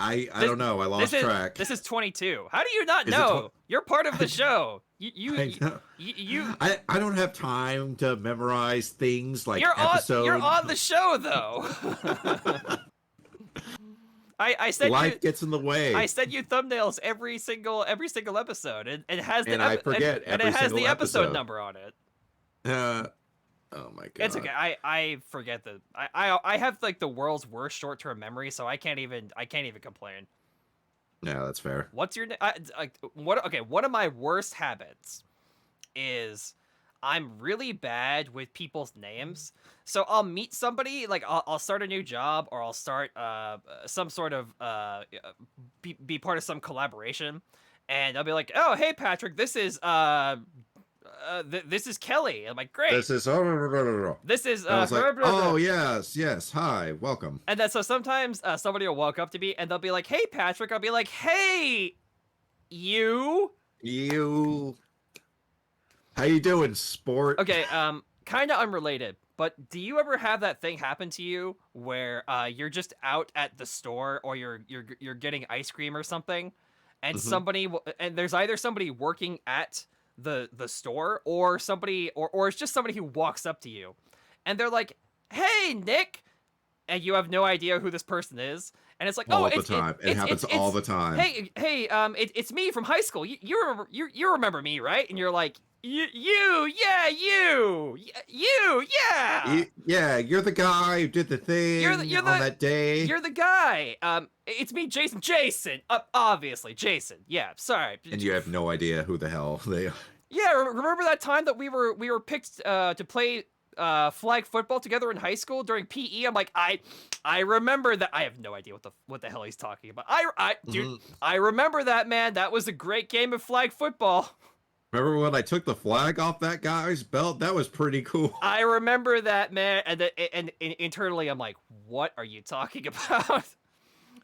I don't know. I lost track. This is 22. How do you not know? You're part of the show. I don't have time to memorize things like episodes. You're on the show though. I said life gets in the way. I send you thumbnails every single episode, and it has I forget and it has the episode number on it. Oh my god. It's okay. I forget that. I have like the world's worst short-term memory, so I can't even complain. No, that's fair. What's your one of my worst habits is I'm really bad with people's names. So I'll meet somebody, like I'll start a new job, or I'll start some sort of be part of some collaboration, and I'll be like, oh hey Patrick, this is Kelly. I'm like, great. This is this is like, oh yes, hi, welcome. And then so sometimes somebody will walk up to me and they'll be like, hey Patrick. I'll be like, hey you how you doing, sport? Okay, kind of unrelated, but do you ever have that thing happen to you where you're just out at the store, or you're getting ice cream or something, and and there's either somebody working at the store, or somebody or it's just somebody who walks up to you and they're like, hey Nick, and you have no idea who this person is, and it's like, all the time. It happens all the time. Hey, it's me from high school. You remember me, right? And you're like, you, yeah, you're the guy who did the thing on that day. You're the guy. It's me, Jason. Obviously, Jason. Yeah, sorry. And you have no idea who the hell they are. Yeah, remember that time that we were picked to play flag football together in high school during PE? I'm like, I remember that. I have no idea what the hell he's talking about. Dude, I remember that, man. That was a great game of flag football. Remember when I took the flag off that guy's belt? That was pretty cool. I remember that, man. And internally, I'm like, what are you talking about?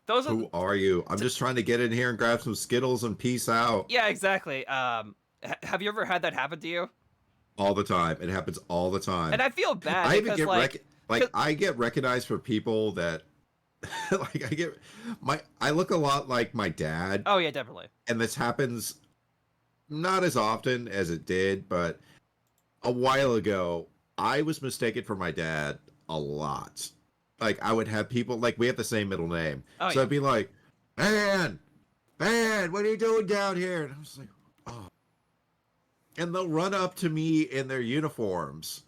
Who are you? I'm just trying to get in here and grab some Skittles and peace out. Yeah, exactly. Have you ever had that happen to you? All the time. It happens all the time. And I feel bad. I even get I get recognized for people that I look a lot like my dad. Oh yeah, definitely. And this happens not as often as it did, but a while ago, I was mistaken for my dad a lot. Like, I would have people, like, we have the same middle name. Oh, so yeah. I'd be like, man, what are you doing down here? And I was like, oh. And they'll run up to me in their uniforms.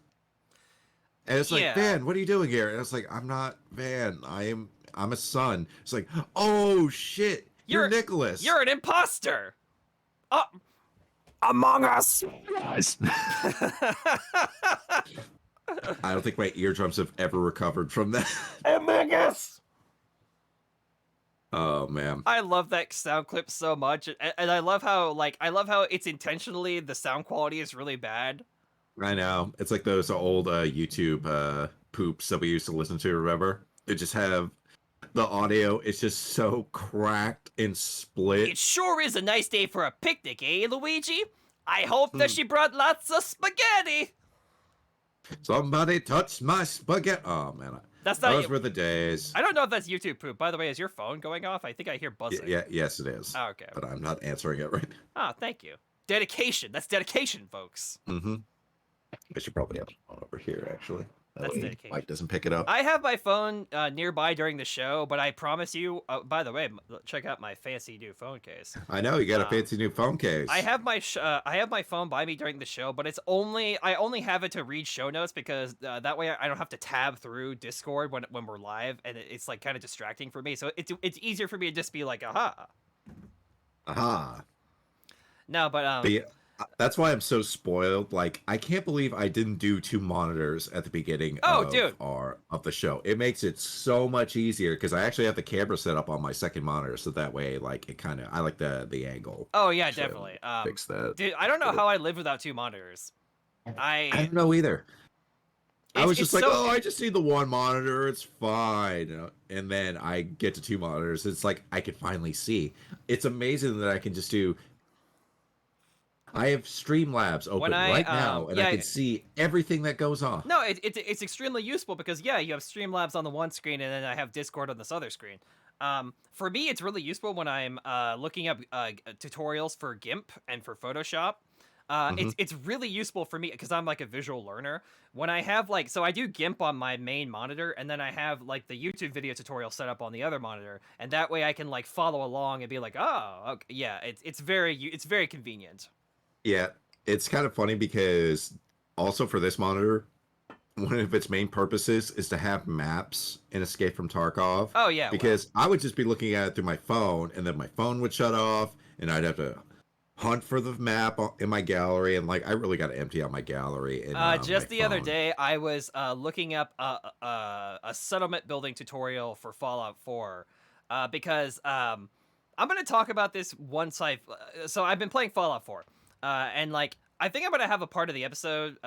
And it's like, Van, what are you doing here? And it's like, I'm not Van. I'm a son. It's like, oh, shit. You're Nicholas. You're an imposter. Among Us. I don't think my eardrums have ever recovered from that. Among Us. Oh man, I love that sound clip so much, and I love how it's intentionally, the sound quality is really bad. I know, it's like those old YouTube poops that we used to listen to. Remember, they just have the audio. It's just so cracked and split. It sure is a nice day for a picnic, eh, Luigi? I hope that she brought lots of spaghetti. Somebody touched my spaghetti. Oh man, those were the days. I don't know if that's YouTube poop. By the way, is your phone going off? I think I hear buzzing. Yes, it is. Oh, okay. But I'm not answering it right now. Oh, thank you. Dedication. That's dedication, folks. Mm-hmm. I should probably have one over here, actually. That's dedication. Mike doesn't pick it up. I have my phone nearby during the show, but I promise you. By the way, check out my fancy new phone case. I know you got a fancy new phone case. I have my phone by me during the show, but I only have it to read show notes, because that way I don't have to tab through Discord when we're live, and it's like kind of distracting for me. So it's easier for me to just be like, aha. No, but yeah. That's why I'm so spoiled. Like, I can't believe I didn't do 2 monitors at the beginning of the show. It makes it so much easier, because I actually have the camera set up on my second monitor, so that way, like, I like the angle. Oh yeah, definitely. Fix that. Dude, I don't know how I live without 2 monitors. I don't know either. I was just like, I just need the 1 monitor. It's fine. And then I get to 2 monitors. It's like I can finally see. It's amazing that I can just do. I have Streamlabs open right now, and I can see everything that goes on. No, it's extremely useful, because you have Streamlabs on the one screen, and then I have Discord on this other screen. For me, it's really useful when I'm looking up tutorials for GIMP and for Photoshop. Hmm. It's really useful for me because I'm like a visual learner. When I have like, so I do GIMP on my main monitor, and then I have like the YouTube video tutorial set up on the other monitor, and that way I can like follow along and be like, oh, okay, yeah, it's very convenient. Yeah, it's kind of funny because also for this monitor, one of its main purposes is to have maps in Escape from Tarkov. Oh yeah, well, Because I would just be looking at it through my phone, and then my phone would shut off, and I'd have to hunt for the map in my gallery, and like I really got to empty out my gallery in my just the other phone. day, I was looking up a settlement building tutorial for Fallout 4 because I'm gonna talk about this once so I've been playing Fallout 4, and like I think I'm gonna have a part of the episode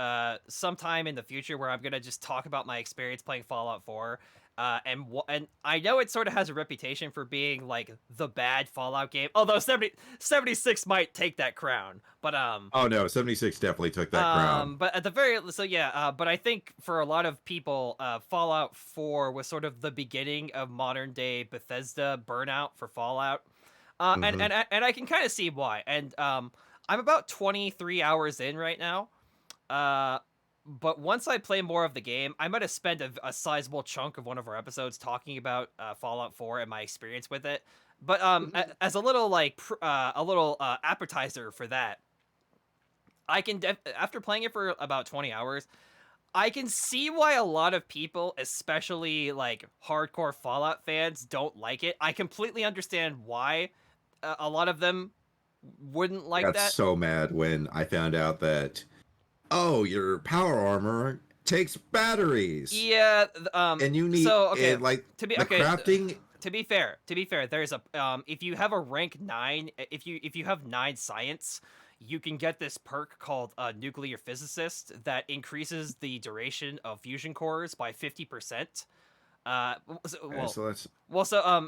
sometime in the future where I'm gonna just talk about my experience playing Fallout 4. And I know it sort of has a reputation for being like the bad Fallout game, although 76 might take that crown. But Oh no, 76 definitely took that crown. but at the very so yeah, but I think for a lot of people, Fallout 4 was sort of the beginning of modern day Bethesda burnout for Fallout. Hmm. And I can kind of see why. And I'm about 23 hours in right now. Uh, but once I play more of the game, I might have spent a sizable chunk of one of our episodes talking about Fallout 4 and my experience with it. But as a little like appetizer for that, I can after playing it for about 20 hours, I can see why a lot of people, especially like hardcore Fallout fans, don't like it. I completely understand why a lot of them wouldn't I like got that. so mad when I found out that, oh, your power armor takes batteries, Yeah, and you need so okay, it like to be the okay, crafting. to be fair, there's a if you have a rank 9, if you have 9 science, you can get this perk called nuclear physicist that increases the duration of fusion cores by 50%. Okay, so that's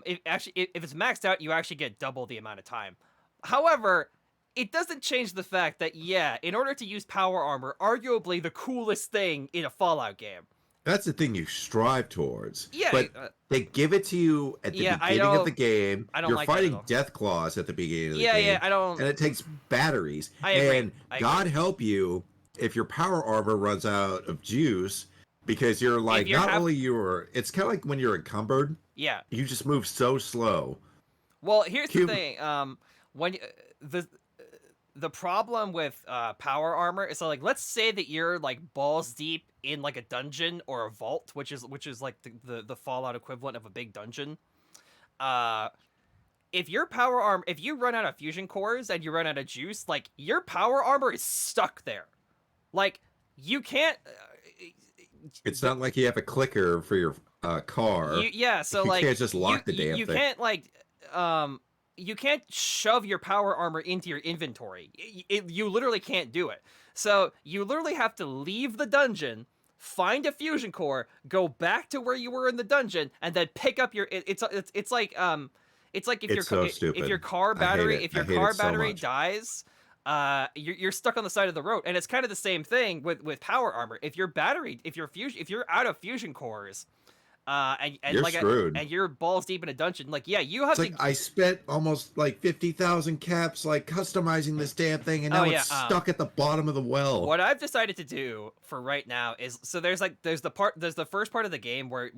If actually if it's maxed out, you actually get double the amount of time. However, it doesn't change the fact that yeah, in order to use power armor, arguably the coolest thing in a Fallout game. that's the thing you strive towards. Yeah, But they give it to you at the yeah, beginning of the game. I don't You're like that at fighting all. death claws at the beginning of the Yeah, game, I don't. and it takes batteries. I agree. And I agree. God help you if your power armor runs out of juice, because you're If like, you not have, only you're, it's kind of like when you're encumbered, yeah. you just move so slow. Well, here's the Cube, thing. When the problem with power armor is so, like, let's say that you're like balls deep in like a dungeon or a vault, which is like the Fallout equivalent of a big dungeon. Uh, if your power armor, if you run out of fusion cores and you run out of juice, like your power armor is stuck there. Like you can't. it's not like you have a clicker for your car. Yeah, so You like can't just lock the damn you thing. can't like you can't shove your power armor into your inventory. You literally can't do it. So you literally have to leave the dungeon, find a fusion core, go back to where you were in the dungeon, and then pick up your. It's like It's so if your stupid. car I hate battery it. if I your hate car it so battery much. dies, you're stuck on the side of the road, and it's kind of the same thing with power armor. If your battery if you're out of fusion cores, You're screwed. and you're balls deep in a dungeon, like yeah, you It's have to. like I spent almost like 50,000 caps like customizing this damn thing, and Oh now yeah, it's stuck at the bottom of the well. what I've decided to do for right now is so there's the first part of the game where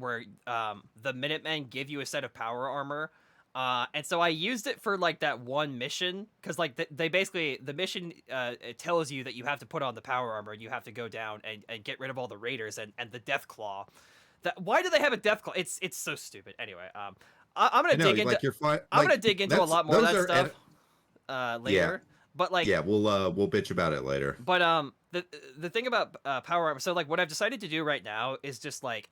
the Minutemen give you a set of power armor. And so I used it for like that one mission because like they basically the mission it tells you that you have to put on the power armor and you have to go down and get rid of all the raiders and the death claw. That why do they have a death claw? It's so stupid. Anyway, I'm I gonna know, dig into like you're fine. I'm Like gonna dig into a that's lot more of those that are stuff yeah, later. But like yeah. We'll bitch about it later. but the thing about power armor, so like what I've decided to do right now is just like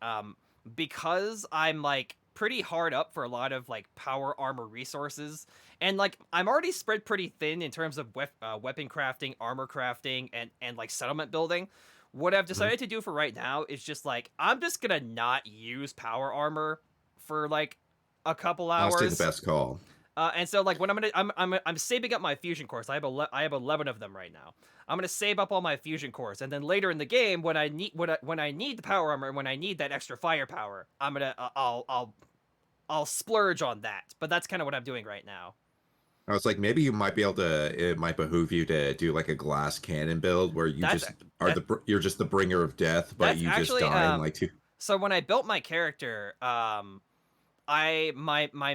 because I'm like pretty hard up for a lot of like power armor resources, and like I'm already spread pretty thin in terms of weapon crafting, armor crafting, and like settlement building. What I've Mhm. decided to do for right now is just like I'm just gonna not use power armor for like a couple Honestly, the hours. best call. And so like when I'm saving up my fusion cores. I have 11 of them right now. I'm gonna save up all my fusion cores, and then later in the game, when when I need the power armor and when I need that extra firepower, I'll I'll splurge on that. But that's kind of what I'm doing right now. I was like, maybe you might be able to. It might behoove you to do like a glass cannon build where you That's just are you're just the bringer of death, but that's you just actually die in like two. so when I built my character, my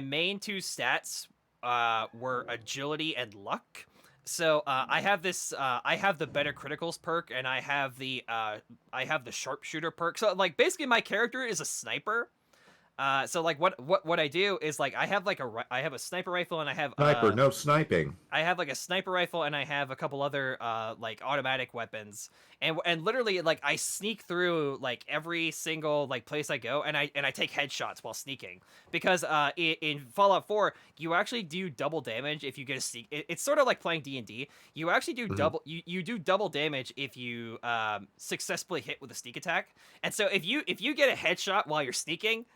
main two stats were agility and luck. So I have this I have the better criticals perk, and I have the sharpshooter perk. So like basically my character is a sniper. So like what I do is like I have like I have a sniper rifle, and Sniper, no sniping. I have like a sniper rifle, and I have a couple other like automatic weapons, and literally like I sneak through like every single like place I go, and I take headshots while sneaking, because in Fallout 4 you actually do double damage if you get a sneak. It's sort of like playing D&D. You actually do you do double damage if you successfully hit with a sneak attack. And so if you get a headshot while you're sneaking,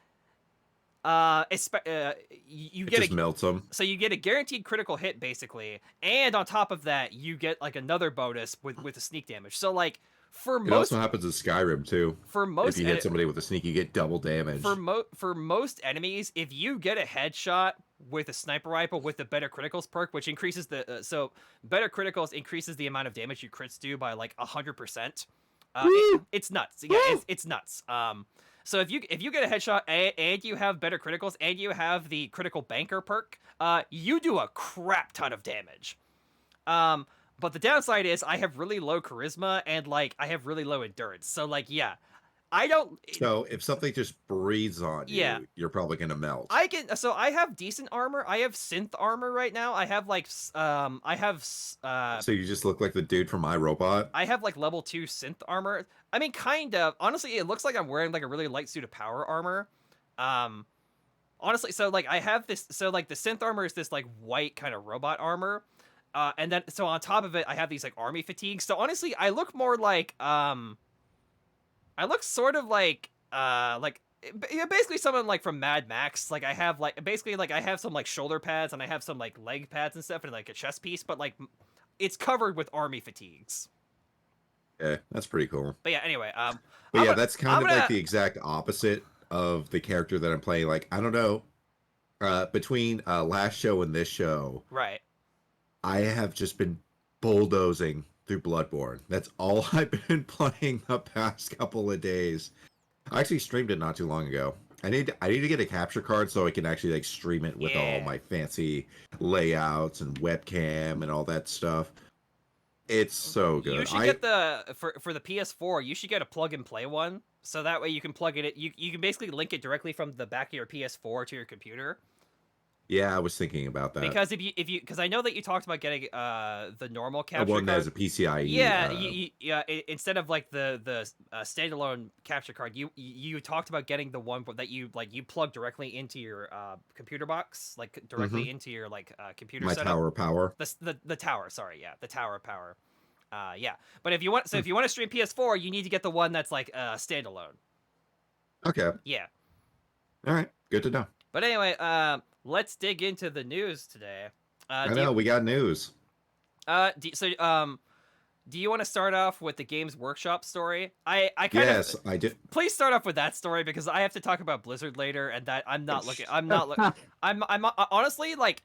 you It get just melts them. so you get a guaranteed critical hit basically, and on top of that you get like another bonus with the sneak damage. So like It also happens in Skyrim too. for most If you hit somebody with a sneak, you get double damage. for most enemies, if you get a headshot with a sniper rifle with the better criticals perk, which increases the so better criticals increases the amount of damage you crits do by like 100%. It's nuts. Yeah, it's nuts. So if you get a headshot and you have better criticals and you have the critical banker perk, you do a crap ton of damage. But the downside is I have really low charisma, and like I have really low endurance. So like yeah, I don't. So if something just breathes on Yeah. you, you're probably gonna melt. So I have decent armor. I have synth armor right now. I have like So you just look like the dude from iRobot. I have like level 2 synth armor. I mean, kind of. Honestly, it looks like I'm wearing like a really light suit of power armor. Honestly, so like I have this. So like the synth armor is this like white kind of robot armor. And then so on top of it, I have these like army fatigues. So honestly, I look more like I look sort of like basically someone like from Mad Max. Like I have like basically like I have some like shoulder pads, and I have some like leg pads and stuff, and like a chest piece, but like it's covered with army fatigues. Yeah, that's pretty cool. But yeah, anyway, But yeah, that's kind of like the exact opposite of the character that I'm playing. Like, I don't know, between last show and this show, right. I have just been bulldozing through Bloodborne. That's all I've been playing the past couple of days. I actually streamed it not too long ago. I need to get a capture card so I can actually like stream it with all my fancy layouts and webcam and all that stuff. It's so good. You should get the for the PS4. You should get a plug and play one, so that way you can plug it. You can basically link it directly from the back of your PS4 to your computer. Yeah, I was thinking about that. Because if you because I know that you talked about getting the normal capture one card. that has a PCIe. Yeah, instead of like the standalone capture card, you talked about getting the one that you plug directly into your computer box, like directly into your like computer My setup. tower of power. The tower, sorry, yeah, the tower of power. Yeah, but if you want to stream PS4, you need to get the one that's like standalone. Okay. Yeah. All right. Good to know. But anyway, let's dig into the news today. I know we got news. Do you want to start off with the Games Workshop story? I did. Please start off with that story, because I have to talk about Blizzard later, and that I'm not looking. I'm honestly like,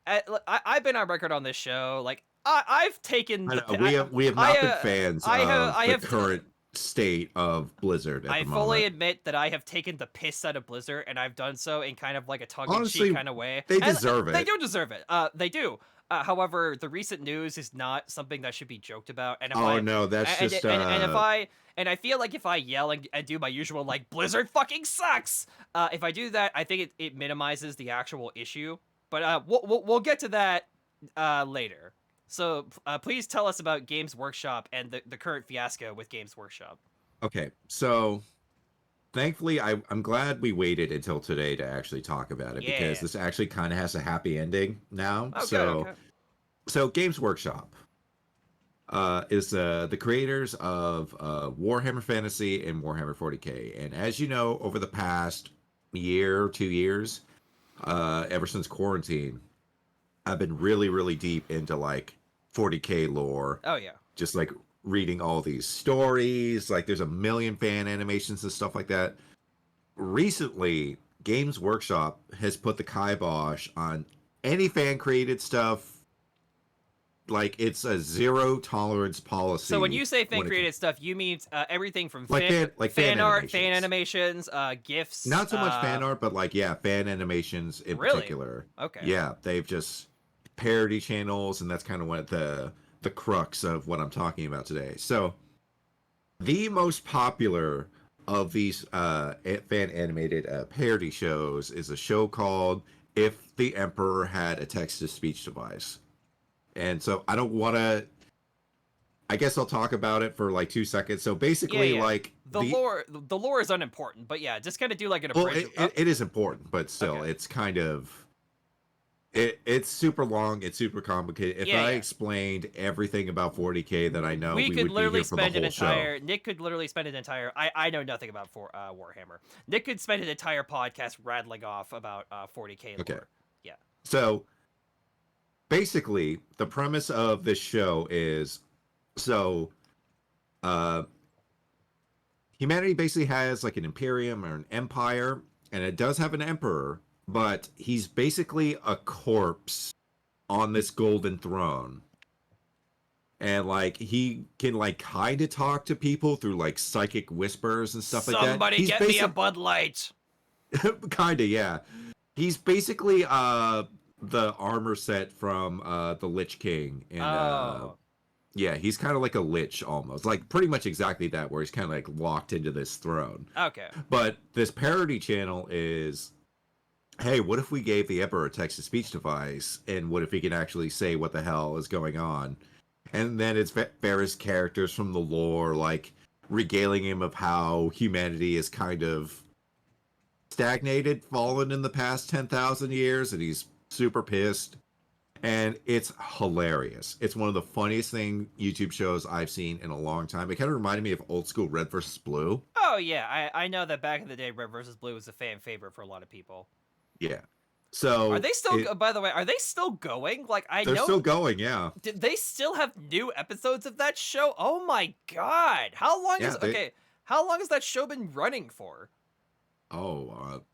I've been on record on this show. Like I've taken. We have not been fans of the current state of Blizzard. I fully admit that I have taken the piss out of Blizzard, and I've done so in kind of like a tongue-in-cheek kind of way. They deserve it. They do deserve it. They do. However, the recent news is not something that should be joked about. And if I feel like if I yell and do my usual like Blizzard fucking sucks, if I do that, I think it minimizes the actual issue. But we'll get to that later. So please tell us about Games Workshop and the current fiasco with Games Workshop. Okay, so thankfully, I'm glad we waited until today to actually talk about it, because this actually kind of has a happy ending now. Okay. So Games Workshop is the creators of Warhammer Fantasy and Warhammer 40K. And as you know, over the past year, 2 years, ever since quarantine, I've been really, really deep into like 40K lore. Oh yeah. Just like reading all these stories. Like there's a million fan animations and stuff like that. Recently, Games Workshop has put the kibosh on any fan created stuff. Like, it's a zero tolerance policy. So when you say fan when it created stuff, you mean everything from like fan art, fan animations. gifs. Not so much fan art, but like, yeah, fan animations in Really? particular. Okay. Yeah, they've just parody channels, and that's kind of what the crux of what I'm talking about today. So the most popular of these fan animated parody shows is a show called If the Emperor Had a Text-to-Speech Device. And so I don't want to, I guess I'll talk about it for like 2 seconds. So basically, like the lore is unimportant, but yeah, just kind of do like an abridged. It is important, but still, it's kind of it's super long. It's super complicated. If I explained everything about 40K that I know, we could literally spend an entire. Nick could literally spend an entire. I know nothing about Warhammer. Nick could spend an entire podcast rattling off about 40K lore. Okay. Yeah. So basically, the premise of this show is humanity basically has like an imperium or an empire, and it does have an emperor, but he's basically a corpse on this golden throne. And like he can like kind of talk to people through like psychic whispers and stuff like that. Somebody get me a Bud Light. Kinda, yeah. He's basically the armor set from the Lich King, and yeah, he's kind of like a lich almost, like pretty much exactly that, where he's kind of like locked into this throne. Okay. But this parody channel is, hey, what if we gave the Emperor a text-to-speech device, and what if he can actually say what the hell is going on? And then it's various characters from the lore, like regaling him of how humanity is kind of stagnated, fallen in the past 10,000 years, and he's super pissed. And it's hilarious. It's one of the funniest YouTube shows I've seen in a long time. It kind of reminded me of old school Red vs. Blue. Oh, yeah. I know that back in the day, Red vs. Blue was a fan favorite for a lot of people. Yeah. So are they still, by the way, are they still going? Like, they're still going, yeah. Did they still have new episodes of that show? Oh my God. How long how long has that show been running for?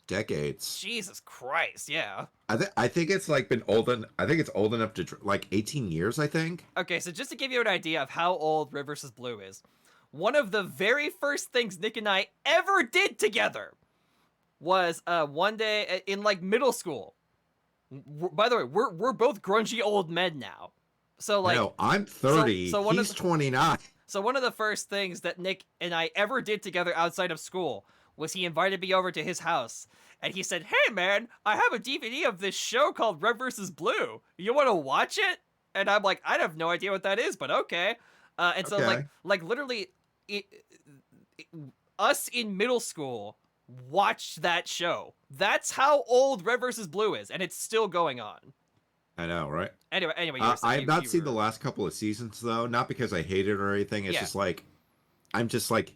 Decades. Jesus Christ, yeah. I think it's like been I think it's old enough to like 18 years, I think. Okay, so just to give you an idea of how old Red vs. Blue is, one of the very first things Nick and I ever did together was one day in like middle school. By the way, we're both grungy old men now. So like, no, I'm 30. So he's 29. So one of the first things that Nick and I ever did together outside of school was he invited me over to his house, and he said, "Hey man, I have a DVD of this show called Red vs. Blue. You want to watch it?" And I'm like, I have no idea what that is, but okay. And so like literally, us in middle school watched that show. That's how old Red vs. Blue is, and it's still going on. I know, right? Anyway, I've not seen the last couple of seasons though, not because I hate it or anything. It's just like I'm just like.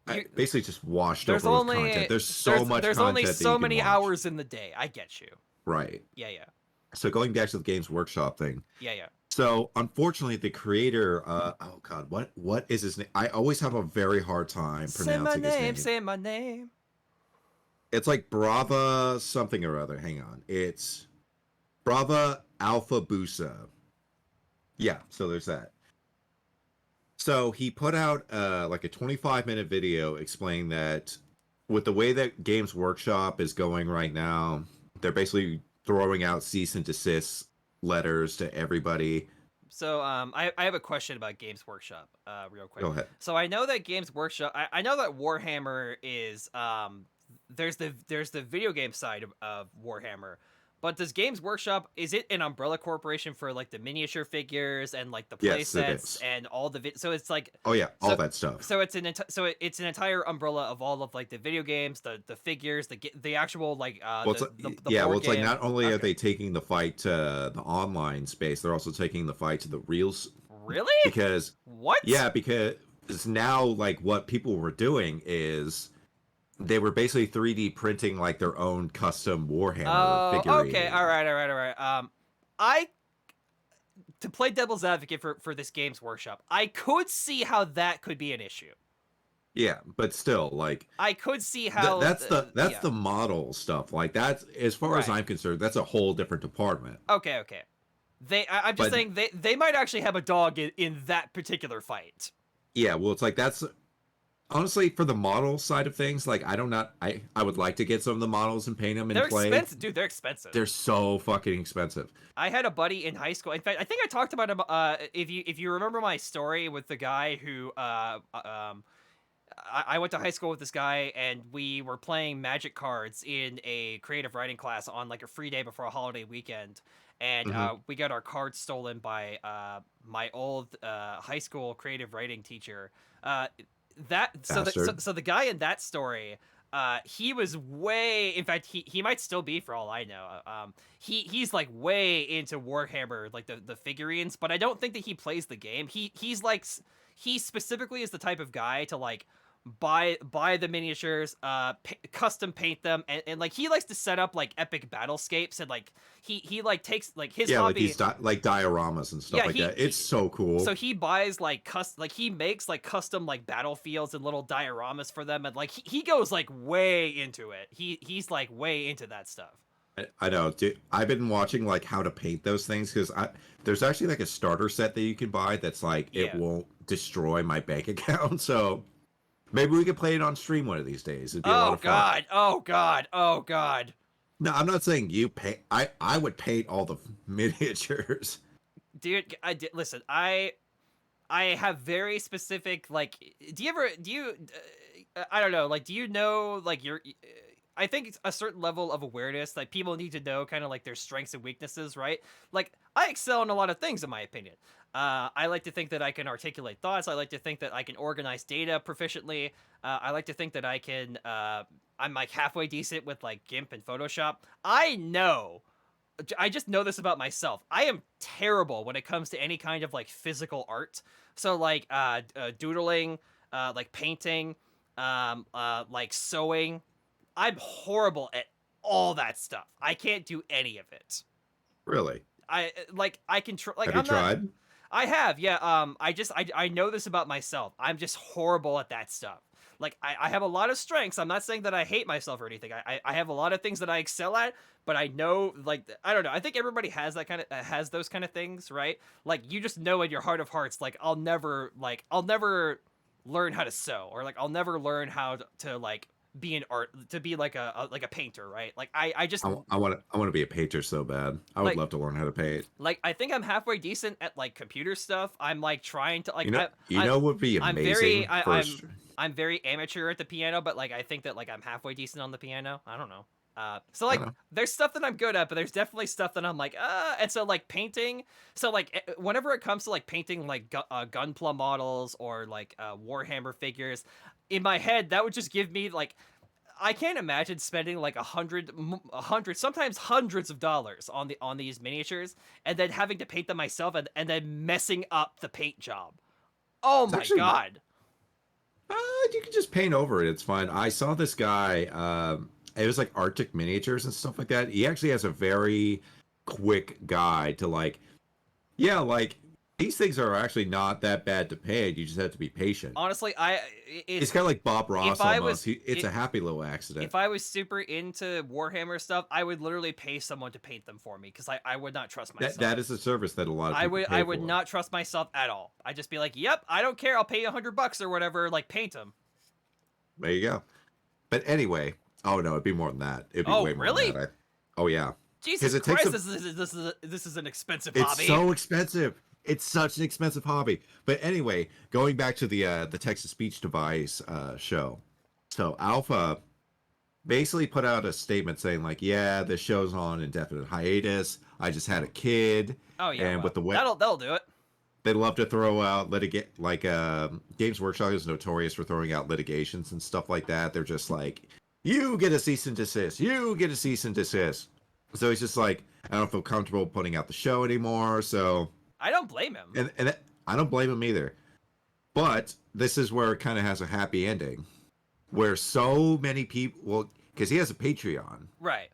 I basically just washed over with content. There's so much content. There's only so many hours in the day. I get you. Right. Yeah, yeah. So going back to the Games Workshop thing. Yeah, yeah. So unfortunately, the creator, oh God, what is his name? I always have a very hard time pronouncing his name. Say my name. It's like Brava something or other. Hang on. It's Brava Alpha Busa. Yeah, so there's that. So he put out like a 25-minute video explaining that with the way that Games Workshop is going right now, they're basically throwing out cease and desist letters to everybody. So I have a question about Games Workshop real quick. Go ahead. So I know that Games Workshop, I know that Warhammer is, there's the video game side of Warhammer. But does Games Workshop, is it an umbrella corporation for like the miniature figures and like the play sets and all the so it's like all that stuff. So it's an entire umbrella of all of like the video games, the figures, the actual like it's like not only are they taking the fight to the online space, they're also taking the fight to the reels. Really? Because what? Yeah, because now like what people were doing is they were basically 3D printing like their own custom Warhammer figurine. Okay, all right. To play devil's advocate for this Games Workshop, I could see how that could be an issue. Yeah, but still, like I could see how that's yeah. the model stuff. Like that's as far as Right. I'm concerned, that's a whole different department. Okay, okay. I'm just But saying they might actually have a dog in that particular fight. yeah, well, it's like that's honestly for the model side of things. Like I don't not I would like to get some of the models and paint them and They're play. expensive, dude. They're expensive. They're so fucking expensive. I had a buddy in high school. In fact, I think I talked about him. If you remember my story with the guy who I went to high school with this guy, and we were playing Magic cards in a creative writing class on like a free day before a holiday weekend, and Mm-hmm. we got our cards stolen by my old high school creative writing teacher. Uh, Bastard. so the guy in that story. He was way. In fact, he might still be for all I know. He's like way into Warhammer, like the figurines, but I don't think that he plays the game. He specifically is the type of guy to like buy the miniatures, custom paint them, and like he likes to set up like epic battlescapes, and like he like takes like his Yeah, like hobby. these like dioramas and stuff Yeah, like that. It's so cool. so he buys like he makes like custom like battlefields and little dioramas for them, and like he goes like way into it. He's like way into that stuff. I know, dude. I've been watching like how to paint those things because there's actually like a starter set that you can buy that's like Yeah. it won't destroy my bank account. So maybe we could play it on stream one of these days. It'd be a lot Oh of fun. god! Oh god! Oh god! No, I'm not saying you paint. I would paint all the miniatures. Dude, listen. I have very specific like. Do you? I don't know. Like, do you know like your? I think it's a certain level of awareness. Like, people need to know kind of like their strengths and weaknesses, right? Like, I excel in a lot of things, in my opinion. I like to think that I can articulate thoughts. I like to think that I can organize data proficiently. I like to think that I can. I'm like halfway decent with like GIMP and Photoshop. I just know this about myself. I am terrible when it comes to any kind of like physical art. So like doodling, like painting, like sewing. I'm horrible at all that stuff. I can't do any of it. Really? I can like Have you tried? I have, yeah. I know this about myself. I'm just horrible at that stuff. Like I have a lot of strengths. I'm not saying that I hate myself or anything. I have a lot of things that I excel at, but I know like I don't know. I think everybody has that kind of has those kind of things, right? Like you just know in your heart of hearts, like I'll never learn how to sew, or like I'll never learn how to like be an art to be like a painter, right? Like I just I want to be a painter so bad. I would like love to learn how to paint. like I think I'm halfway decent at like computer stuff. I'm like trying to like You know what would be I'm amazing I'm very amateur at the piano, but like I think that like I'm halfway decent on the piano. I don't know. So I like don't know. there's stuff that I'm good at, but there's definitely stuff that I'm like and so like painting. So like whenever it comes to like painting like Gunpla models or like Warhammer figures, in my head that would just give me like I can't imagine spending like a hundred, sometimes hundreds of dollars on these miniatures, and then having to paint them myself, and then messing up the paint job. Oh It's my actually god! you can just paint over it. It's fine. I saw this guy. It was like Arctic miniatures and stuff like that. He actually has a very quick guide to like, yeah, like these things are actually not that bad to paint. You just have to be patient. Honestly, It's kind of like Bob Ross I almost. was- It's a happy little accident. if I was super into Warhammer stuff, I would literally pay someone to paint them for me because I would not trust myself. That is a service that a lot of people I pay would for. not trust myself at all. I'd just be like, yep, I don't care. I'll pay you $100 or whatever. Like paint them. There you go. But anyway, oh no, it'd be more than that. It'd be Oh, way more really? than that. Oh yeah. Jesus it takes Christ, a- this is an expensive It's hobby. so expensive. It's such an expensive hobby. But anyway, going back to the text to speech device show. So Alpha basically put out a statement saying like, yeah, the show's on indefinite hiatus. I just had a kid. Oh yeah, And well, with the way that'll do it. they love to throw out Games Workshop is notorious for throwing out litigations and stuff like that. They're just like, you get a cease and desist. You get a cease and desist. So he's just like, I don't feel comfortable putting out the show anymore. So I don't blame him. and I don't blame him either. But this is where it kind of has a happy ending, where so many people, well, because he has a Patreon, Right.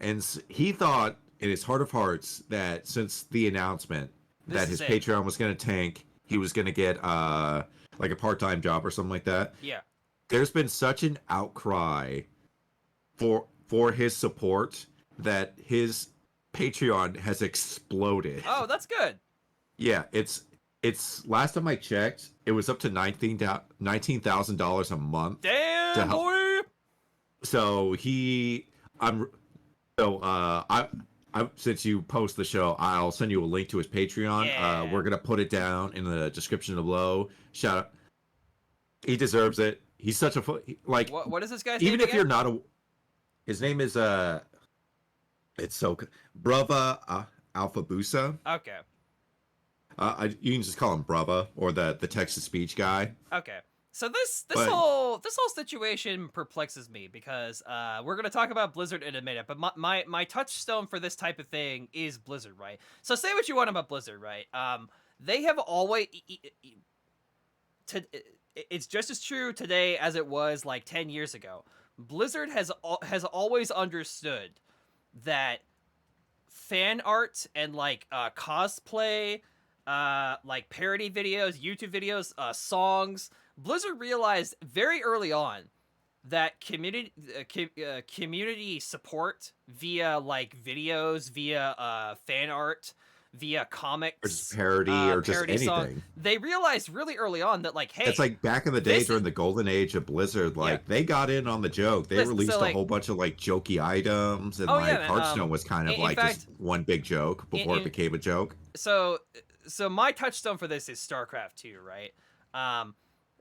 and he thought in his heart of hearts that since the announcement that his Patreon was going to tank, he was going to get like a part-time job or something like that. Yeah. there's been such an outcry for his support that his Patreon has exploded. Oh, that's good. Yeah, it's last time I checked, it was up to $19,000 a month to Damn, help. boy. So I'm so I since you post the show, I'll send you a link to his Patreon. Yeah. We're gonna put it down in the description below. Shout out, he deserves it. He's such a like. What is this guy's Even name if you're again? not a, his name is it's so Brava Alphabusa. Okay. You can just call him Brava or the text to speech guy. Okay. So this But- whole situation perplexes me because we're gonna talk about Blizzard in a minute, but my touchstone for this type of thing is Blizzard, right? So say what you want about Blizzard, right? They have always it's just as true today as it was like 10 years ago. Blizzard has always understood that fan art and like cosplay, like parody videos, YouTube videos, songs. Blizzard realized very early on that community support via like videos, via fan art, via comics, Or just parody or just parody song, anything. they realized really early on that like, hey, It's like back in the day this during the golden age of Blizzard, like Yeah. they got in on the joke. They Listen, so, released a like- whole bunch of like jokey items, and Oh, like yeah, man, Hearthstone was kind of in like fact, just one big joke before in- it became a joke. so my touchstone for this is StarCraft 2, right?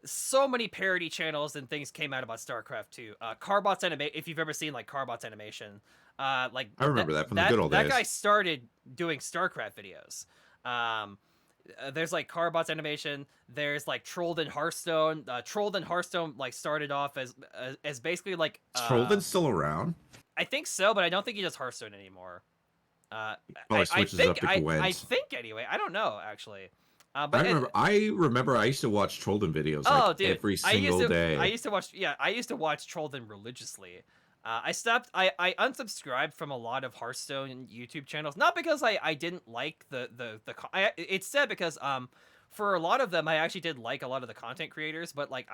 So many parody channels and things came out about StarCraft 2. Carbot's animation, if you've ever seen like Carbot's animation, like I remember that from the good old days. That guy started doing StarCraft videos. There's like Carbot's animation. There's like Trolled in Hearthstone. Trolled in Hearthstone like started off as basically like Is Trollden still around? I think so, but I don't think he does Hearthstone anymore. Probably switches it up to Gwent. I think anyway. I don't know actually. But I remember I used to watch Trollden videos like every single day. I used to watch Trollden religiously. I unsubscribed from a lot of Hearthstone YouTube channels, not because I didn't like it's sad because for a lot of them I actually did like a lot of the content creators, but like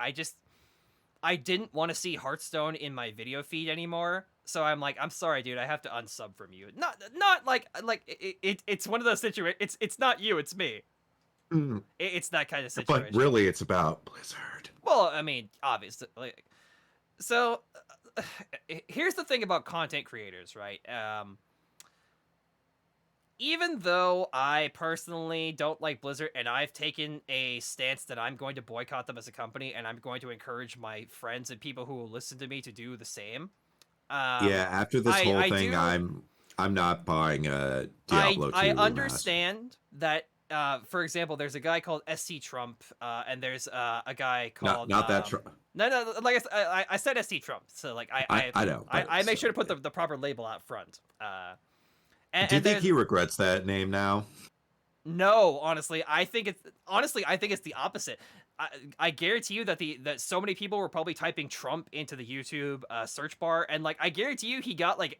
I didn't want to see Hearthstone in my video feed anymore. So I'm like, I'm sorry, dude, I have to unsub from you. Not like it's one of those situations. It's not you, it's me. Mm. It's that kind of situation. But really, it's about Blizzard. Well, I mean, obviously. So, here's the thing about content creators, right? Even though I personally don't like Blizzard, and I've taken a stance that I'm going to boycott them as a company, and I'm going to encourage my friends and people who will listen to me to do the same. Yeah, after this whole thing, I'm not buying a Diablo 2 I remaster. understand that. For example, there's a guy called SC Trump, and there's a guy called not that Trump. No, like I said SC Trump, so like I know. I make sure to put the proper label out front. Do you think he regrets that name now? No, honestly, I think it's the opposite. I guarantee you that so many people were probably typing Trump into the YouTube search bar, and like I guarantee you he got like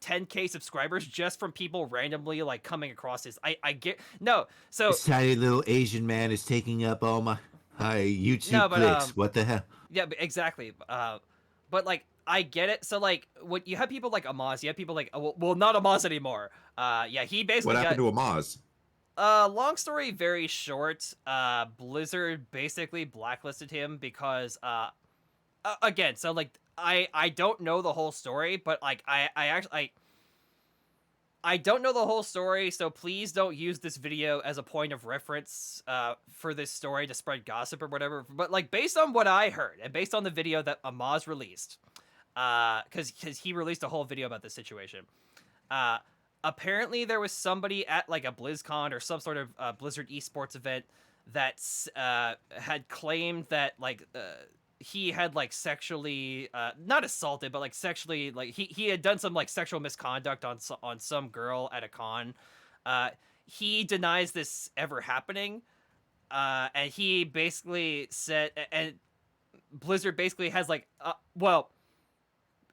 10K subscribers just from people randomly like coming across his. I get no. So this tiny little Asian man is taking up all my YouTube clicks. What the hell? Yeah, exactly. But like I get it. So like when you have people like Amaz, you have people like well not Amaz anymore. Yeah, he basically What happened to Amaz? Long story very short, Blizzard basically blacklisted him because again, so like I don't know the whole story, but like I don't know the whole story, so please don't use this video as a point of reference for this story to spread gossip or whatever. But like based on what I heard and based on the video that Amaz released, because he released a whole video about this situation, apparently there was somebody at like a BlizzCon or some sort of Blizzard esports event that had claimed that like he had like sexually not assaulted but like sexually like he had done some like sexual misconduct on some girl at a con. He denies this ever happening, and he basically said, and Blizzard basically has like well,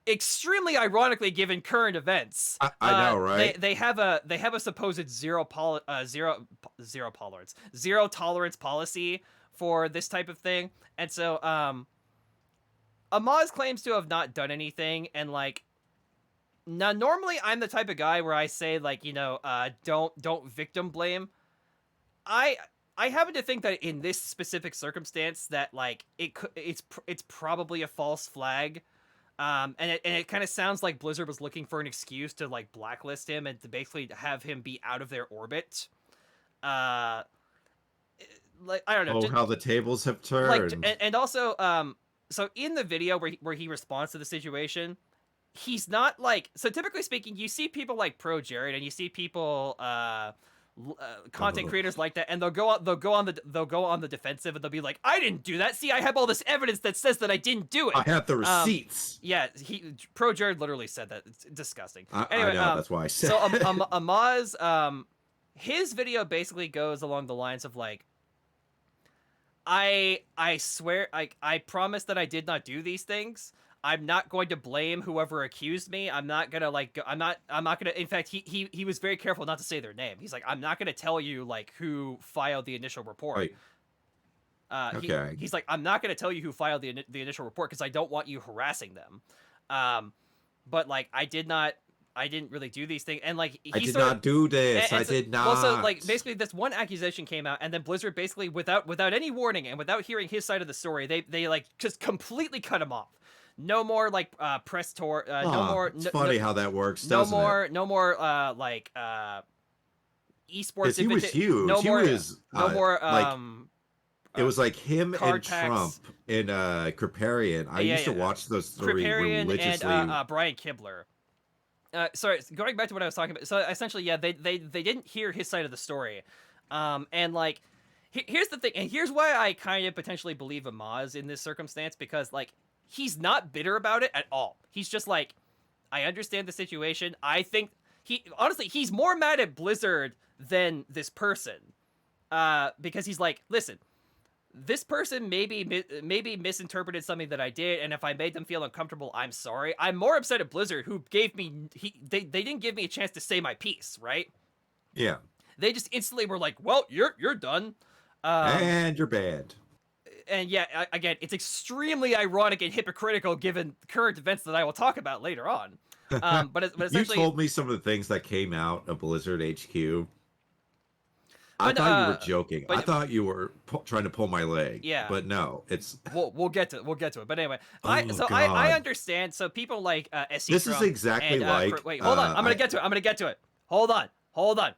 extremely ironically given current events, I know, right? They have a supposed zero tolerance policy for this type of thing, and so Amaz claims to have not done anything, and like, now normally I'm the type of guy where I say like, don't victim blame. I I happen to think that in this specific circumstance that like it's probably a false flag. And it kind of sounds like Blizzard was looking for an excuse to like blacklist him and to basically have him be out of their orbit. Uh, like I don't know. Oh, how the tables have turned. And also, so in the video where he responds to the situation, he's not like, so typically speaking, you see people like Pro Jared and you see people content creators like that, and they'll go on the defensive, and they'll be like, I didn't do that. See, I have all this evidence that says that I didn't do it. I have the receipts. Yeah, Pro Jared literally said that. It's disgusting. Anyway, I know, that's why I said. So Amaz, his video basically goes along the lines of like, I swear, I promise that I did not do these things. I'm not going to blame whoever accused me. I'm not gonna like. I'm not gonna. In fact, he was very careful not to say their name. He's like, I'm not gonna tell you like who filed the initial report. Right. Okay. He's like, I'm not gonna tell you who filed the initial report because I don't want you harassing them. But like, I didn't really do these things, and like I did not do this. I did not. Well, so like basically, this one accusation came out, and then Blizzard basically, without any warning and without hearing his side of the story, they like just completely cut him off. No more like press tour. No more. It's funny how that works. No doesn't more. it? No more. Like esports. He was huge. No more. No more. It was like him and tax. Trump and 𝐏𝐥𝐞𝐞𝐚. I used to watch those three religiously. And Brian Kibler. Sorry, going back to what I was talking about. So essentially, yeah, they didn't hear his side of the story, and like, here's the thing, and here's why I kind of potentially believe Amaz in this circumstance, because like, he's not bitter about it at all. He's just like, I understand the situation. I think he's more mad at Blizzard than this person, because he's like, listen, this person maybe misinterpreted something that I did, and if I made them feel uncomfortable, I'm sorry. I'm more upset at Blizzard, who gave me they didn't give me a chance to say my piece, right? Yeah. They just instantly were like, well, you're done, and you're banned. And yeah, again, it's extremely ironic and hypocritical given current events that I will talk about later on. But essentially, you told me some of the things that came out of Blizzard HQ. I thought you were joking. I thought you were trying to pull my leg. Yeah. But no, it's. We'll get to it. But anyway, God. I understand. So people like SC This Trump is exactly like. Wait, hold on. I'm gonna get to it. Hold on.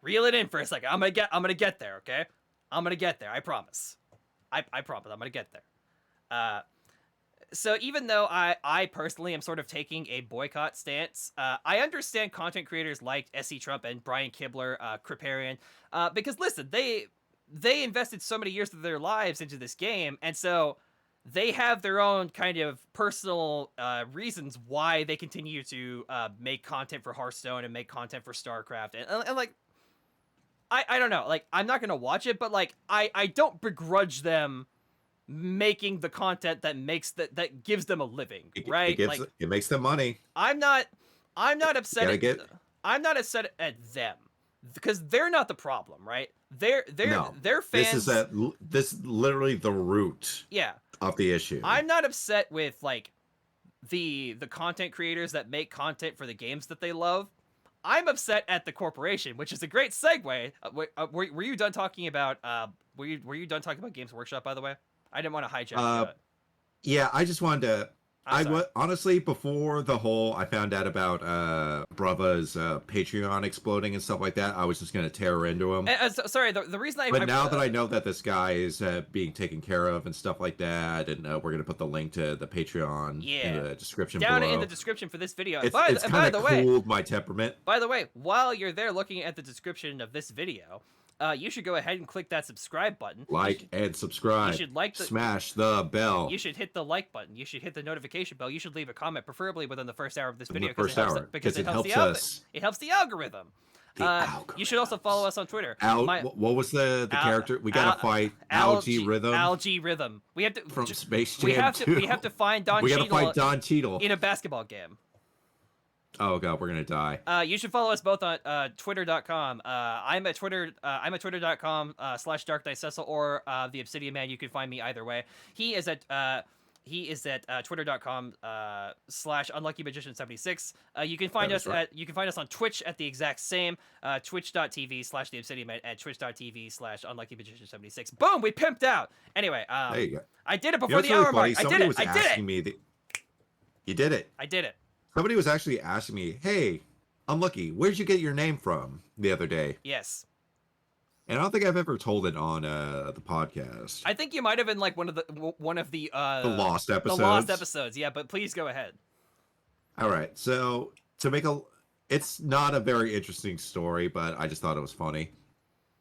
Reel it in for a second. I'm gonna get there. Okay. I'm gonna get there. I promise. I promise I'm gonna get there. So even though I personally am sort of taking a boycott stance, I understand content creators like SC Trump and Brian Kibler, 𝐏𝐥𝐞𝐚, because listen, they invested so many years of their lives into this game, and so they have their own kind of personal reasons why they continue to make content for Hearthstone and make content for StarCraft, and like, I don't know, like, I'm not gonna watch it, but like, I don't begrudge them making the content that gives them a living, right? It makes them money. I'm not upset I'm not upset at them, because they're not the problem, right? They're fans. This is literally the root of the issue. I'm not upset with like the content creators that make content for the games that they love. I'm upset at the corporation, which is a great segue. Were you done talking about were you done talking about Games Workshop, by the way? I didn't want to hijack it. Yeah, I just wanted to. Honestly, before the whole, I found out about Brava's Patreon exploding and stuff like that, I was just going to tear into him. Sorry, the reason But now that I know that this guy is being taken care of and stuff like that, and we're going to put the link to the Patreon in the description down below. in the description for this video. It's kind of cooled my temperament. By the way, while you're there looking at the description of this video, you should go ahead and click that subscribe button. And subscribe. You should smash the bell. You should hit the like button. You should hit the notification bell. You should leave a comment, preferably within the first hour of this video, because it helps us. It helps the algorithm. You should also follow us on Twitter. What was the character? We gotta fight 𝐿𝐺Rhythm. 𝐿𝐺Rhythm. We have to from Space Jam 2. We have to find Don Cheadle. We gotta fight Don Cheadle in a basketball game. Oh god, we're gonna die. You should follow us both on twitter.com. I'm at twitter.com /darknightcecil, or the Obsidian Man. You can find me either way. He is at He is at twitter.com/unluckymagician76. You can find That us is right. you can find us on Twitch at the exact same twitch.tv/theobsidianman and twitch.tv/unluckymagician76. Boom, we pimped out. Anyway, There you go. I did it You know before what's the really hour funny? mark. I did Somebody it. was I did asking it. me. You did it. I did it. Somebody was actually asking me, "Hey, Unlucky, where'd you get your name from?" the other day, Yes. and I don't think I've ever told it on the podcast. I think you might have been like one of the The lost episodes. The lost episodes. Yeah, but please go ahead. All right, so it's not a very interesting story, but I just thought it was funny.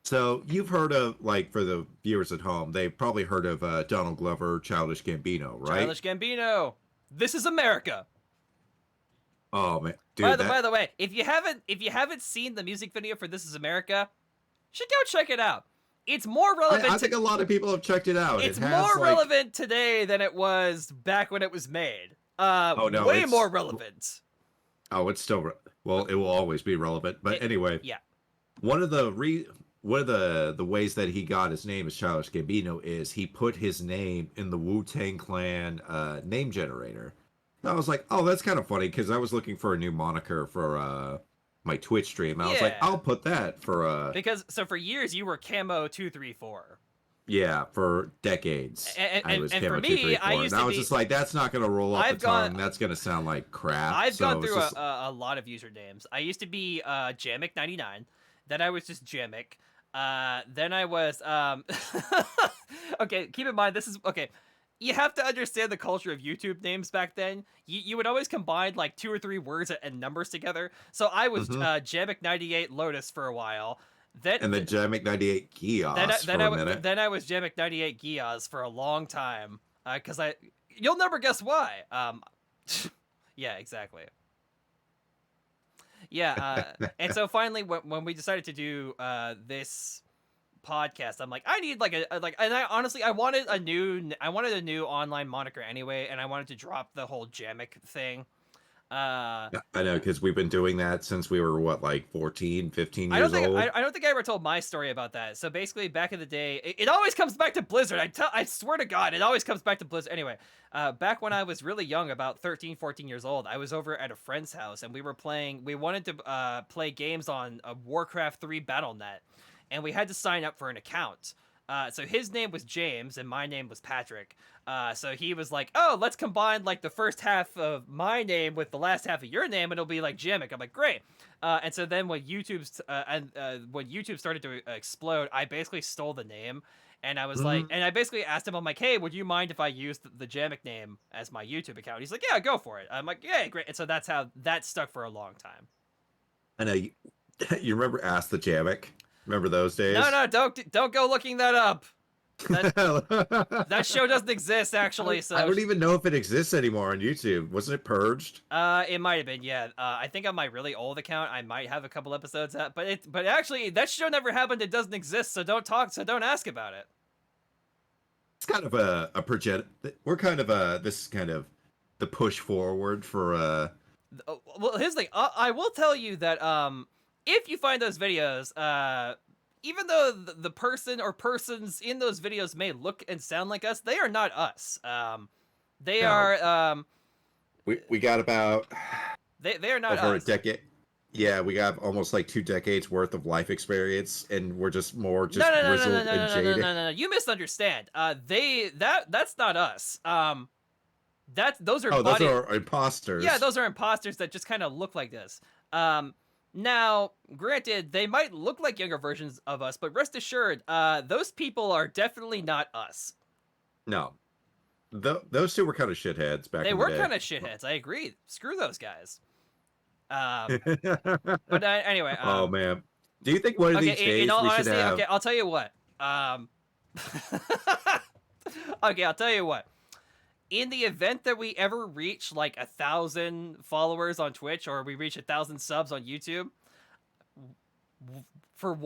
So you've heard of, like, for the viewers at home, they've probably heard of Donald Glover, Childish Gambino, right? Childish Gambino. This is America. Oh man, dude. By the way, if you haven't seen the music video for This Is America, you should go check it out. It's more relevant. I think a lot of people have checked it out. It's it has, more like, relevant today than it was back when it was made. Oh no, way more relevant. Oh, it's still well. It will always be relevant. But anyway, yeah. One of the ways that he got his name as Childish Gambino is he put his name in the Wu-Tang Clan name generator. And I was like, oh, that's kind of funny, because I was looking for a new moniker for my Twitch stream. I was like, I'll put that for because for years you were Camo234. Yeah, for decades. I was and for me, I used to was just like, that's not going to roll off the tongue. That's going to sound like crap. I've gone through a lot of usernames. I used to be 𝐏𝐥𝐞𝐚𝐬𝐿. Then I was just 𝐏𝐿. Then I was okay, keep in mind, this is okay. You have to understand the culture of YouTube names back then. You would always combine like 2 or 3 words and numbers together. So I was 𝐏𝐿98 Lotus for a while. And then 𝐏𝐿98 Gios for a minute. Then I was 𝐏𝐿98 Gios for a long time. Because you'll never guess why. Yeah, exactly. Yeah, and so finally, when we decided to do this podcast, I'm like, I need and I honestly, I wanted a new online moniker anyway, and I wanted to drop the whole 𝐏𝐿 thing. I know, because we've been doing that since we were what, 14, 15 years old. I don't think I ever told my story about that. So basically, back in the day, it always comes back to Blizzard. I swear to God, it always comes back to Blizzard. Anyway, back when I was really young, about 13, 14 years old, I was over at a friend's house, and we wanted to play games on a Warcraft 3 Battle.net, and we had to sign up for an account. So his name was James, and my name was Patrick. So he was like, oh, let's combine like the first half of my name with the last half of your name, and it'll be like 𝐏𝐿. I'm like, great. And so then when YouTube started to explode, I basically stole the name, and I was like, and I basically asked him, I'm like, hey, would you mind if I used the 𝐏𝐿 name as my YouTube account? He's like, yeah, go for it. I'm like, yeah, great. And so that's how that stuck for a long time. I know. You remember Ask the 𝐏𝐿? Remember those days? No, don't go looking that up. That show doesn't exist, actually. So I don't even know if it exists anymore on YouTube. Wasn't it purged? It might have been, yeah. I think on my really old account, I might have a couple episodes out, but actually, that show never happened. It doesn't exist, so don't ask about it. It's kind of a project. We're kind of this is kind of the push forward for Well, here's the thing. I will tell you that if you find those videos, even though the person or persons in those videos may look and sound like us, they are not us. They are. We got about. They are not over us. a decade. Yeah, we got almost like 2 decades worth of life experience, and we're just more grizzled and jaded. No. You misunderstand. That's not us. Those are those are imposters. Yeah, those are imposters that just kind of look like this. Now, granted, they might look like younger versions of us, but rest assured, those people are definitely not us. No. Those 2 were kind of shitheads back in the day. They were kind of shitheads, I agree. Screw those guys. But anyway. Oh, man. Do you think one of these days in all we honesty, should have... Okay, I'll tell you what. Okay, I'll tell you what. In the event that we ever reach like 1,000 followers on Twitch, or we reach 1,000 subs on YouTube, for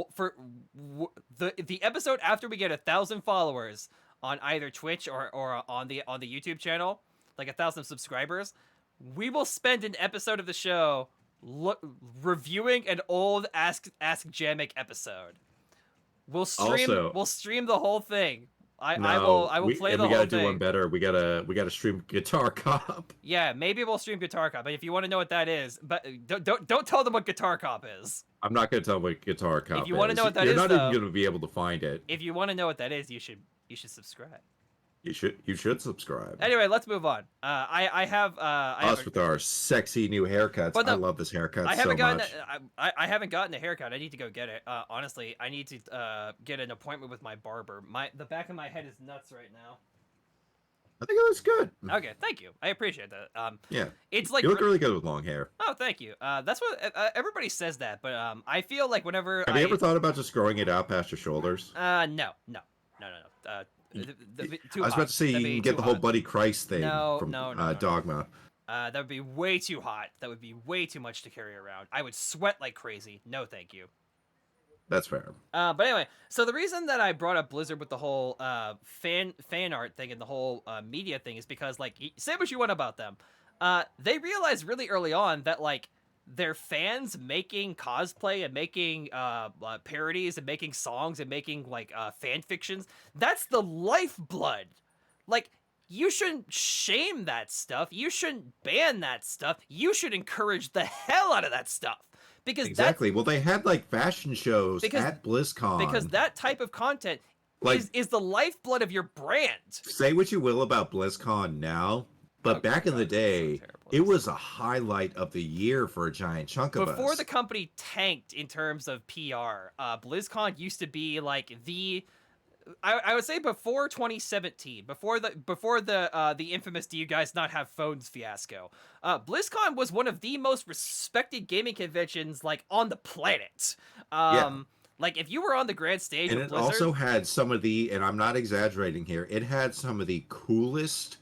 the episode after we get 1,000 followers on either Twitch or on the YouTube channel, like 1,000 subscribers, we will spend an episode of the show reviewing an old Ask 𝐏𝐿 episode. We'll stream the whole thing. I will play the we whole gotta do one thing. better. We gotta stream Guitar Cop. Yeah, maybe we'll stream Guitar Cop. But if you want to know what that is, but don't tell them what Guitar Cop is. I'm not gonna tell them what Guitar Cop If you want to is. know what that You're is, not though, even gonna be able to find it. if you want to know what that is, you should subscribe. You should subscribe. Anyway, let's move on. I have Us with our sexy new haircuts. But no, I love this haircut I haven't so gotten much. I haven't gotten a haircut. I need to go get it. Honestly, I need to get an appointment with my barber. The back of my head is nuts right now. I think it looks good. Okay, thank you. I appreciate that. Yeah, It's like you look really good with long hair. Oh, thank you. That's what everybody says that, but I feel like whenever Have you ever thought about just growing it out past your shoulders? No. Too I was about to say you can get the whole Buddy Christ thing from Dogma. That would be way too hot. That would be way too much to carry around. I would sweat like crazy. No, thank you. That's fair. But anyway, so the reason that I brought up Blizzard with the whole fan art thing and the whole media thing is because, like, say what you want about them, they realized really early on that, like, their fans making cosplay and making parodies and making songs and making, like, fan fictions, that's the lifeblood. Like, you shouldn't shame that stuff. You shouldn't ban that stuff. You should encourage the hell out of that stuff. Because exactly. Well, they had like fashion shows at BlizzCon. Because that type of content is the lifeblood of your brand. Say what you will about BlizzCon now, but back in the day, it was a highlight of the year for a giant chunk of us. Before the company tanked in terms of PR, BlizzCon used to be like the... I would say before 2017, before the infamous "Do you guys not have phones" fiasco, BlizzCon was one of the most respected gaming conventions like on the planet. Like if you were on the grand stage, and of it Blizzard, also had some of the, and I'm not exaggerating here, it had some of the coolest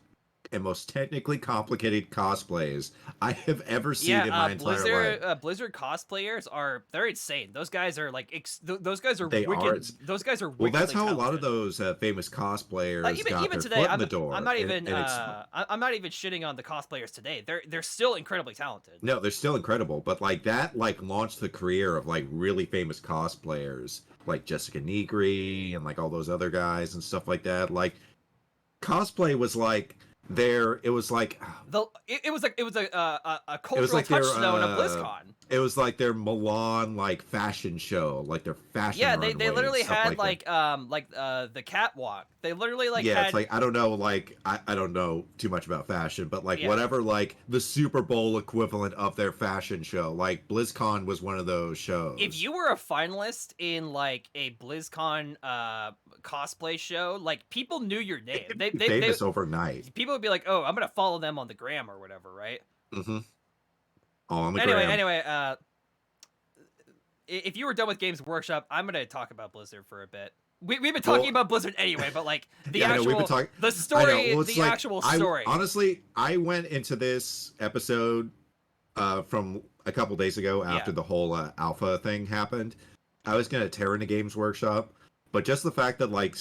and most technically complicated cosplays I have ever seen in my entire life. Blizzard cosplayers they're insane. Those guys are like those guys are they wicked. Those guys are well. That's how talented. a lot of those famous cosplayers got even their today. foot in the door. I'm not even I'm not even shitting on the cosplayers today. They're still incredibly talented. No, they're still incredible, but like that launched the career of like really famous cosplayers like Jessica Negri and like all those other guys and stuff like that. Like cosplay was like it was like it was a cultural touchstone of BlizzCon. It was like their Milan like fashion show, like their fashion. Yeah, they literally had like the catwalk. They literally like had... it's like I don't know, like I don't know too much about fashion, but like whatever, like the Super Bowl equivalent of their fashion show. Like BlizzCon was one of those shows. If you were a finalist in like a BlizzCon cosplay show, like people knew your name. They famous overnight. People would be like, "Oh, I'm gonna follow them on the gram or whatever," right? Mm-hmm. Oh, on the gram. Anyway, if you were done with Games Workshop, I'm gonna talk about Blizzard for a bit. We've been talking about Blizzard anyway, but like the actual story. Honestly, I went into this episode from a couple days ago after the whole alpha thing happened. I was gonna tear into Games Workshop, but just the fact that like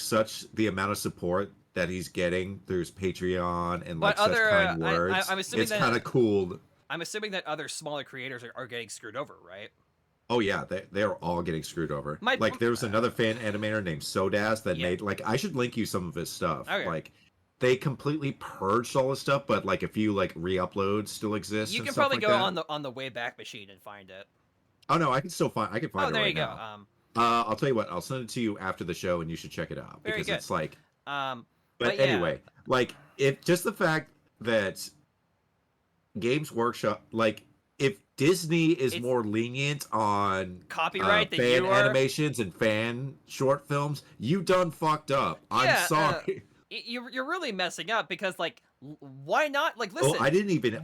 the amount of support that he's getting through his Patreon and like such kind words, it's kind of cool. I'm assuming that other smaller creators are getting screwed over, right? Oh yeah, they're all getting screwed over. Like there was another fan animator named Sodaz that made like I should link you some of his stuff. Okay. Like they completely purged all his stuff, but like a few like re-uploads still exist. You can probably go on the Wayback Machine and find it. Oh no, I can still find. I can find it right now. Oh, there you go. I'll tell you what. I'll send it to you after the show, and you should check it out because it's like. But anyway, like just the fact that Games Workshop, like if Disney is more lenient on copyright than fan animations and fan short films, you done fucked up. I'm sorry. You're really messing up because like why not like listen? I didn't even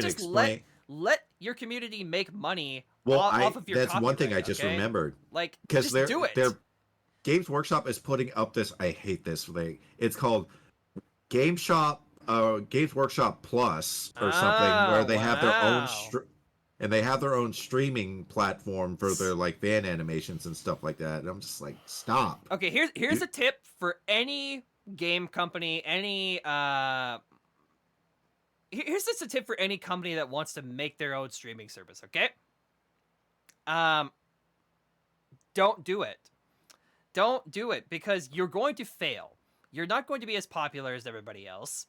explain. Let your community make money off of your that's copyright, one thing I just remembered. Like because do it. Their Games Workshop is putting up this. I hate this thing. It's called Games Workshop Plus or something, where they have their own and they have their own streaming platform for their like fan animations and stuff like that. And I'm just like, stop. Okay, here's a tip for any game company, here's just a tip for any company that wants to make their own streaming service, okay? Don't do it. Don't do it because you're going to fail. You're not going to be as popular as everybody else.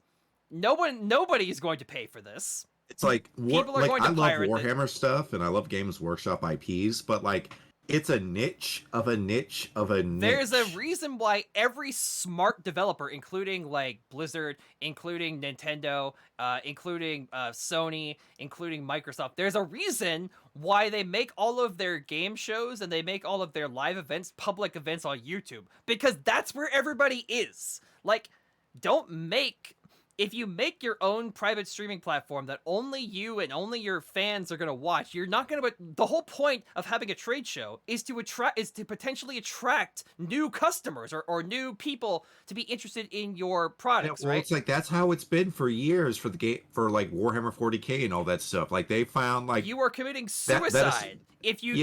Nobody is going to pay for this. It's like People are going to I love pirate Warhammer stuff and I love Games Workshop IPs, but like it's a niche of a niche of a niche. There's a reason why every smart developer, including like Blizzard, including Nintendo, including Sony, including Microsoft, there's a reason why they make all of their game shows and they make all of their live events, public events on YouTube, because that's where everybody is. Like, if you make your own private streaming platform that only you and only your fans are going to watch, you're not going to. The whole point of having a trade show is to potentially attract new customers or new people to be interested in your products, right? It's like that's how it's been for years for the game, for like Warhammer 40K and all that stuff. Like they found like you are committing suicide if you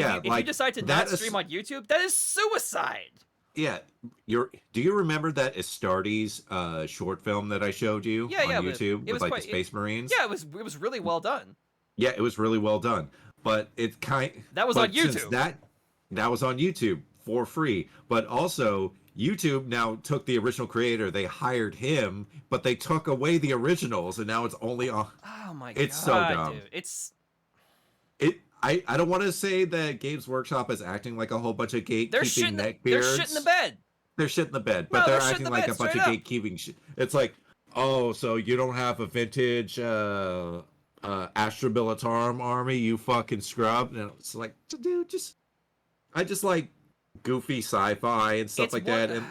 decide to not stream on YouTube. That is suicide. Yeah, do you remember that Astartes short film that I showed you on YouTube with like the Space Marines? Yeah, it was really well done. Yeah, it was really well done. But that was on YouTube. That was on YouTube for free. But also YouTube now took the original creator, they hired him, but they took away the originals and now it's only on. Oh my god. It's so dumb. Dude. I don't want to say that Games Workshop is acting like a whole bunch of gatekeeping neckbeards. They're shit in the bed. They're shit in the bed, but they're acting like a bunch of gatekeeping shit. It's like, oh, so you don't have a vintage Astra Militarum army, you fucking scrub. And it's like, dude, I just like goofy sci-fi and stuff like that. And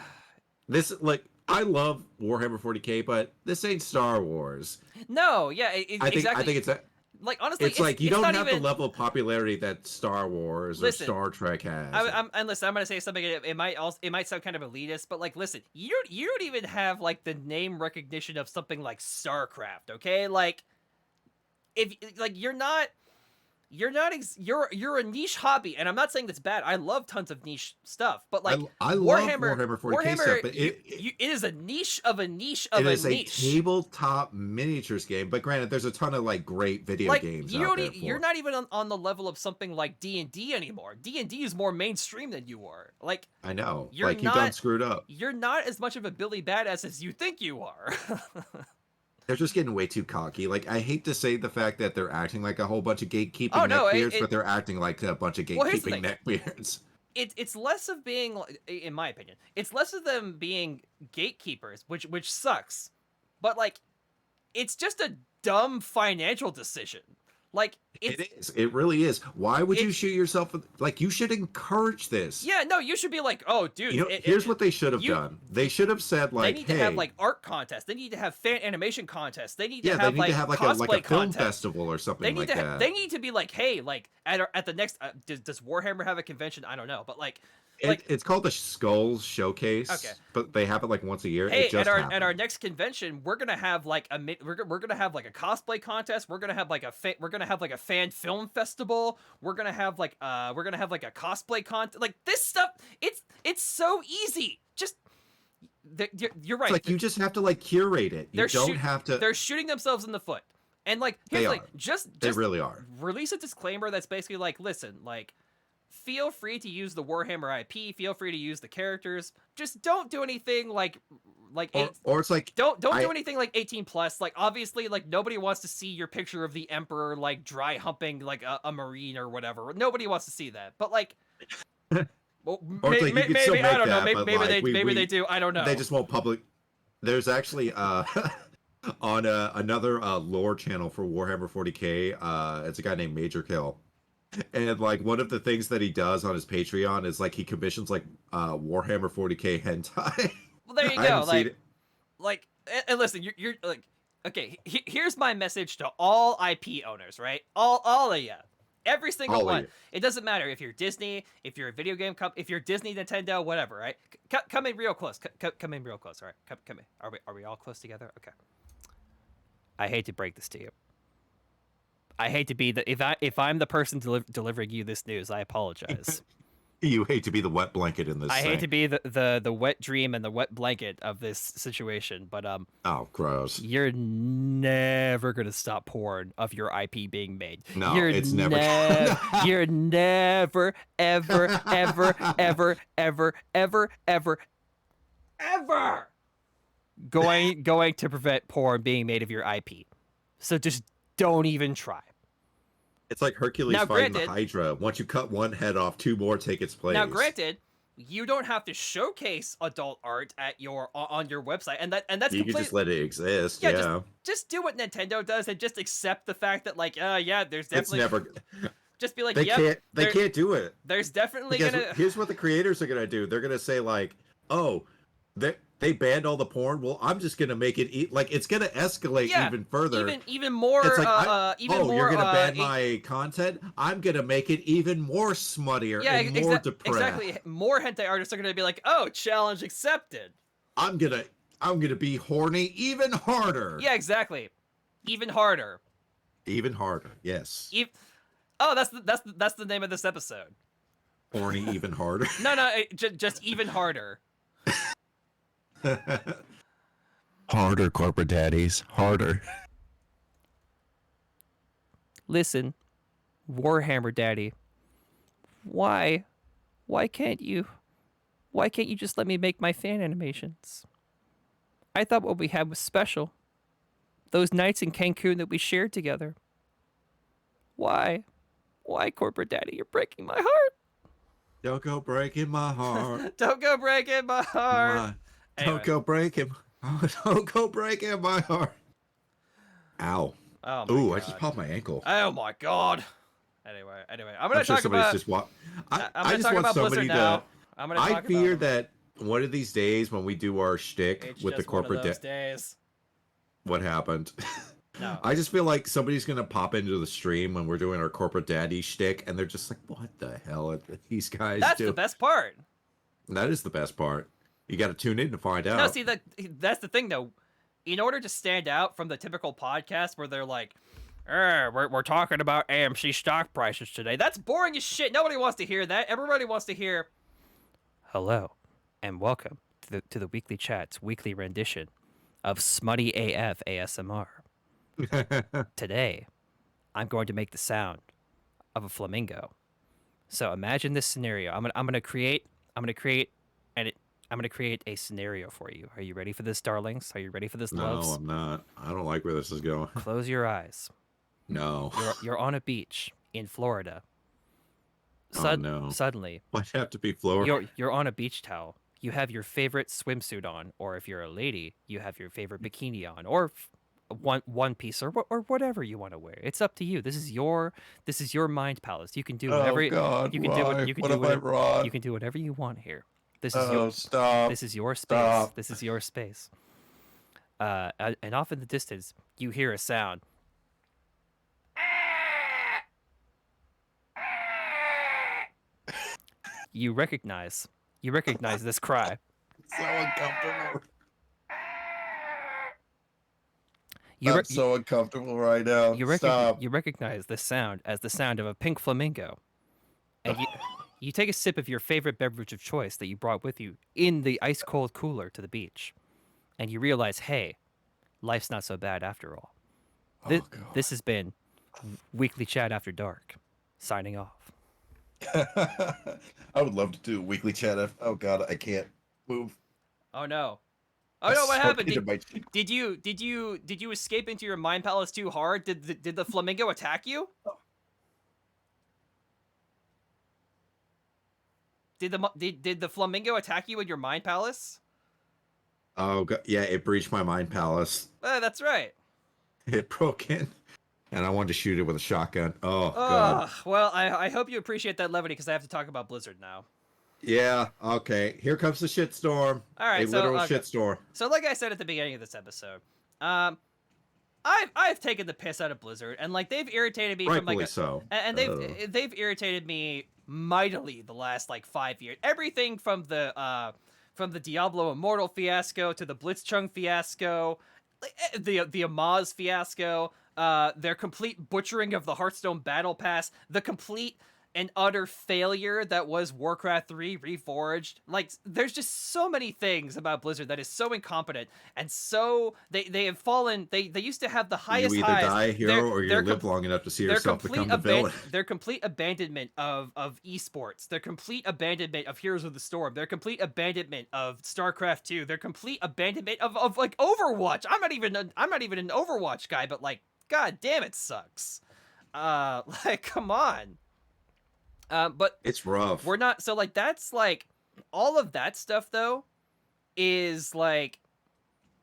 this, like, I love Warhammer 40K, but this ain't Star Wars. No, yeah, exactly. I think it's a. Like, honestly, it's like you don't have even the level of popularity that Star Wars or Star Trek has. And listen, I'm gonna say something. It might sound kind of elitist, but like, listen, you don't even have like the name recognition of something like StarCraft. Okay, like if like you're a niche hobby, and I'm not saying that's bad. I love tons of niche stuff, but like I love Warhammer 40K stuff, but it is a niche of a niche of a niche. It is a tabletop miniatures game, but granted, there's a ton of like great video games out there. You're not even on the level of something like D&D anymore. D&D is more mainstream than you were. Like I know, you done screwed up. You're not as much of a Billy Badass as you think you are. They're just getting way too cocky. Like, I hate to say the fact that they're acting like a whole bunch of gatekeeping neckbeards, but they're acting like a bunch of gatekeeping neckbeards. It's less of being, in my opinion, it's less of them being gatekeepers, which sucks. But, like, it's just a dumb financial decision. Like, it is. It really is. Why would you shoot yourself? Like, you should encourage this. Yeah, no, you should be like, oh, dude. You know, here's what they should have done. They should have said, like, they need to have like art contests. They need to have fan animation contests. They need to have like a film contest. Festival or something like that. They need to be like, hey, like at the next. Does Warhammer have a convention? I don't know, but like. It's called the Skulls Showcase. Okay. But they have it like once a year. Hey, at our next convention, we're gonna have like a cosplay contest. We're gonna have like a fan film festival. We're gonna have like a cosplay contest. Like this stuff, it's so easy. Just you're right. It's like you just have to like curate it. You don't have to. They're shooting themselves in the foot. And like here's like they really are. Release a disclaimer that's basically like, listen, like. Feel free to use the Warhammer IP. Feel free to use the characters. Just don't do anything like or it's like don't do anything like 18 plus. Like obviously, like nobody wants to see your picture of the Emperor like dry humping like a Marine or whatever. Nobody wants to see that. But like, well, maybe I don't know. Maybe they do. I don't know. They just won't public. There's actually on another lore channel for Warhammer 40K. It's a guy named Major Kill. And like one of the things that he does on his Patreon is like he commissions like Warhammer 40K hentai. Well, there you go. Like, and listen, you're like, okay. Here's my message to all IP owners, right? All of you, every single one. It doesn't matter if you're Disney, if you're a video game company, if you're Disney, Nintendo, whatever, right? Come in real close. Come in real close. All right, come in. Are we all close together? Okay. I hate to break this to you. I hate to be if I'm the person delivering you this news, I apologize. You hate to be the wet blanket in this. I hate to be the wet dream and the wet blanket of this situation, but oh, gross! You're never gonna stop porn of your IP being made. No, it's never. You're never, ever, ever, ever, ever, ever, ever, ever going to prevent porn being made of your IP. So just don't even try. It's like Hercules Now, fighting the granted- Hydra. Once you cut one head off, two more take its place. Now, granted, you don't have to showcase adult art at on your website, and that's you can just let it exist. Yeah, Yeah, just do what Nintendo does and just accept the fact that, like, yeah, there's it's definitely never. just be like, They yep, can't do it. there's definitely Because gonna. here's what the creators are gonna do. They're gonna say like, "Oh, they banned all the porn. Well, I'm just gonna make it like it's gonna escalate Yeah, even further. even more. It's like, even more. You're gonna ban my content. I'm gonna make it even more smuttier and more depressed. Exactly. More hentai artists are gonna be like, oh, challenge accepted. I'm gonna be horny even harder. Yeah, exactly. Even harder. Even harder. Yes. Oh, that's the name of this episode. Horny even harder. No, just even harder. Harder, corporate daddies. Harder. Listen, Warhammer Daddy. Why can't you just let me make my fan animations? I thought what we had was special. Those nights in Cancun that we shared together. Why, corporate daddy? You're breaking my heart. Don't go breaking my heart. Don't go breaking my heart. Don't go breaking. Don't go breaking my heart. Ow. Oh my Ooh, God. I just popped my ankle. Oh my God. Anyway, I'm gonna I'm sure talk somebody's about. just I'm gonna talk about Blizzard now. I'm gonna. I fear that one of these days when we do our shtick with the corporate days. What happened? No. I just feel like somebody's gonna pop into the stream when we're doing our corporate daddy shtick, and they're just like, "What the hell are these guys That's do?" the best part. That is the best part. You got to tune in to find out. No, see that's the thing though. In order to stand out from the typical podcast where they're like, we're talking about AMC stock prices today. That's boring as shit. Nobody wants to hear that. Everybody wants to hear, hello, and welcome to the Weekly Chat's weekly rendition of Smutty AF ASMR. Today, I'm going to make the sound of a flamingo. So imagine this scenario. I'm gonna create a scenario for you. Are you ready for this, darlings? Are you ready for this, loves? No, I'm not. I don't like where this is going. Close your eyes. No. You're on a beach in Florida. No. Suddenly, Why'd it have to be Florida? you're on a beach towel. You have your favorite swimsuit on, or if you're a lady, you have your favorite bikini on, or one piece, or whatever you want to wear. It's up to you. This is your mind palace. You can do whatever. Oh God! You can do what you can do. You can do whatever you want here. This is stop. This is your space. Stop. This is your space. And off in the distance, you hear a sound. You recognize this cry. So uncomfortable. I'm so uncomfortable right now. You recognize this sound as the sound of a pink flamingo, and you take a sip of your favorite beverage of choice that you brought with you in the ice cold cooler to the beach, and you realize, hey, life's not so bad after all. This has been Weekly Chat After Dark, signing off. I would love to do a weekly chat. Oh God, I can't move. Oh no. Oh no! What happened? Did you escape into your mind palace too hard? Did the flamingo attack you? Did the flamingo attack you in your mind palace? Oh God, yeah, it breached my mind palace. That's right. It broke in, and I wanted to shoot it with a shotgun. Oh God. Well, I hope you appreciate that levity because I have to talk about Blizzard now. Yeah. Okay. Here comes the shitstorm. All right. A literal shitstorm. So, like I said at the beginning of this episode, I've taken the piss out of Blizzard, and like they've irritated me Rightfully so. And they've irritated me mightily the last like 5 years. Everything from the Diablo Immortal fiasco to the Blitzchung fiasco, the Amaz fiasco, their complete butchering of the Hearthstone Battle Pass, the complete an utter failure that was Warcraft 3 Reforged. Like, there's just so many things about Blizzard that is so incompetent, and so they have fallen. They used to have the You highest either highs. die a hero or you live long enough to see yourself become the villain. Their complete abandonment of esports, their complete abandonment of Heroes of the Storm, their complete abandonment of StarCraft 2, their complete abandonment of like Overwatch. I'm not even an Overwatch guy, but like, god damn, it sucks. Like, come on. But It's rough. we're not, so like, that's like, all of that stuff though is like,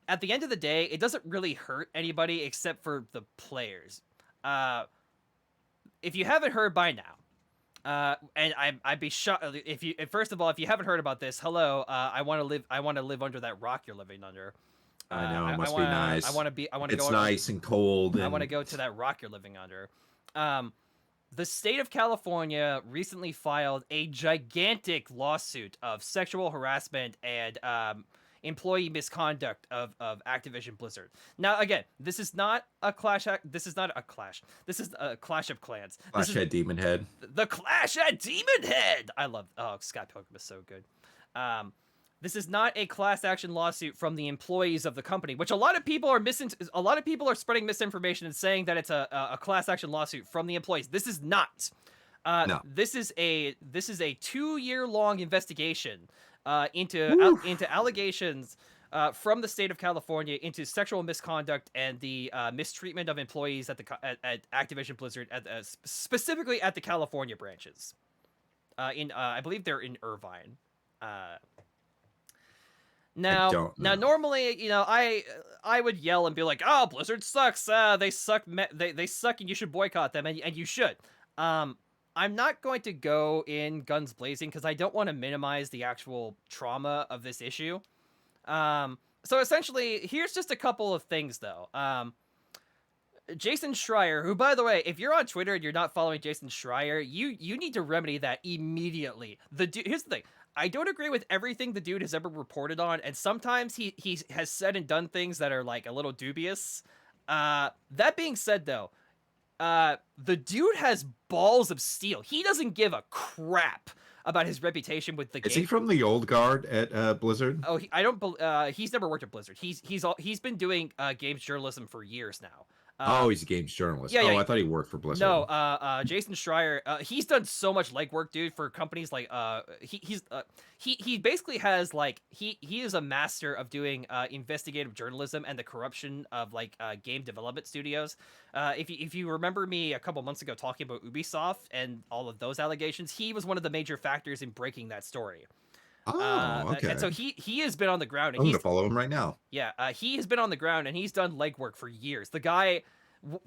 at the end of the day, it doesn't really hurt anybody except for the players. If you haven't heard by now, and I'd be shocked if first of all, if you haven't heard about this, hello, I want to live under that rock you're living under. I know, it must be nice. I want to It's go. nice and cold. I want to go to that rock you're living under. The state of California recently filed a gigantic lawsuit of sexual harassment and employee misconduct of Activision Blizzard. Now, again, this is not a clash. This is not a clash. This is a Clash of Clans. Clash at Demon Head. The Clash at Demon Head. I love. Oh, Scott Pilgrim is so good. This is not a class action lawsuit from the employees of the company, which a lot of people are A lot of people are spreading misinformation and saying that it's a class action lawsuit from the employees. This is not. No. This is a 2-year-long investigation into allegations from the state of California into sexual misconduct and the mistreatment of employees at Activision Blizzard, specifically at the California branches. I believe they're in Irvine. Now, normally, you know, I would yell and be like, "Oh, Blizzard sucks. They suck. They suck, and you should boycott them." And you should. I'm not going to go in guns blazing because I don't want to minimize the actual trauma of this issue. So essentially, here's just a couple of things, though. Jason Schreier, who, by the way, if you're on Twitter and you're not following Jason Schreier, you need to remedy that immediately. Here's the thing. I don't agree with everything the dude has ever reported on, and sometimes he has said and done things that are like a little dubious. That being said, though, the dude has balls of steel. He doesn't give a crap about his reputation with the game. Is he from the old guard at Blizzard? Oh, he's never worked at Blizzard. He's been doing games journalism for years now. He's a games journalist. Yeah, I thought he worked for Blizzard. No, Jason Schreier, he's done so much legwork, dude, for companies like he basically has like he is a master of doing investigative journalism and the corruption of like game development studios. If you remember me a couple months ago talking about Ubisoft and all of those allegations, he was one of the major factors in breaking that story. Okay. And so he has been on the ground. And I'm gonna follow him right now. Yeah, he has been on the ground and he's done legwork for years. The guy,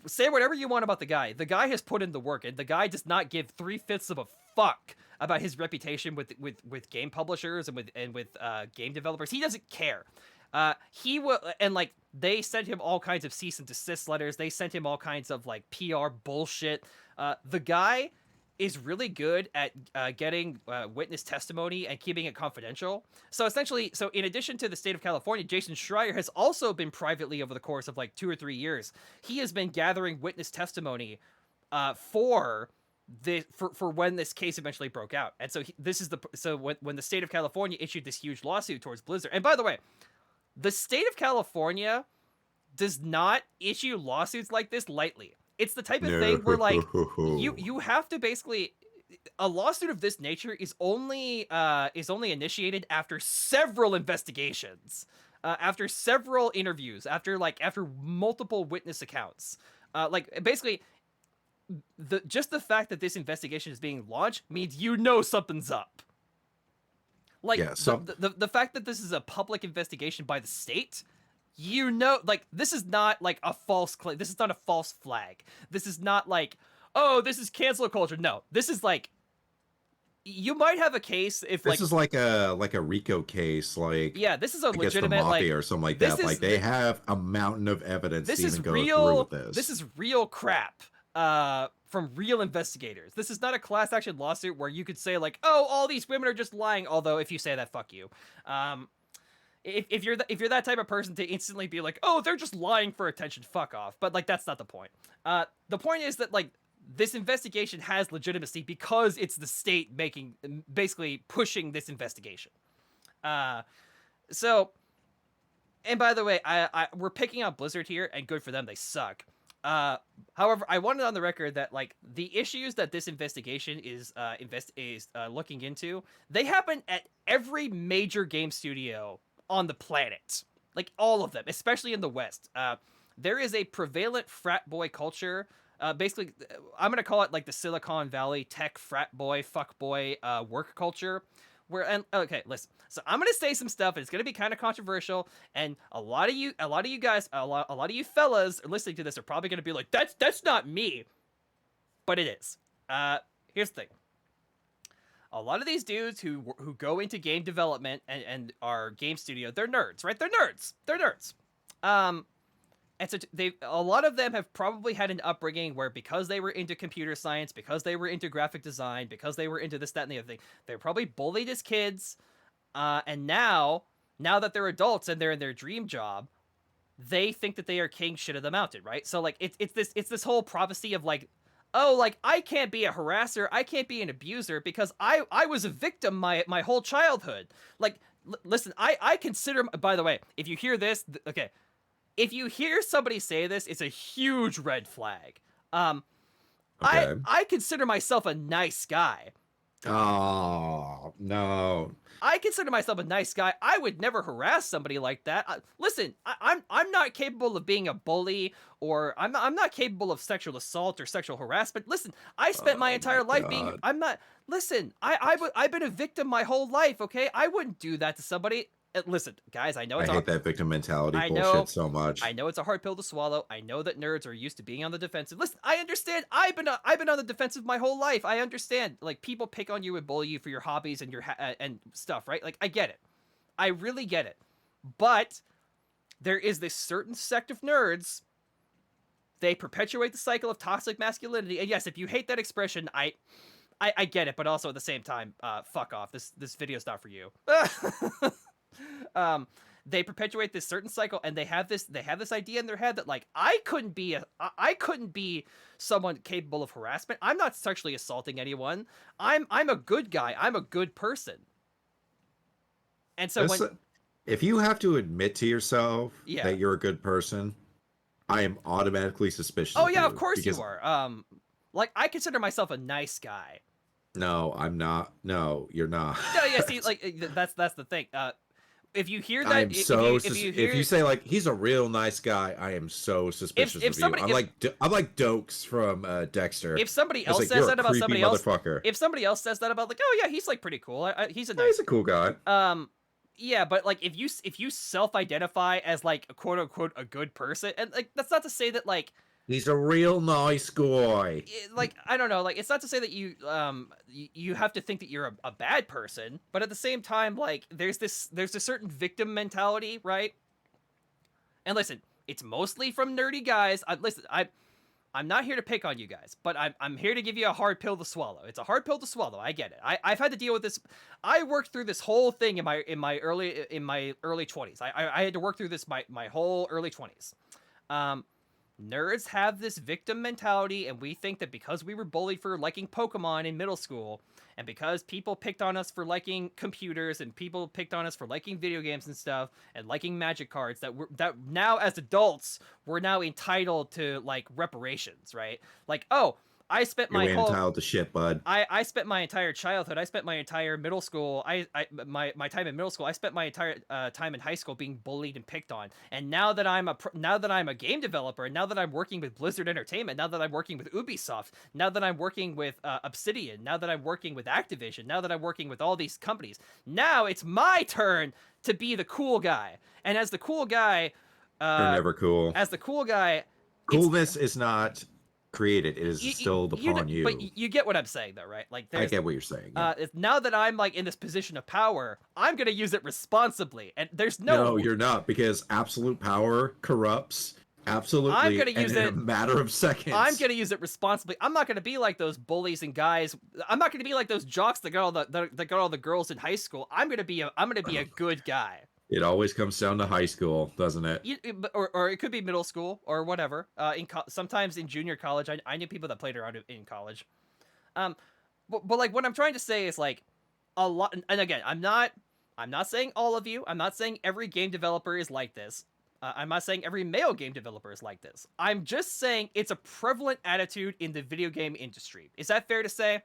say whatever you want about the guy. The guy has put in the work, and the guy does not give 3/5 of a fuck about his reputation with game publishers and with game developers. He doesn't care. He will, and like they sent him all kinds of cease and desist letters. They sent him all kinds of like PR bullshit. The guy is really good at getting witness testimony and keeping it confidential. So essentially, in addition to the state of California, Jason Schreier has also been privately over the course of like 2 or 3 years. He has been gathering witness testimony for when this case eventually broke out. And so when the state of California issued this huge lawsuit towards Blizzard. And by the way, the state of California does not issue lawsuits like this lightly. It's the type of thing where like you have to basically, a lawsuit of this nature is only initiated after several investigations, after several interviews, after multiple witness accounts. Like basically, just the fact that this investigation is being launched means something's up. Like the fact that this is a public investigation by the state. Like, this is not like a false claim. This is not a false flag. This is not like, oh, this is cancel culture. No, this is like, you might have a case if this is like a RICO case, like, yeah, this is a legitimate the mafia like or something like that. Like they have a mountain of evidence. This to is even go real. through with this. This is real crap. From real investigators. This is not a class action lawsuit where you could say like, oh, all these women are just lying. Although if you say that, fuck you. If you're that type of person to instantly be like, oh, they're just lying for attention, fuck off. But like, that's not the point. The point is that like this investigation has legitimacy because it's the state basically pushing this investigation. So, and by the way, we're picking on Blizzard here, and good for them, they suck. However, I wanted on the record that like the issues that this investigation is looking into, they happen at every major game studio on the planet, like all of them, especially in the West. There is a prevalent frat boy culture. Basically, I'm gonna call it like the Silicon Valley tech frat boy, fuck boy, work culture. Okay, listen. So I'm gonna say some stuff, and it's gonna be kind of controversial. And a lot of you guys, a lot of you fellas listening to this are probably gonna be like, "That's not me," but it is. Here's the thing. A lot of these dudes who go into game development and are game studio, they're nerds, right? They're nerds. And so a lot of them have probably had an upbringing where because they were into computer science, because they were into graphic design, because they were into this, that, and the other thing, they're probably bullied as kids. And now that they're adults and they're in their dream job, they think that they are king shit of the mountain, right? So like it's this whole prophecy of like, oh, like I can't be a harasser, I can't be an abuser because I was a victim my whole childhood. Like, listen, I consider, by the way, if you hear this, okay. If you hear somebody say this, it's a huge red flag. Okay. I consider myself a nice guy. Oh, no. I consider myself a nice guy. I would never harass somebody like that. Listen, I'm not capable of being a bully, or I'm not capable of sexual assault or sexual harassment. Listen, I spent my entire life being. I'm not. Listen, I've been a victim my whole life. Okay, I wouldn't do that to somebody. Listen, guys, I know I hate that victim mentality bullshit so much. I know it's a hard pill to swallow. I know that nerds are used to being on the defensive. Listen, I understand. I've been on the defensive my whole life. I understand. Like, people pick on you and bully you for your hobbies and your and stuff, right? Like, I get it. I really get it. But there is this certain sect of nerds. They perpetuate the cycle of toxic masculinity. And yes, if you hate that expression, I get it. But also at the same time, fuck off. This video's not for you. They perpetuate this certain cycle, and they have this idea in their head that like I couldn't be someone capable of harassment. I'm not sexually assaulting anyone. I'm a good guy. I'm a good person. And so if you have to admit to yourself that you're a good person, I am automatically suspicious. Oh yeah, of course you are. Like, I consider myself a nice guy. No, I'm not. No, you're not. No, yeah. See, like that's the thing. If you hear that, if you say like he's a real nice guy, I am so suspicious of you. I'm like Dokes from Dexter. If somebody else says that about somebody else, if somebody else says that about like, oh yeah, he's like pretty cool. He's a cool guy. Yeah, but like if you self-identify as like a quote unquote a good person, and like that's not to say that like he's a real nice guy. Like, I don't know, like it's not to say that you have to think that you're a bad person, but at the same time, like there's a certain victim mentality, right? And listen, it's mostly from nerdy guys. I'm not here to pick on you guys, but I'm here to give you a hard pill to swallow. It's a hard pill to swallow. I get it. I've had to deal with this. I worked through this whole thing in my early 20s. I had to work through this my whole early 20s. Nerds have this victim mentality, and we think that because we were bullied for liking Pokemon in middle school, and because people picked on us for liking computers, and people picked on us for liking video games and stuff, and liking magic cards, that now as adults, we're now entitled to like reparations, right? Like, oh, I spent my whole entitled to shit, bud. I spent my entire childhood. I spent my entire middle school. My time in middle school. I spent my entire time in high school being bullied and picked on. And now that I'm a game developer, and now that I'm working with Blizzard Entertainment, now that I'm working with Ubisoft, now that I'm working with Obsidian, now that I'm working with Activision, now that I'm working with all these companies, now it's my turn to be the cool guy. And as the cool guy, you're never cool. As the cool guy, coolness is not created. It is instilled upon you. But you get what I'm saying, though, right? Like, I get what you're saying. Yeah. Now that I'm like in this position of power, I'm gonna use it responsibly, and there's no, you're not, because absolute power corrupts. Absolutely, I'm gonna use it in a matter of seconds. I'm gonna use it responsibly. I'm not gonna be like those bullies and guys. I'm not gonna be like those jocks that got all the girls in high school. I'm gonna be a good guy. It always comes down to high school, doesn't it? Or it could be middle school or whatever. Sometimes in junior college, I knew people that played around in college. Um, but like what I'm trying to say is like a lot. And again, I'm not saying all of you. I'm not saying every game developer is like this. I'm not saying every male game developer is like this. I'm just saying it's a prevalent attitude in the video game industry. Is that fair to say?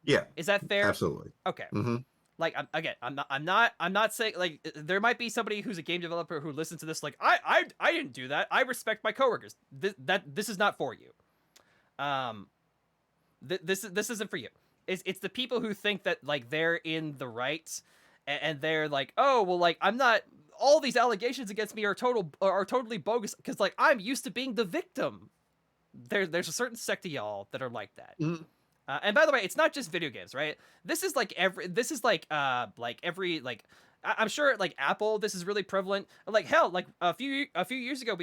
Yeah, Is that fair? absolutely. Okay. Mm-hmm. Like I'm not saying like there might be somebody who's a game developer who listens to this like I didn't do that. I respect my coworkers. This is not for you. This isn't for you. It's the people who think that like they're in the right, and they're like, oh well, like I'm not. All these allegations against me are totally bogus because like I'm used to being the victim. There's a certain sect of y'all that are like that. Mm-hmm. And by the way, it's not just video games, right? This is like every like I'm sure like Apple, this is really prevalent. Like hell, like a few years ago,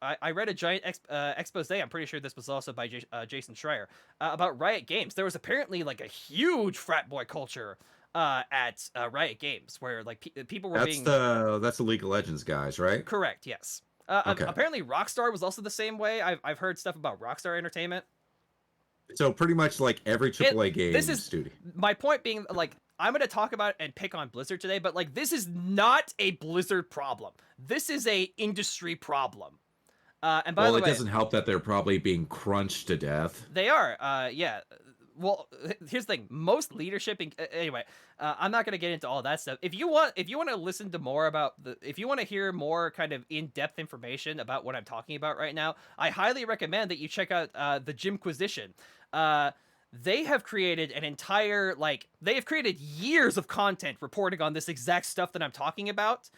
I read a giant expose. I'm pretty sure this was also by Jason Schreier about Riot Games. There was apparently like a huge frat boy culture at Riot Games where like people were being That's the League of Legends guys, right? correct. Yes. Okay. Apparently Rockstar was also the same way. I've heard stuff about Rockstar Entertainment. So pretty much like every AAA game studio. My point being, like, I'm going to talk about and pick on Blizzard today, but like this is not a Blizzard problem. This is a industry problem. And by the way, it doesn't help that they're probably being crunched to death. They are. Yeah. Well, here's the thing. Most leadership. Anyway, I'm not going to get into all that stuff. If you want to listen to more about if you want to hear more kind of in-depth information about what I'm talking about right now, I highly recommend that you check out the J.'sInquisition. They have created an entire they have created years of content reporting on this exact stuff that I'm talking about.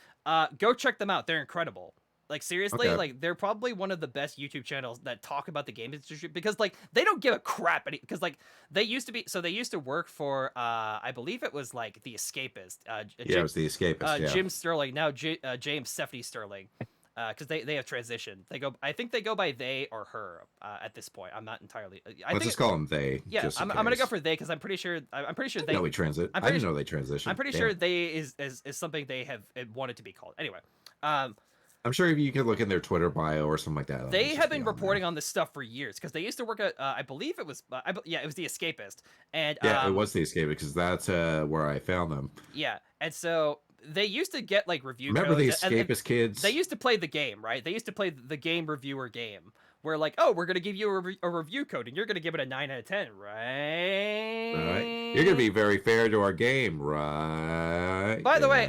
Go check them out. They're incredible. Like seriously, Okay. like they're probably one of the best YouTube channels that talk about the game industry because like they don't give a crap because like they used to work for I believe it was like the Escapist. It was the Escapist. Yeah. Jim Sterling, now James Stephanie Sterling. Because they have transitioned. I think they go by they or her at this point. I'm not entirely. Let's just call them they. Yeah, I'm gonna go for they because I'm pretty sure they. No, we transit. I didn't know they transitioned. I'm pretty sure they is something they have wanted to be called. Anyway, I'm sure if you could look in their Twitter bio or something like that. They have been reporting on this stuff for years because they used to work at I believe it was it was the Escapist and yeah, it was the Escapist because that's where I found them. Yeah, and so they used to get like review. Remember codes, the Escapist kids? They used to play the game, right? They used to play the game reviewer game, where like, oh, we're gonna give you a review code, and you're gonna give it a 9 out of 10, right? Right. You're gonna be very fair to our game, right? By the way,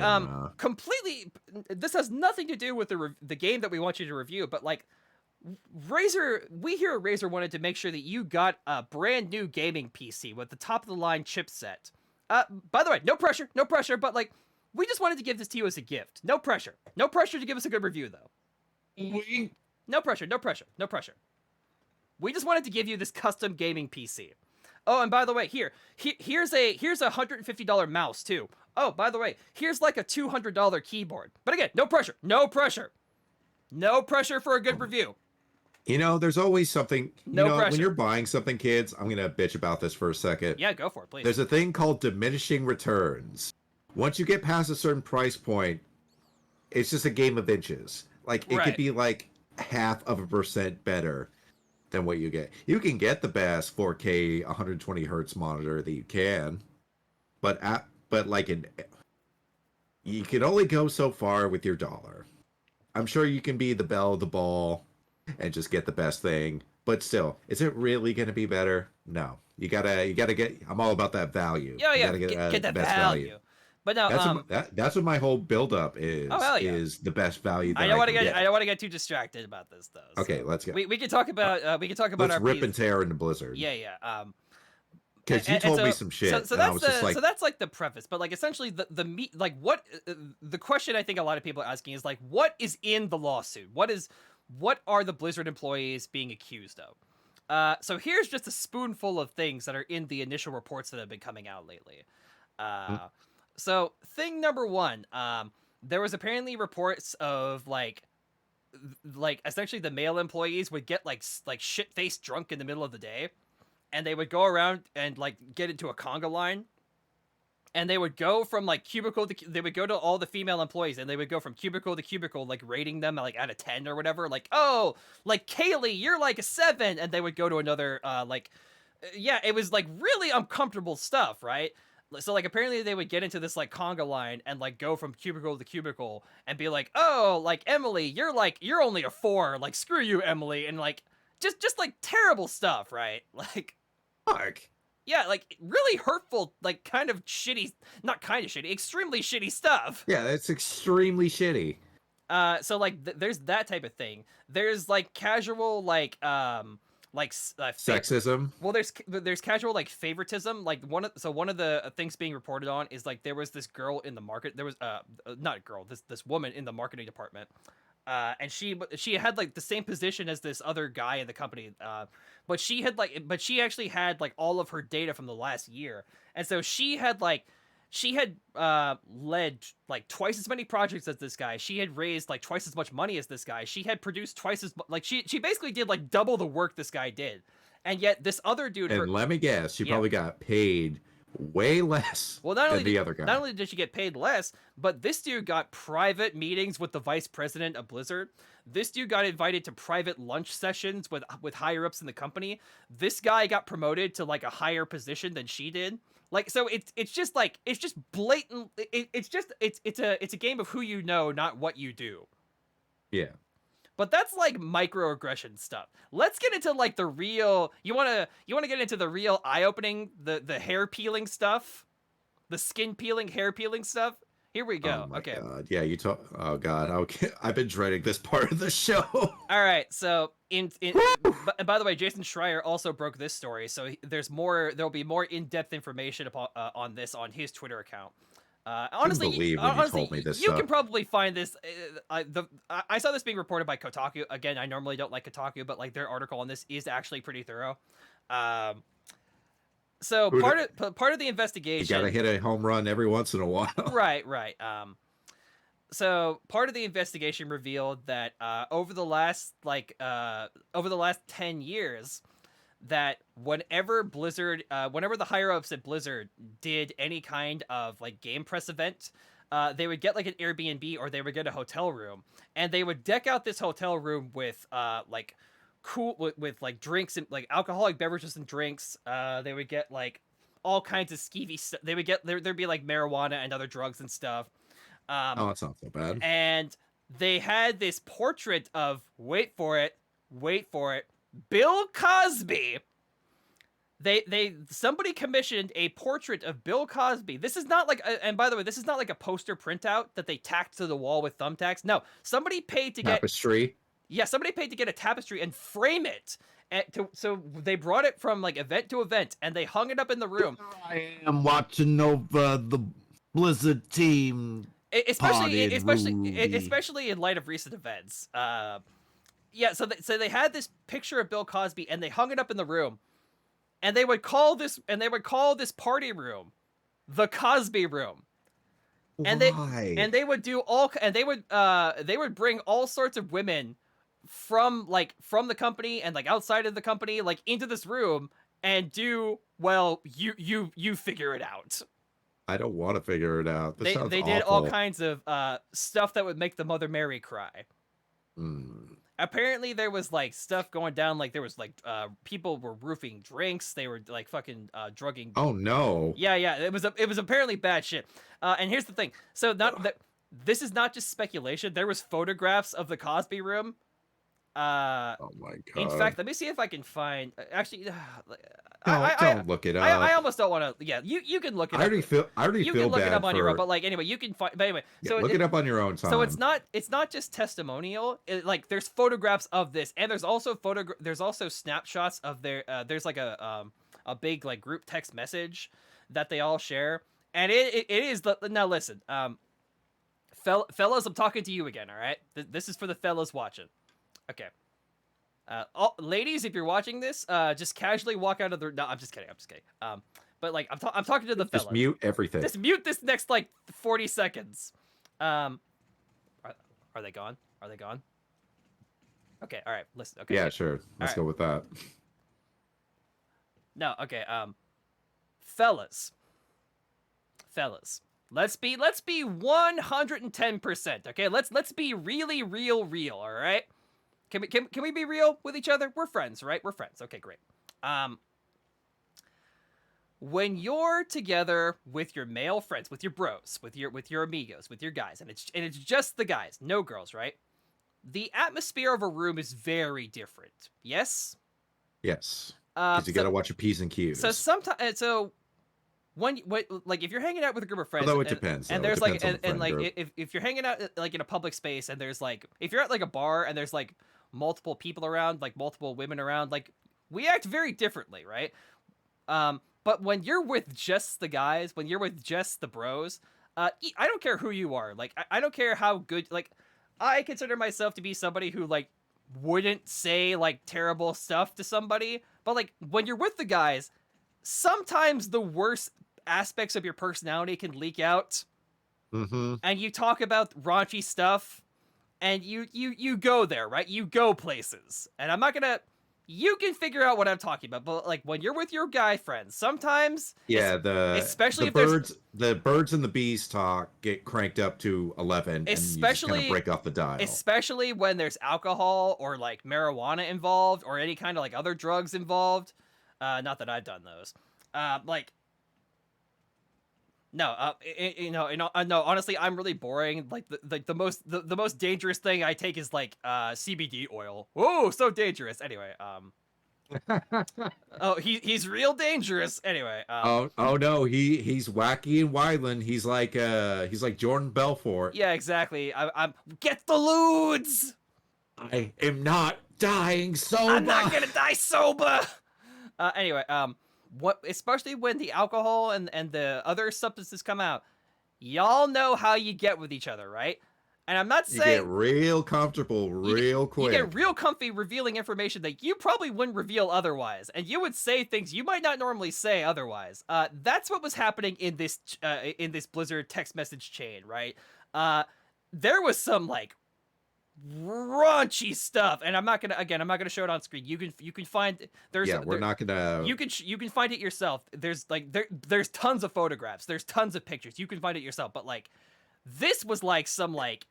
completely. This has nothing to do with the game that we want you to review, but like. Razer, we here at Razer wanted to make sure that you got a brand new gaming PC with the top of the line chipset. By the way, no pressure, but like. We just wanted to give this to you as a gift. No pressure. No pressure to give us a good review, though. No pressure. We just wanted to give you this custom gaming PC. Oh, and by the way, here's a $150 mouse, too. Oh, by the way, here's like a $200 keyboard. But again, no pressure. No pressure for a good review. You know, there's always something. No pressure. When you're buying something, kids, I'm going to bitch about this for a second. Yeah, go for it, please. There's a thing called diminishing returns. Once you get past a certain price point, it's just a game of inches. Like, it could be like 0.5% better than what you get. You can get the best 4K 120 hertz monitor that you can, but you can only go so far with your dollar. I'm sure you can be the belle of the ball and just get the best thing, but still, is it really going to be better? No. You gotta get. I'm all about that value. Yeah, you gotta get that best value. But no, that's what my whole build-up is. Oh, hell yeah. Is the best value. That I don't want to get too distracted about this though. So okay, let's go. We can talk about let's our rip piece. and tear into Blizzard. Yeah. Because you told me some shit. So that's like the preface, but like essentially the meat, like what the question I think a lot of people are asking is like, what is in the lawsuit? What are the Blizzard employees being accused of? So here's just a spoonful of things that are in the initial reports that have been coming out lately. So thing number one, there was apparently reports of like essentially the male employees would get like shit-faced drunk in the middle of the day, and they would go around and like get into a conga line, and they would go from like cubicle to they would go to all the female employees, and they would go from cubicle to cubicle, like rating them like out of 10 or whatever, like, oh, like Kaylee, you're like a 7, and they would go to another yeah, it was like really uncomfortable stuff, right? So like apparently they would get into this like conga line and like go from cubicle to cubicle and be like, oh, like Emily, you're only a 4, like screw you, Emily, and like just like terrible stuff, right? Like, Fuck. yeah, like really hurtful, like kind of shitty, not kind of shitty, extremely shitty stuff. Yeah, that's extremely shitty. So like there's that type of thing. There's like casual Sexism. well, there's casual like favoritism. Like one of the things being reported on is like there was this girl in the market. There was not a girl, this woman in the marketing department. And she had like the same position as this other guy in the company, but she actually had like all of her data from the last year, and so she had led like twice as many projects as this guy. She had raised like twice as much money as this guy. She had produced twice as like she basically did like double the work this guy did, and yet this other dude. And let me guess, she probably got paid way less than the other guy. Not only did she get paid less, but this dude got private meetings with the vice president of Blizzard. This dude got invited to private lunch sessions with higher ups in the company. This guy got promoted to like a higher position than she did. Like, so it's just blatant. It's a game of who you know, not what you do. Yeah. But that's like microaggression stuff. Let's get into like the real. You wanna get into the real eye-opening, the hair peeling stuff, the skin peeling, hair peeling stuff. Here we go. Oh my okay. God. Yeah, you talk. Oh God. Okay. I've been dreading this part of the show. All right. So by the way, Jason Schreier also broke this story. So there's more. There'll be more in-depth information on this on his Twitter account. Honestly, you told me this you stuff. can probably find this. I saw this being reported by Kotaku. Again, I normally don't like Kotaku, but like their article on this is actually pretty thorough. So part of the investigation. You gotta hit a home run every once in a while. Right. So part of the investigation revealed that over the last 10 years, that whenever the higher ups at Blizzard did any kind of like game press event, they would get like an Airbnb or they would get a hotel room, and they would deck out this hotel room with like cool with like drinks and like alcoholic beverages and drinks. They would get like all kinds of skeevy stuff. They would get there'd be like marijuana and other drugs and stuff. Oh, that's not so bad. And they had this portrait of wait for it, Bill Cosby. Somebody commissioned a portrait of Bill Cosby. This is not like and by the way, this is not like a poster printout that they tacked to the wall with thumbtacks. No, somebody paid to tapestry. Somebody paid to get a tapestry and frame it. So they brought it from like event to event and they hung it up in the room. I am watching over the Blizzard team. Especially in light of recent events. So they had this picture of Bill Cosby and they hung it up in the room, and they would call this party room the Cosby Room. And Why? they would bring all sorts of women from the company and like outside of the company like into this room and do you figure it out. I don't want to figure it out. This sounds they awful. did all kinds of stuff that would make the Mother Mary cry. Apparently there was like stuff going down, like there was like people were roofing drinks, they were like fucking drugging. Oh no. Yeah, it was apparently bad shit. And here's the thing. So this is not just speculation. There was photographs of the Cosby Room. Oh my God. In fact, let me see if I can find actually don't look it up. I almost don't want to. Yeah, you can look it up. I already feel you can look bad it up on your own, for... but like anyway, you can find. But anyway, yeah, look it up on your own time. So it's not just testimonial. Like there's photographs of this, and there's also snapshots of their. There's like a big like group text message that they all share, and it is the now listen, fellas, I'm talking to you again. All right, this is for the fellas watching. Okay. Ladies, if you're watching this, just casually walk out of the. No, I'm just kidding. But like I'm talking to the fellas. Just mute everything. Just mute this next like 40 seconds. Are they gone? Are they gone? Okay. All right. Listen. Okay. Yeah, sure. Let's go with that. No. Okay. Fellas. fellas, let's be 110%, okay? Let's be really real, all right? Can we be real with each other? We're friends, right? We're friends. Okay, great. When you're together with your male friends, with your bros, with your amigos, with your guys, and it's just the guys, no girls, right? The atmosphere of a room is very different. Yes? Yes. Because you got to watch your P's and Q's. So sometimes, when like if you're hanging out with a group of friends, although it depends, and though. there's It like depends on the and like friend group. if you're hanging out like in a public space, and there's like if you're at like a bar and there's like multiple people around, like multiple women around, like we act very differently, right? But when you're with just the guys, when you're with just the bros, I don't care who you are. Like I don't care how good. Like I consider myself to be somebody who like wouldn't say like terrible stuff to somebody, but like when you're with the guys, sometimes the worst aspects of your personality can leak out, and you talk about raunchy stuff, and you go there, right? You go places, and I'm not gonna. You can figure out what I'm talking about, but like when you're with your guy friends, sometimes especially if the birds and the bees talk get cranked up to 11, and you just kind of break off the dial. Especially when there's alcohol or like marijuana involved or any kind of like other drugs involved. Not that I've done those. No, honestly, I'm really boring. Like the most dangerous thing I take is like CBD oil. Oh, so dangerous. Anyway, oh, he's real dangerous. Anyway, oh no, he's wacky and wildin'. He's like Jordan Belfort. Yeah, exactly. I'm get the lewds. I am not dying sober. I'm not gonna die sober. Anyway, especially when the alcohol and the other substances come out, y'all know how you get with each other, right? And I'm not saying you get real comfortable real quick. You get real comfy revealing information that you probably wouldn't reveal otherwise, and you would say things you might not normally say otherwise. That's what was happening in this Blizzard text message chain, right? There was some like raunchy stuff, and I'm not gonna show it on screen. You can find we're not gonna. You can find it yourself. There's tons of photographs. There's tons of pictures. You can find it yourself. But like, this was like some like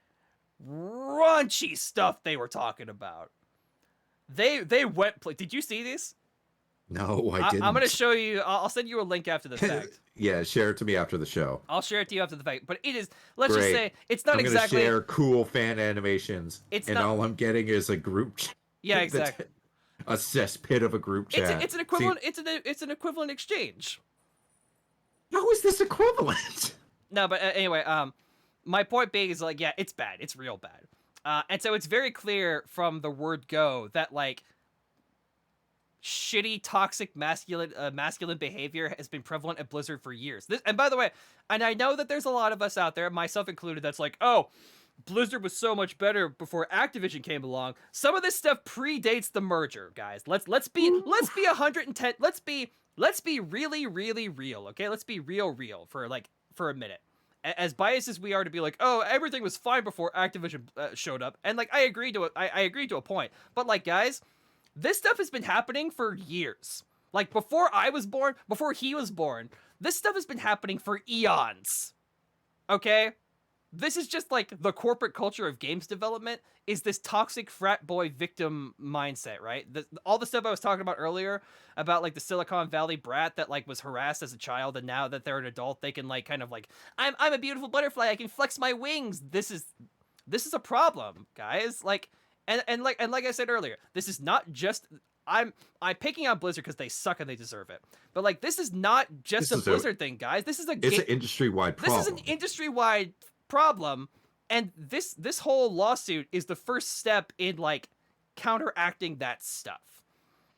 raunchy stuff they were talking about. They went. Did you see this? No, I didn't. I'm gonna show you. I'll send you a link after the fact. Yeah, share it to me after the show. I'll share it to you after the fact. But it is. Let's just say it's not exactly. I'm gonna share cool fan animations. All I'm getting is a group chat. Yeah, exactly. A cesspit of a group chat. It's an equivalent. It's an equivalent exchange. How is this equivalent? No, but anyway, my point being is like, yeah, it's bad. It's real bad. And so it's very clear from the word go that like shitty, toxic, masculine behavior has been prevalent at Blizzard for years. And by the way, and I know that there's a lot of us out there, myself included, that's like, oh, Blizzard was so much better before Activision came along. Some of this stuff predates the merger, guys. Let's be 110. Let's be really real, okay? Let's be real for a minute. As biased as we are to be like, oh, everything was fine before Activision showed up, and like I agree to a point, but like guys. This stuff has been happening for years. Like, before I was born, before he was born, this stuff has been happening for eons. Okay? This is just, like, the corporate culture of games development is this toxic frat boy victim mindset, right? All the stuff I was talking about earlier about, like, the Silicon Valley brat that, like, was harassed as a child, and now that they're an adult, they can, like, kind of, like, I'm a beautiful butterfly, I can flex my wings. This is a problem, guys. Like... And like I said earlier, this is not just I'm picking on Blizzard because they suck and they deserve it. But like this is not just a Blizzard thing, guys. It's an industry-wide problem. This is an industry-wide problem, and this whole lawsuit is the first step in like counteracting that stuff.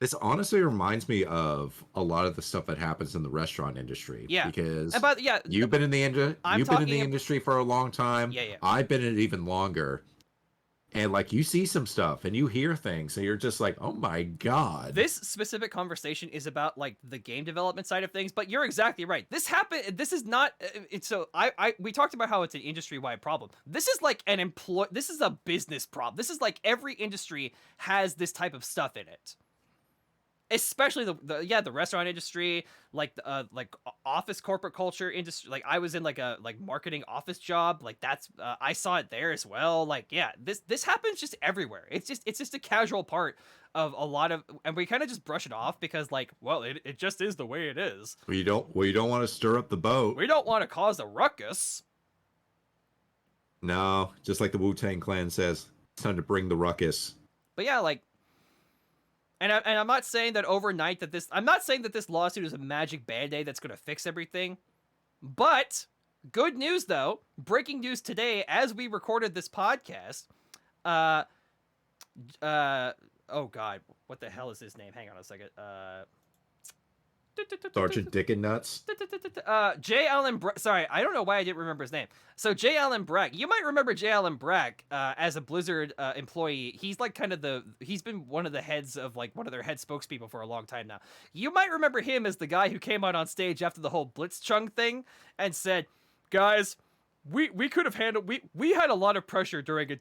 This honestly reminds me of a lot of the stuff that happens in the restaurant industry. Yeah, because you've been in the industry for a long time. Yeah. I've been in it even longer. And, like, you see some stuff and you hear things and you're just like, oh, my God. This specific conversation is about, like, the game development side of things, but you're exactly right. This happened. This is not. So we talked about how it's an industry-wide problem. This is, like, this is a business problem. This is, like, every industry has this type of stuff in it. especially the restaurant industry, like the office corporate culture industry. Like I was in like a marketing office job, like that's I saw it there as well. Like yeah, this happens just everywhere. It's just a casual part of a lot of, and we kind of just brush it off because like, well, it just is the way it is. You don't want to stir up the boat. We don't want to cause a ruckus. No, just like the Wu-Tang Clan says, it's time to bring the ruckus. But yeah, like, and I'm not saying that overnight that I'm not saying that this lawsuit is a magic band-aid that's going to fix everything. But good news though, breaking news today as we recorded this podcast. Oh god, what the hell is his name? Hang on a second. Sergeant Dickin' Nuts. J. Sorry, I don't know why I didn't remember his name. So J. Brack. You might remember J. Brack as a Blizzard employee. He's like kind of he's been one of the heads of like one of their head spokespeople for a long time now. You might remember him as the guy who came out on stage after the whole Blitzchung thing and said, "Guys, we could have handled we had a lot of pressure during a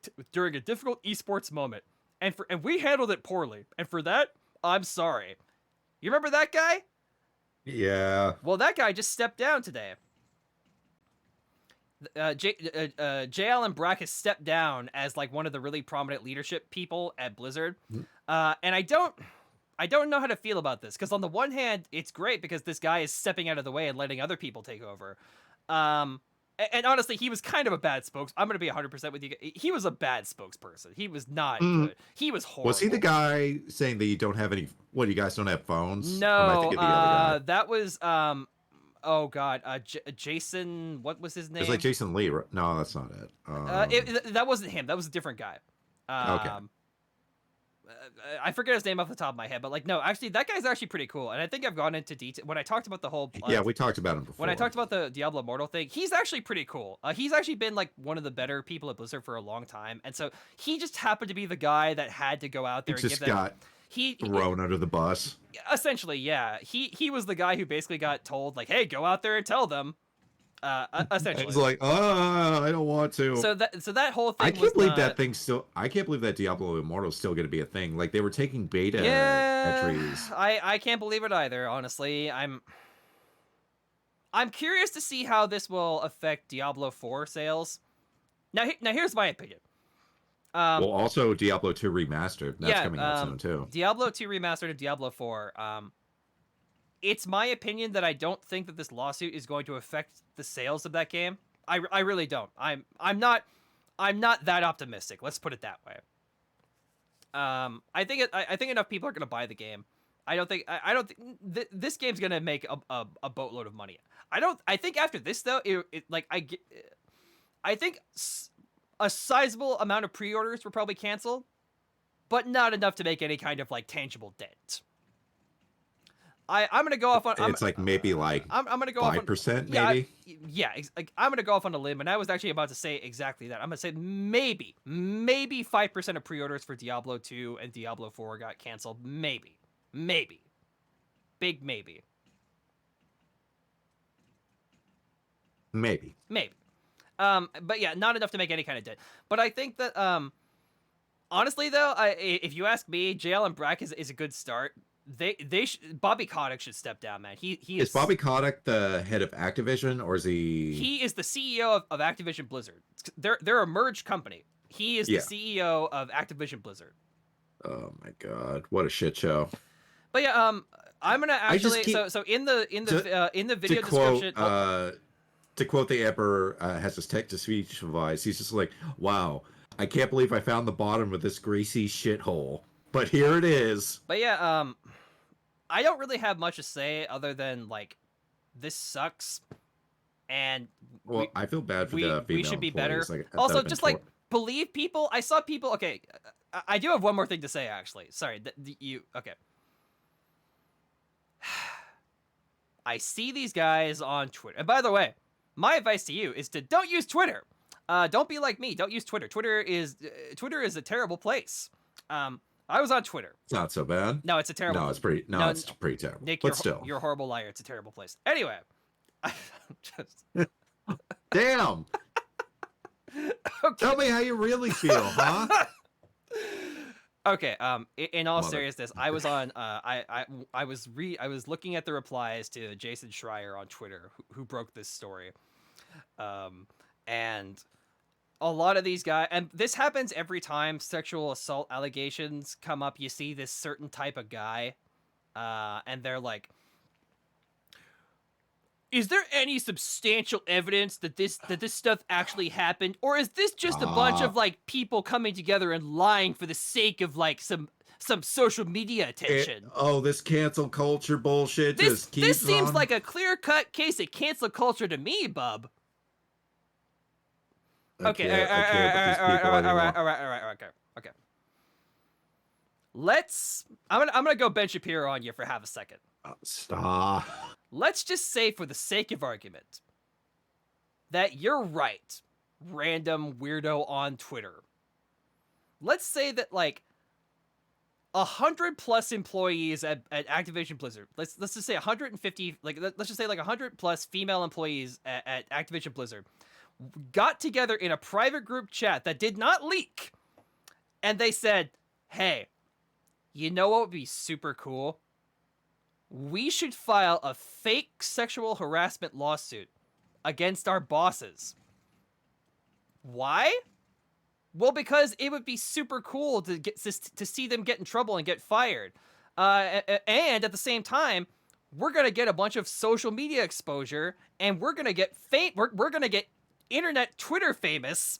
difficult esports moment, and we handled it poorly. And for that, I'm sorry." You remember that guy? Yeah. Well, that guy just stepped down today. J. Brack has stepped down as like one of the really prominent leadership people at Blizzard, and I don't know how to feel about this because on the one hand, it's great because this guy is stepping out of the way and letting other people take over. And honestly, he was kind of a bad I'm going to be 100% with you. He was a bad spokesperson. He was not good. He was horrible. Was he the guy saying that you don't have any? What, you guys don't have phones? No, that was oh god, Jason. What was his name? It's like Jason Lee. Right? No, that's not it. That wasn't him. That was a different guy. Okay. I forget his name off the top of my head, but like no, actually that guy's actually pretty cool, and I think I've gone into detail when I talked about the whole. Yeah, we talked about him before. When I talked about the Diablo Immortal thing, he's actually pretty cool. He's actually been like one of the better people at Blizzard for a long time, and so he just happened to be the guy that had to go out there and give them. He thrown under the bus. Essentially, yeah. He was the guy who basically got told like, "Hey, go out there and tell them." Essentially, it's like, I don't want to. So that whole thing. I can't believe that thing's still. I can't believe that Diablo Immortal is still going to be a thing. Like they were taking beta entries. I can't believe it either. Honestly, I'm curious to see how this will affect Diablo 4 sales. Now here's my opinion. Well, also Diablo 2 Remastered. That's coming out soon too. Diablo 2 Remastered and Diablo 4. It's my opinion that I don't think that this lawsuit is going to affect the sales of that game. I really don't. I'm not that optimistic. Let's put it that way. I think enough people are going to buy the game. I don't think this game's going to make a boatload of money. I think after this though, I think a sizable amount of pre-orders were probably canceled, but not enough to make any kind of like tangible dent. I'm gonna go off on. It's like maybe like I'm gonna go 5%, maybe. Yeah, like I'm gonna go off on a limb, and I was actually about to say exactly that. I'm gonna say maybe 5% of pre-orders for Diablo 2 and Diablo 4 got canceled. Maybe, big maybe. But yeah, not enough to make any kind of dent. But I think that honestly though, if you ask me, JL Brack is a good start. Bobby Kotick should step down, man. He is Bobby Kotick the head of Activision, or is he? He is the CEO of Activision Blizzard. They're a merged company. He is the CEO of Activision Blizzard. Oh my god, what a shit show! But yeah, I'm gonna actually so in the video description. To quote the Emperor, has his text-to-speech device. He's just like, "Wow, I can't believe I found the bottom of this greasy shithole." But here it is. But yeah, I don't really have much to say other than like, this sucks, and I feel bad for the female we should be better. Like, also, just like believe people. I saw people. Okay, I do have one more thing to say. Actually, sorry. Okay? I see these guys on Twitter, and by the way, my advice to you is to don't use Twitter. Don't be like me. Don't use Twitter. Twitter is a terrible place. I was on Twitter. It's not so bad. No, it's a terrible. No, it's pretty. No, it's pretty terrible. Nick, but still, you're a horrible liar. It's a terrible place. Anyway, damn. Okay. Tell me how you really feel, huh? Okay. In all Mother. seriousness, I was on. I was looking at the replies to Jason Schreier on Twitter, who broke this story. And a lot of these guys, and this happens every time sexual assault allegations come up. You see this certain type of guy, and they're like, is there any substantial evidence that this stuff actually happened, or is this just a bunch of like people coming together and lying for the sake of like some social media attention? This cancel culture bullshit This just keeps seems on. like a clear-cut case of cancel culture to me, bub. Okay, all right, okay. I'm gonna go Ben Shapiro on you for half a second. Stop. Let's just say, for the sake of argument, that you're right, random weirdo on Twitter. Let's say that like 100+ employees at Activision Blizzard. Let's just say 150. Like let's just say like 100+ female employees at Activision Blizzard got together in a private group chat that did not leak, and they said, "Hey, you know what would be super cool? We should file a fake sexual harassment lawsuit against our bosses." Why? Well, because it would be super cool to see them get in trouble and get fired. And at the same time, we're gonna get a bunch of social media exposure, and we're gonna get we're gonna get internet Twitter famous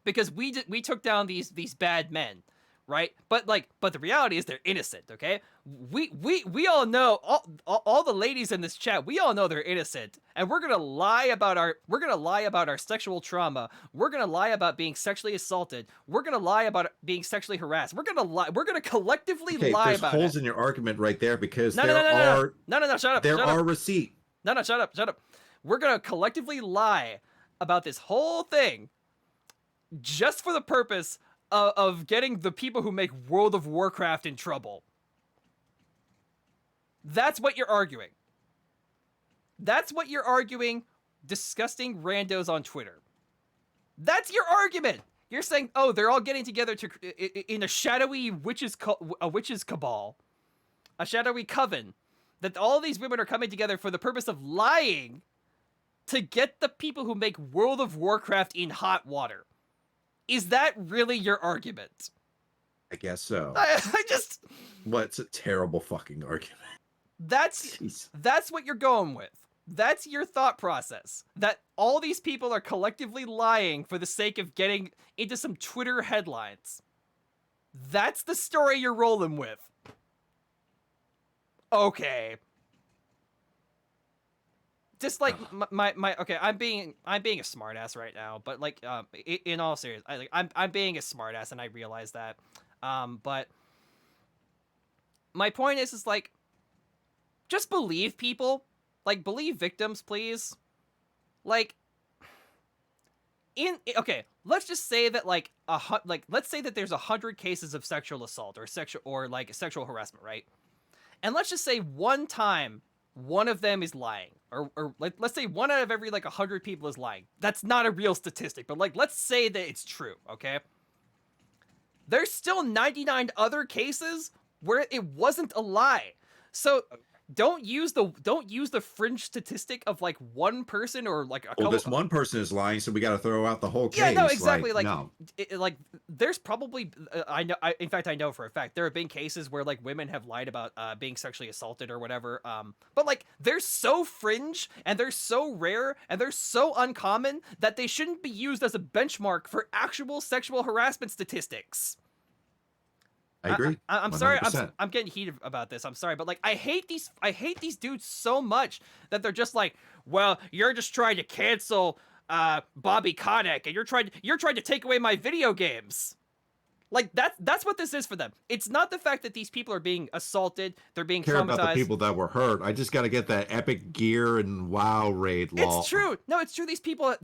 because we took down these bad men. Right, but the reality is they're innocent. Okay, we all know, all the ladies in this chat, we all know they're innocent, and we're gonna lie about our sexual trauma. We're gonna lie about being sexually assaulted. We're gonna lie about being sexually harassed. We're gonna collectively lie there's about holes it. in your argument right there, because No, shut up. There shut are up. receipts. No, shut up. We're gonna collectively lie about this whole thing, just for the purpose of getting the people who make World of Warcraft in trouble. That's what you're arguing. That's what you're arguing, disgusting randos on Twitter. That's your argument. You're saying, oh, they're all getting together in a shadowy witches cabal, a shadowy coven, that all these women are coming together for the purpose of lying to get the people who make World of Warcraft in hot water. Is that really your argument? I guess so. I just... What's a terrible fucking argument? That's what you're going with. That's your thought process. That all these people are collectively lying for the sake of getting into some Twitter headlines. That's the story you're rolling with. Okay. Just like my okay, I'm being a smartass right now, but like in all seriousness, I'm being a smartass, and I realize that. But my point is like, just believe people, like believe victims, please. Like, okay, let's just say that let's say that there's 100 cases of sexual assault or sexual harassment, right? And let's just say one time one of them is lying, or let's say one out of every 100 people is lying. That's not a real statistic, but let's say that it's true, okay? There's still 99 other cases where it wasn't a lie. So don't use the fringe statistic of one person or a couple. Well, this one person is lying, so we got to throw out the whole case. Yeah, no, exactly. No. There's probably in fact I know for a fact there have been cases where women have lied about being sexually assaulted or whatever. But they're so fringe and they're so rare and they're so uncommon that they shouldn't be used as a benchmark for actual sexual harassment statistics. I agree. I'm sorry. I'm getting heated about this. I'm sorry, but I hate these dudes so much that they're just like, well, you're just trying to cancel Bobby Kotick, and you're trying to take away my video games. That's what this is for them. It's not the fact that these people are being assaulted, they're being care traumatized. About the people that were hurt. I just got to get that Epic Gear and WoW raid law. It's true. No, it's true. These people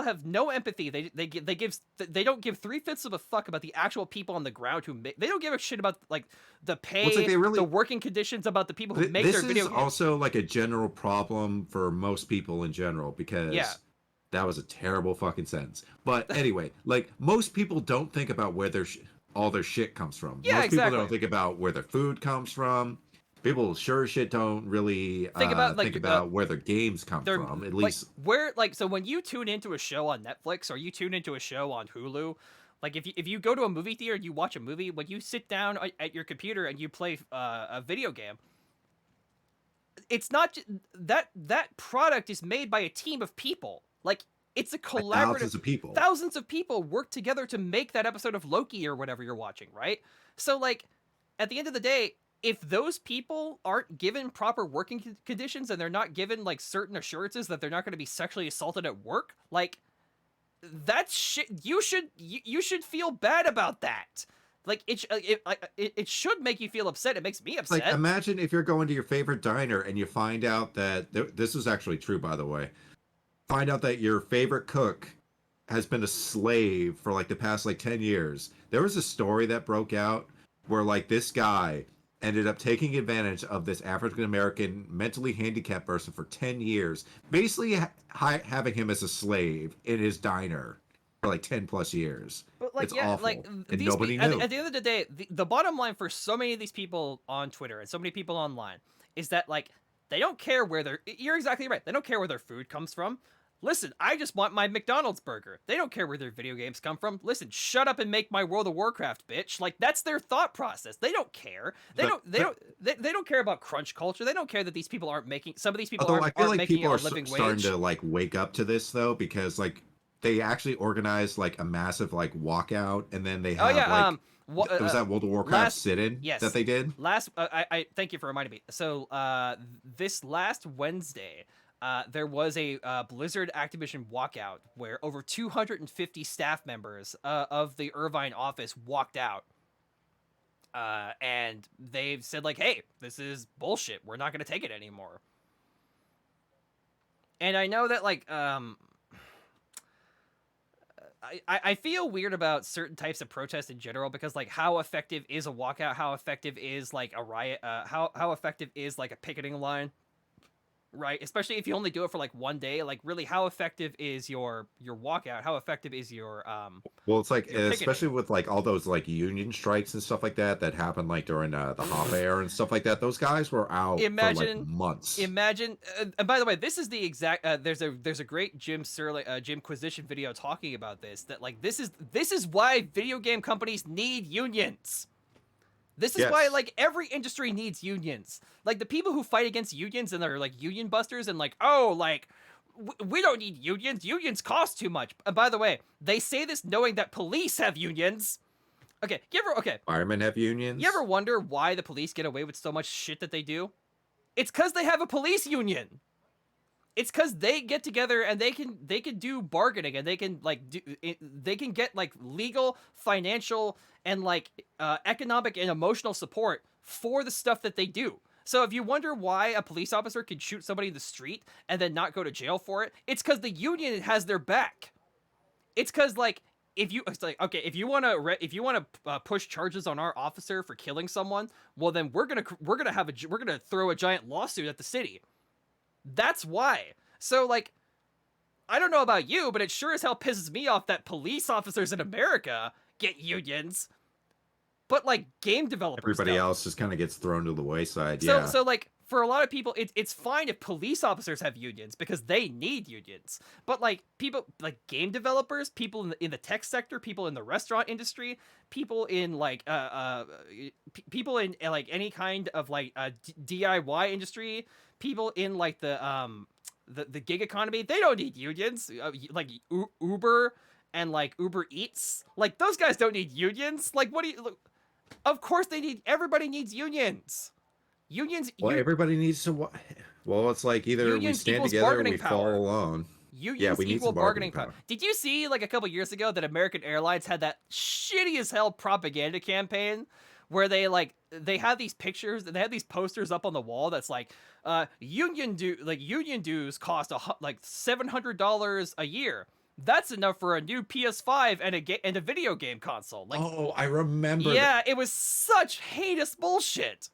have no empathy. They don't give 3/5 of a fuck about the actual people on the ground they don't give a shit about the pay, the working conditions, about the people who make their video games. This is also a general problem for most people in general, because that was a terrible fucking sentence. But anyway, most people don't think about where they're all their shit comes from. Yeah, Most people exactly. don't think about where their food comes from. People sure shit don't really Think about think about where their games come they're from. At like least where like so when you tune into a show on Netflix or you tune into a show on Hulu, like if you go to a movie theater and you watch a movie, when you sit down at your computer and you play a video game, it's not that product is made by a team of people. Like it's a by collaborative. thousands of people. Thousands of people work together to make that episode of Loki or whatever you're watching, right? So like at the end of the day, if those people aren't given proper working conditions and they're not given like certain assurances that they're not going to be sexually assaulted at work, like that's shit. You should feel bad about that. Like it should make you feel upset. It makes me upset. Like, imagine if you're going to your favorite diner and you find out that this is actually true, by the way. Find out that your favorite cook has been a slave for like the past like 10 years. There was a story that broke out where like this guy ended up taking advantage of this African American mentally handicapped person for 10 years, basically having him as a slave in his diner for like 10 plus years. But like, it's yeah, awful. like And nobody knew. at the end of the day, the bottom line for so many of these people on Twitter and so many people online is that like they don't care where their you're exactly right. They don't care where their food comes from. Listen, I just want my McDonald's burger. They don't care where their video games come from. Listen, shut up and make my World of Warcraft, bitch. Like that's their thought process. They don't care. They don't care about crunch culture. They don't care that these people aren't making some of these people Although aren't, I feel aren't like making people a are living starting wage. to like wake up to this though, because like they actually organized like a massive like walkout, and then they have was that World of Warcraft sit-in that they did? I thank you for reminding me. So this last Wednesday, there was a Blizzard Activision walkout where over 250 staff members of the Irvine office walked out. And they've said like, hey, this is bullshit. We're not going to take it anymore. And I know that like, I feel weird about certain types of protests in general because like how effective is a walkout? How effective is like a riot? How effective is like a picketing line? Right, especially if you only do it for like one day. Like, really, how effective is your walkout? How effective is your Well, it's like picketing? especially with like all those like union strikes and stuff like that happened like during the hot air and stuff like that. Those guys were out for like months. Imagine, and by the way, this is the exact. There's a great J.Q.uizinhn video talking about this. That like this is why video game companies need unions. This is why, like, every industry needs unions. Like, the people who fight against unions and they're, like, union busters and, like, oh, like, we don't need unions. Unions cost too much. And by the way, they say this knowing that police have unions. Okay, Firemen have unions? You ever wonder why the police get away with so much shit that they do? It's because they have a police union. It's because they get together and they can do bargaining and they can they can get like legal, financial, and like economic and emotional support for the stuff that they do. So if you wonder why a police officer can shoot somebody in the street and then not go to jail for it, it's because the union has their back. It's because like if you want to push charges on our officer for killing someone, well then we're gonna throw a giant lawsuit at the city. That's why. So, like, I don't know about you, but it sure as hell pisses me off that police officers in America get unions, but, like, game developers Everybody don't. else just kind of gets thrown to the wayside, So, like, for a lot of people, it's fine if police officers have unions because they need unions. But, like, people, like, game developers, people in the tech sector, people in the restaurant industry, people in, like, people in, like, any kind of, like, DIY industry, people in like the gig economy, they don't need unions. Like Uber and like Uber Eats, like those guys don't need unions. Like what do you? Of course they need. Everybody needs unions. Unions. Well, everybody needs to. Well, it's like either we stand together or we fall alone. Unions equal bargaining power. Did you see like a couple years ago that American Airlines had that shitty as hell propaganda campaign where they have these pictures, they have these posters up on the wall that's like union dues cost like $700 a year. That's enough for a new PS5 and a video game console. Like, oh, I remember. Yeah, it was such heinous bullshit.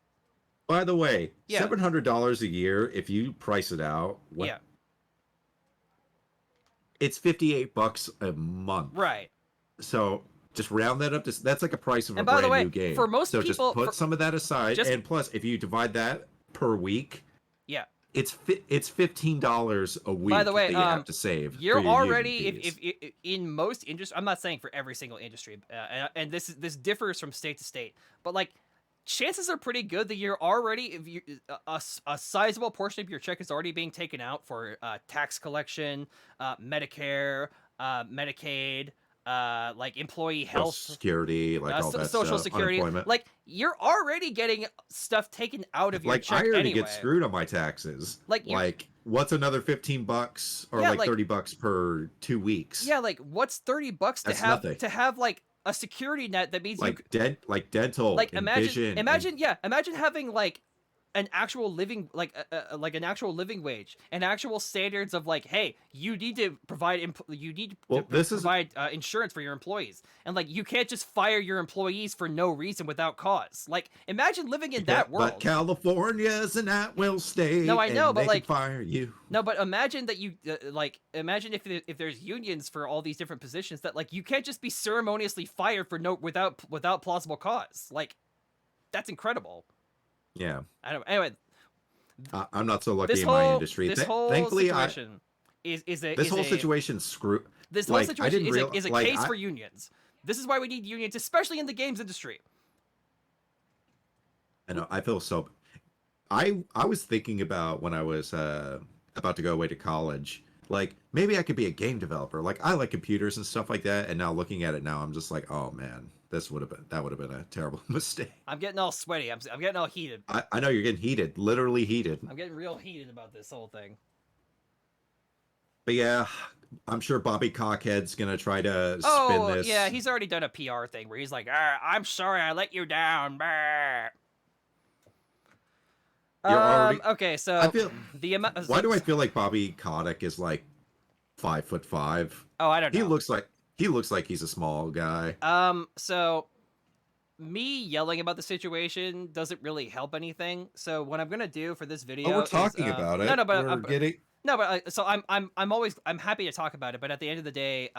By the way, $700 a year if you price it out. Yeah. It's $58 a month. Right. So Just round that up to that's like a price of a And by the brand way, new game. for most so people, just put some of that aside, just and plus, if you divide that per week, yeah. it's $15 a week By the way, that you have to save. For you're your already union fees. if in most industries. I'm not saying for every single industry, and this differs from state to state, but like chances are pretty good that you're already if you a sizable portion of your check is already being taken out for tax collection, Medicare, Medicaid, like employee Social health, security, like all that social stuff, security. unemployment. Like you're already getting stuff taken out of your Like check I already anyway. get screwed on my taxes. Like what's another $15 or Yeah, like like- $30 per 2 weeks? Yeah, like what's $30 That's nothing. to have like a security net that means Like dental, like and imagine vision, imagine having like an actual living like an actual living wage and actual standards of like, hey, you need to provide provide insurance for your employees, and like you can't just fire your employees for no reason without cause. Like imagine living in that world. But California's an at-will state. No, I know, and but they like can fire you. No, but imagine that you imagine if there's unions for all these different positions that like you can't just be ceremoniously fired for without plausible cause. Like that's incredible. Yeah. I don't. Anyway, I'm not so lucky in my industry. This whole Thankfully, situation this whole situation screw. This whole situation is a case I, for unions. This is why we need unions, especially in the games industry. I know. I feel so. I was thinking about when I was about to go away to college. Like maybe I could be a game developer. Like I like computers and stuff like that. And now looking at it now, I'm just like, oh man, that would have been a terrible mistake. I'm getting all sweaty. I'm getting all heated. I know you're getting heated, literally heated. I'm getting real heated about this whole thing. But yeah, I'm sure Bobby Cockhead's gonna try to spin this. Oh yeah, he's already done a PR thing where he's like, I'm sorry, I let you down. Okay, so I feel the amount. Why do I feel like Bobby Kotick is like 5'5"? Oh, I don't know. He looks like he's a small guy. So me yelling about the situation doesn't really help anything. So what I'm gonna do for this video? Oh, we're talking about it. No, but we're getting. No, but so I'm happy to talk about it. But at the end of the day,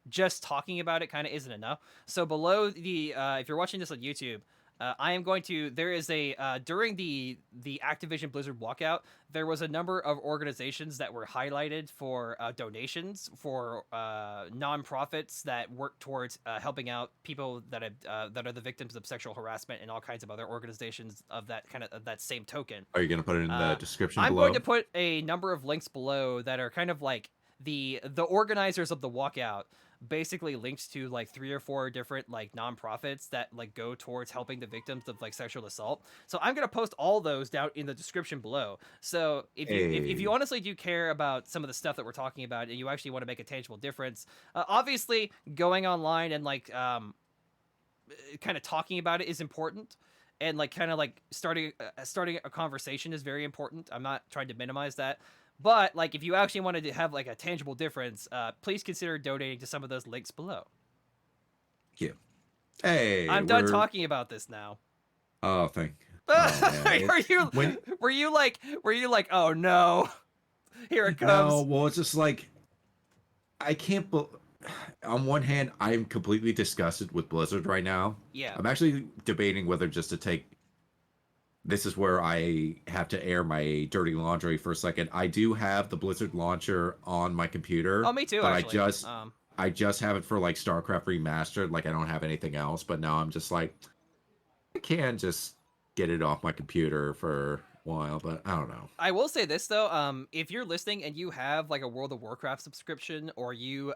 just talking about it kind of isn't enough. So below the if you're watching this on YouTube. I am going to. There is a during the Activision Blizzard walkout, there was a number of organizations that were highlighted for donations for nonprofits that work towards helping out people that are the victims of sexual harassment and all kinds of other organizations of that same token. Are you going to put it in the description I'm below? going to put a number of links below that are kind of like the organizers of the walkout basically linked to like 3 or 4 different like nonprofits that like go towards helping the victims of like sexual assault. So I'm gonna post all those down in the description below. So if you honestly do care about some of the stuff that we're talking about and you actually want to make a tangible difference, obviously going online and like kind of talking about it is important. And like kind of like starting a conversation is very important. I'm not trying to minimize that. But like, if you actually wanted to have like a tangible difference, please consider donating to some of those links below. Thank you. Hey, I'm done talking about this now. Oh, thank you. Oh, were you like, oh no, here it comes? No, well, it's just like I can't. On one hand, I'm completely disgusted with Blizzard right now. Yeah, I'm actually debating whether just to take. This is where I have to air my dirty laundry for a second. I do have the Blizzard launcher on my computer. Oh, me too, but actually. I just have it for like StarCraft Remastered. Like I don't have anything else. But now I'm just like, I can just get it off my computer for a while. But I don't know. I will say this though, if you're listening and you have like a World of Warcraft subscription, or you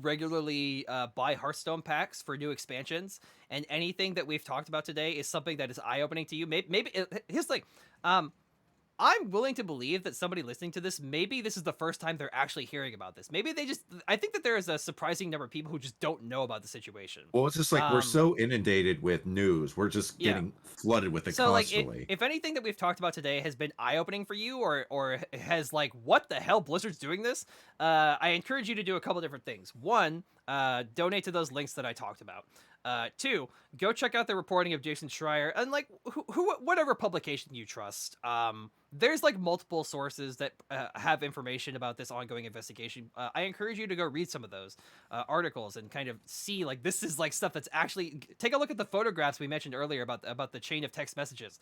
regularly buy Hearthstone packs for new expansions, and anything that we've talked about today is something that is eye-opening to you, maybe here's like, I'm willing to believe that somebody listening to this, maybe this is the first time they're actually hearing about this. Maybe I think that there is a surprising number of people who just don't know about the situation. Well, it's just like we're so inundated with news. We're just getting flooded with it constantly. Like, if anything that we've talked about today has been eye-opening for you, or has like, what the hell, Blizzard's doing this? I encourage you to do a couple different things. One, donate to those links that I talked about. Two, go check out the reporting of Jason Schreier and like whatever publication you trust. There's like multiple sources that have information about this ongoing investigation. I encourage you to go read some of those articles and kind of see like this is like stuff that's actually. Take a look at the photographs we mentioned earlier about the chain of text messages.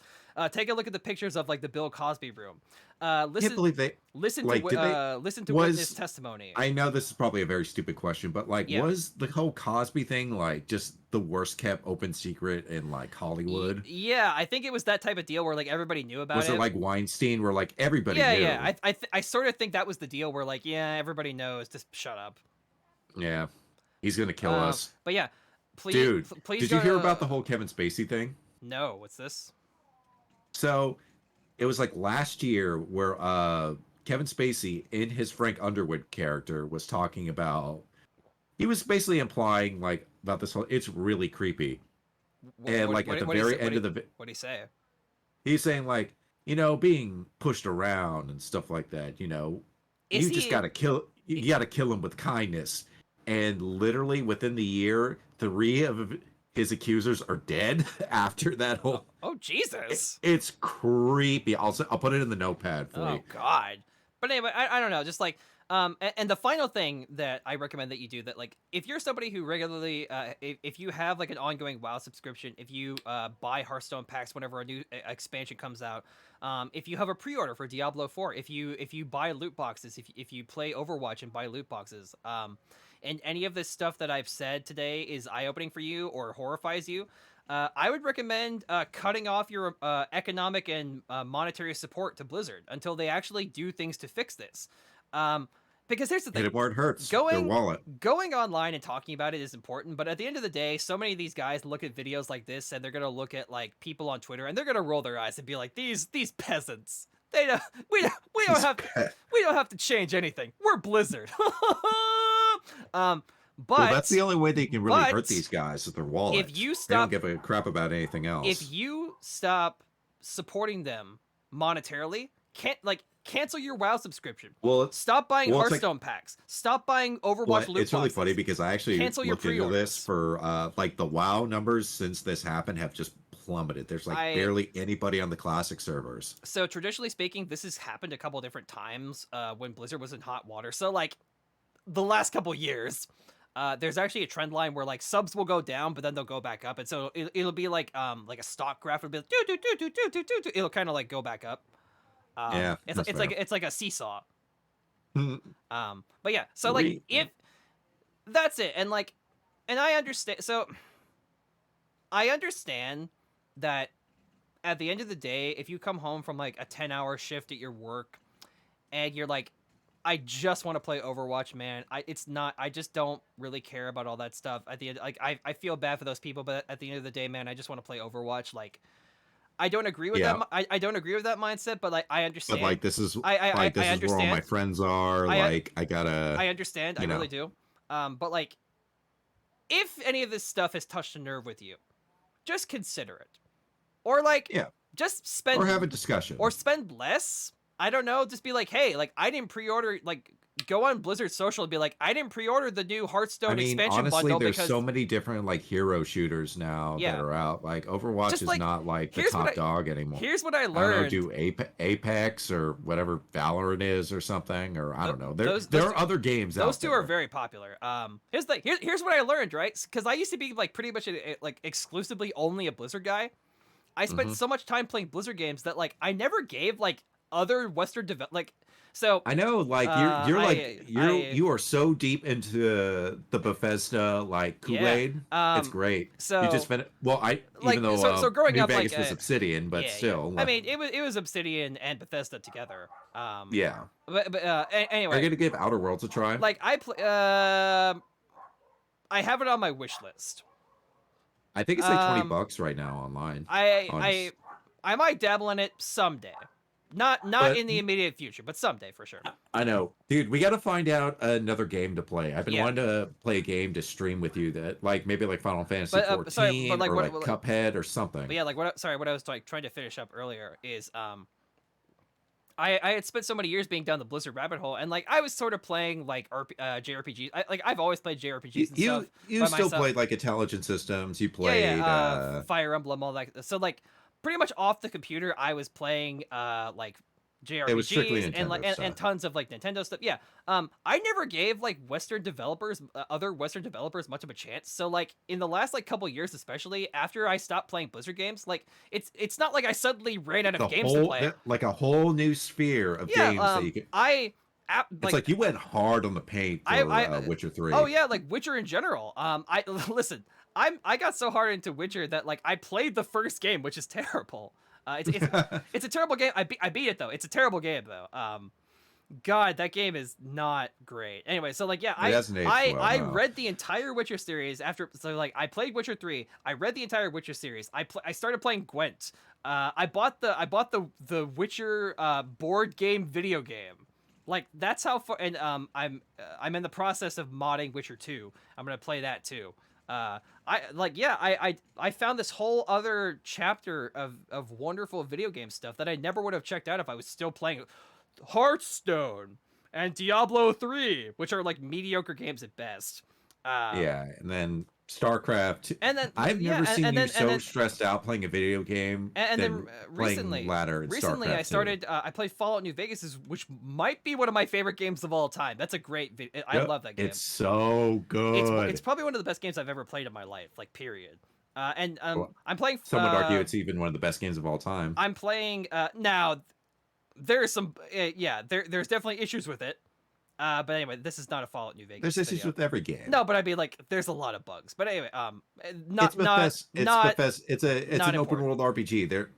Take a look at the pictures of like the Bill Cosby room. I can't believe they Listen like, to listen to witness testimony. I know this is probably a very stupid question, but like, Yeah. was the whole Cosby thing like just the worst kept open secret in like Hollywood? Yeah, I think it was that type of deal where like everybody knew about Was it. it like Weinstein, where like everybody Yeah, knew? yeah. I sort of think that was the deal where like yeah, everybody knows. Just shut up. Yeah, he's gonna kill us, But yeah, please, dude. please. Did you hear about the whole Kevin Spacey thing? No, what's this? So, it was like last year where Kevin Spacey in his Frank Underwood character was talking about. He was basically implying like about this whole. It's really creepy, and like at the very end of the. What'd he say? He's saying like, you know, being pushed around and stuff like that. You know, you just gotta kill. You gotta kill him with kindness. And literally within the year, 3 of his accusers are dead after that whole. Oh Jesus! It's creepy. I'll put it in the notepad for you. Oh God! But anyway, I don't know. Just like and the final thing that I recommend that you do that like if you're somebody who regularly if you have like an ongoing WoW subscription, if you buy Hearthstone packs whenever a new expansion comes out, if you have a pre-order for Diablo 4, if you buy loot boxes, if you play Overwatch and buy loot boxes, and any of this stuff that I've said today is eye-opening for you or horrifies you, I would recommend cutting off your economic and monetary support to Blizzard until they actually do things to fix this. Because here's the thing. Hit it where it hurts. Their wallet. Going online and talking about it is important, but at the end of the day, so many of these guys look at videos like this and they're gonna look at like people on Twitter and they're gonna roll their eyes and be like, these peasants. We don't have to change anything. We're Blizzard. But well, that's the only way they can really hurt these guys with their wallets. If you stop, they don't give a crap about anything else. If you stop supporting them monetarily, cancel your WoW subscription. Well, stop buying Hearthstone packs. Stop buying Overwatch loot boxes. It's really funny because I actually looked into this for like the WoW numbers since this happened have just plummeted. There's like barely anybody on the classic servers. So traditionally speaking, this has happened a couple different times when Blizzard was in hot water. So like the last couple years, there's actually a trend line where like subs will go down, but then they'll go back up, and so it'll be like a stock graph. It'll be like it'll kind of like go back up. Yeah, it's like a seesaw. But yeah, so like if that's it, and I understand. So I understand that at the end of the day, if you come home from like a 10-hour shift at your work, and you're like, I just want to play Overwatch, man. I just don't really care about all that stuff. At the end, like I feel bad for those people, but at the end of the day, man, I just want to play Overwatch. Like, I don't agree with that. I don't agree with that mindset, but like I understand. But like this is where all my friends are. I understand. I really do. But like, if any of this stuff has touched a nerve with you, just consider it, or like, just spend or have a discussion, or spend less. I don't know. Just be like, hey, like I didn't pre-order. Like, go on Blizzard social and be like, I didn't pre-order the new Hearthstone expansion honestly, bundle there's because so many different like hero shooters now that are out. Like Overwatch just, is like, not like the top dog anymore. Here's what I learned. I don't know, do Apex or whatever Valorant is or something, or I don't know. There are other games out there. Those two are very popular. Here's what I learned, right? Because I used to be like pretty much like exclusively only a Blizzard guy. I spent so much time playing Blizzard games that like I never gave like other Western so I know, like you are so deep into the Bethesda like Kool-Aid. It's great. So you just spent even though so growing New up Vegas like was Obsidian, but still. I mean, it was Obsidian and Bethesda together. Yeah. But anyway, are you gonna give Outer Worlds a try? Like I have it on my wish list. I think it's like $20 right now online. I might dabble in it someday. Not in the immediate future, but someday for sure. I know. Dude, we got to find out another game to play. I've been wanting to play a game to stream with you that like maybe like Final Fantasy 14 or like Cuphead or something. But yeah, like what I was like trying to finish up earlier is I had spent so many years being down the Blizzard rabbit hole, and like I was sort of playing like JRPGs. I've always played JRPGs and stuff You by still myself. played like Intelligent Systems. You Yeah, played Fire Emblem, all that. So like pretty much off the computer, I was playing like it was strictly JRPGs and like Nintendo stuff. and tons of like Nintendo stuff. Yeah. I never gave like other Western developers much of a chance. So like in the last like couple years, especially after I stopped playing Blizzard games, like it's not like I suddenly ran out of games to play. Like a whole new sphere of Yeah. games that you could. It's Like like you went hard on the paint for Witcher 3. oh yeah, like Witcher in general. I listen. I got so hard into Witcher that like I played the first game, which is terrible. It's a terrible game. I beat it though. It's a terrible game though. God, that game is not great. Anyway, so like yeah, I read the entire Witcher series after. So like I played Witcher 3. I read the entire Witcher series. I started playing Gwent. I bought the Witcher board game video game. Like that's how far. And I'm in the process of modding Witcher 2. I'm gonna play that too. I found this whole other chapter of wonderful video game stuff that I never would have checked out if I was still playing Hearthstone and Diablo 3, which are like mediocre games at best. Yeah, and then StarCraft. And then I've never seen you so stressed out playing a video game. And then recently, ladder. Recently, I started. I played Fallout New Vegas, which might be one of my favorite games of all time. That's a great video. I love that game. It's so good. It's probably one of the best games I've ever played in my life. Like period. I'm playing. Some would argue it's even one of the best games of all time. I'm playing now. There's some. There's definitely issues with it. But anyway, this is not a Fallout New Vegas. There's issues with every game. No, but I'd be like, there's a lot of bugs. But anyway, it's an open world RPG. There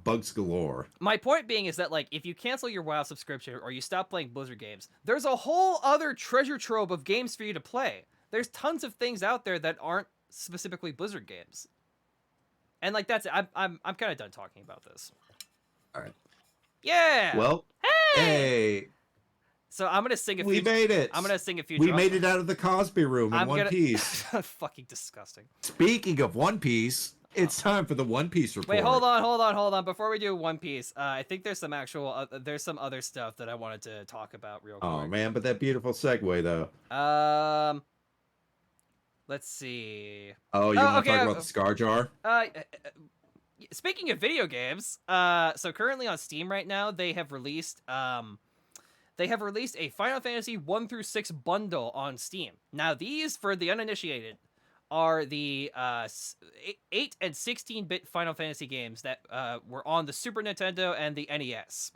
bugs galore. My point being is that like, if you cancel your WoW subscription or you stop playing Blizzard games, there's a whole other treasure trove of games for you to play. There's tons of things out there that aren't specifically Blizzard games. And like that's it. I'm kind of done talking about this. All right. Yeah. Well. Hey. So I'm gonna sing a few. We made it. I'm gonna sing a few. We made it out of the Cosby room in One Piece. Fucking disgusting. Speaking of One Piece, it's time for the One Piece report. Wait, hold on. Before we do One Piece, I think there's some there's some other stuff that I wanted to talk about real quick. Oh man, but that beautiful segue though. Let's see. Oh, you want to talk about the Scar Jar? Speaking of video games, so currently on Steam right now, they have released a Final Fantasy 1 through 6 bundle on Steam. Now, these, for the uninitiated, are the 8 and 16-bit Final Fantasy games that were on the Super Nintendo and the NES.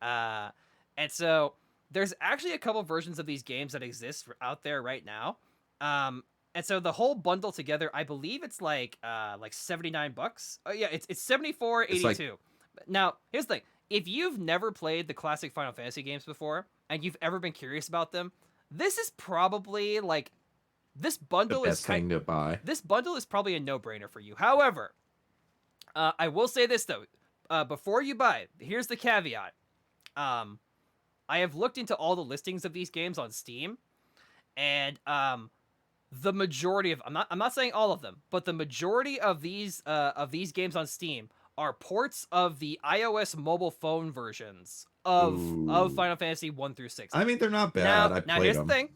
And so, there's actually a couple versions of these games that exist out there right now. And so the whole bundle together, I believe it's like $79. Oh yeah, it's $74.82. Like... Now, here's the thing. If you've never played the classic Final Fantasy games before, and you've ever been curious about them, this is probably like this bundle the best thing to buy. This bundle is probably a no-brainer for you. However, I will say this though, before you buy, here's the caveat. I have looked into all the listings of these games on Steam, and the majority of I'm not saying all of them, but the majority of these games on Steam are ports of the iOS mobile phone versions of Final Fantasy 1 through 6. I mean, they're not bad. Now here's the thing.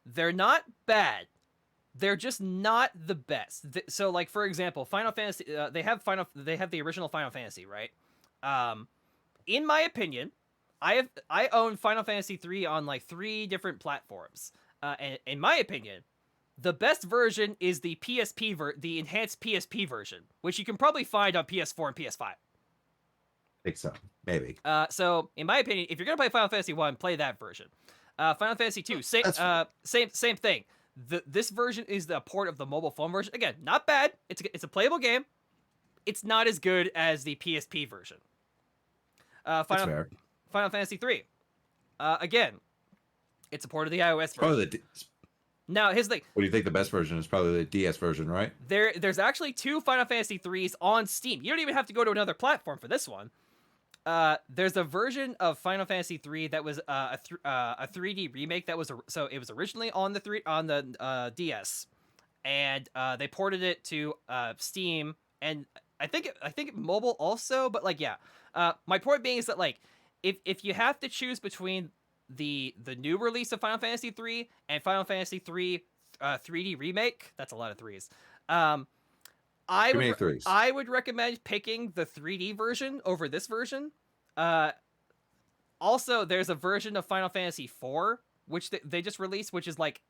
They're not bad. They're just not the best. So, like for example, Final Fantasy, they have the original Final Fantasy, right? In my opinion, I own Final Fantasy 3 on like 3 different platforms. And in my opinion, the best version is the the enhanced PSP version, which you can probably find on PS4 and PS5. I think so, maybe. So in my opinion, if you're gonna play Final Fantasy 1, play that version. Final Fantasy 2, same thing. This version is the port of the mobile phone version. Again, not bad. It's a playable game. It's not as good as the PSP version. That's fair. Final Fantasy 3. Again, it's a port of the iOS version. Now, here's the thing. What do you think the best version is? Probably the DS version, right? There's actually 2 Final Fantasy 3s on Steam. You don't even have to go to another platform for this one. There's a version of Final Fantasy 3 that was a 3D remake that was it was originally on the DS, and they ported it to Steam, and I think mobile also, but like yeah. My point being is that like if you have to choose between the new release of Final Fantasy 3 and Final Fantasy 3 3D remake, that's a lot of threes. Too many threes. I would recommend picking the 3D version over this version. Also, there's a version of Final Fantasy 4 which they just released, which is like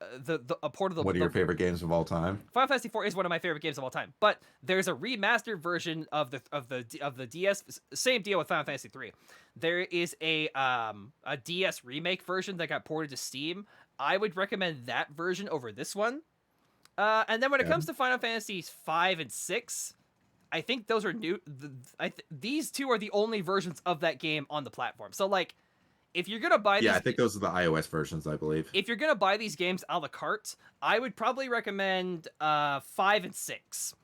a port of the. One of your favorite games of all time? Final Fantasy 4 is one of my favorite games of all time, but there's a remastered version of the DS. Same deal with Final Fantasy 3. There is a DS remake version that got ported to Steam. I would recommend that version over this one. And then when it comes to Final Fantasies 5 and 6, I think those are new. These two are the only versions of that game on the platform. So like, if you're gonna buy, I think those are the iOS versions, I believe. If you're gonna buy these games a la carte, I would probably recommend 5 and 6.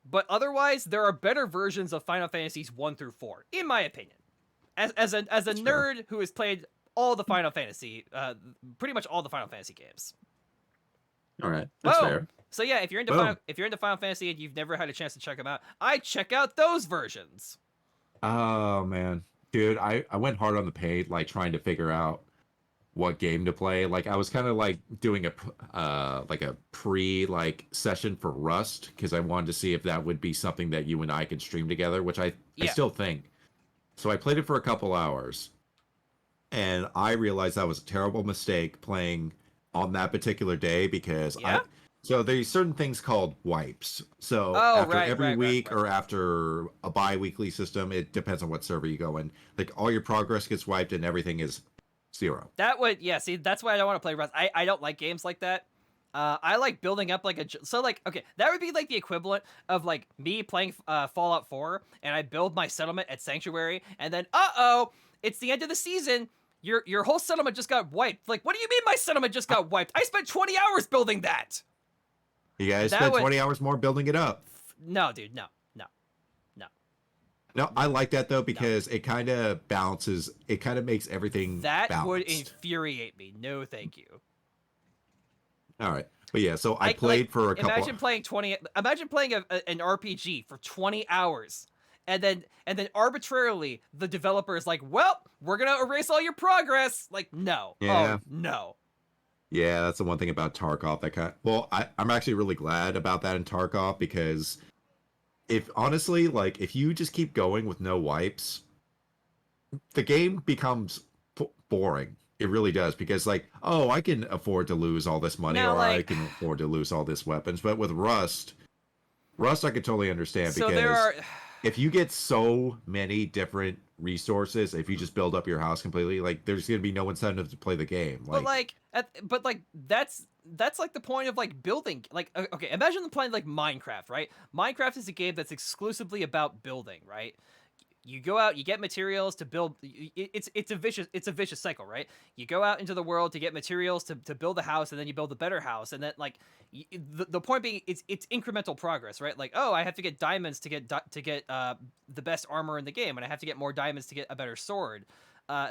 But otherwise, there are better versions of Final Fantasies 1 through 4, in my opinion. As a nerd who has played all the Final Fantasy, pretty much all the Final Fantasy games. All right, that's fair. So yeah, if you're into Final Fantasy and you've never had a chance to check them out, I check out those versions. Oh man, dude, I went hard on the paint, like trying to figure out what game to play. Like I was kind of like doing a pre session for Rust because I wanted to see if that would be something that you and I could stream together, which I still think. So I played it for a couple hours, and I realized that was a terrible mistake playing on that particular day because so there's certain things called wipes. So after every week or after a bi-weekly system, it depends on what server you go in. Like all your progress gets wiped and everything is 0. That would see, that's why I don't want to play Rust. I don't like games like that. I like building up like okay, that would be like the equivalent of like me playing Fallout 4 and I build my settlement at Sanctuary and then it's the end of the season. Your whole settlement just got wiped. Like, what do you mean my settlement just got wiped? I spent 20 hours building that. You guys spent 20 hours more building it up. No, dude, no. No, I like that though because it kind of balances. It kind of makes everything balanced. Would infuriate me. No, thank you. All right, but yeah, so I played for a couple. Imagine playing an RPG for 20 hours. And then arbitrarily the developer is like, well, we're gonna erase all your progress. Like, no. Yeah. Oh, no. Yeah, that's the one thing about Tarkov I'm actually really glad about that in Tarkov because if you just keep going with no wipes, the game becomes boring. It really does because I can afford to lose all this money I can afford to lose all this weapons. But with Rust I could totally understand because if you get so many different resources, if you just build up your house completely, there's gonna be no incentive to play the game. But that's like the point of building. Okay, imagine playing Minecraft, right? Minecraft is a game that's exclusively about building, right? You go out, you get materials to build. It's a vicious cycle, right? You go out into the world to get materials to build a house, and then you build a better house, and then the point being, it's incremental progress, right? I have to get diamonds to get the best armor in the game, and I have to get more diamonds to get a better sword.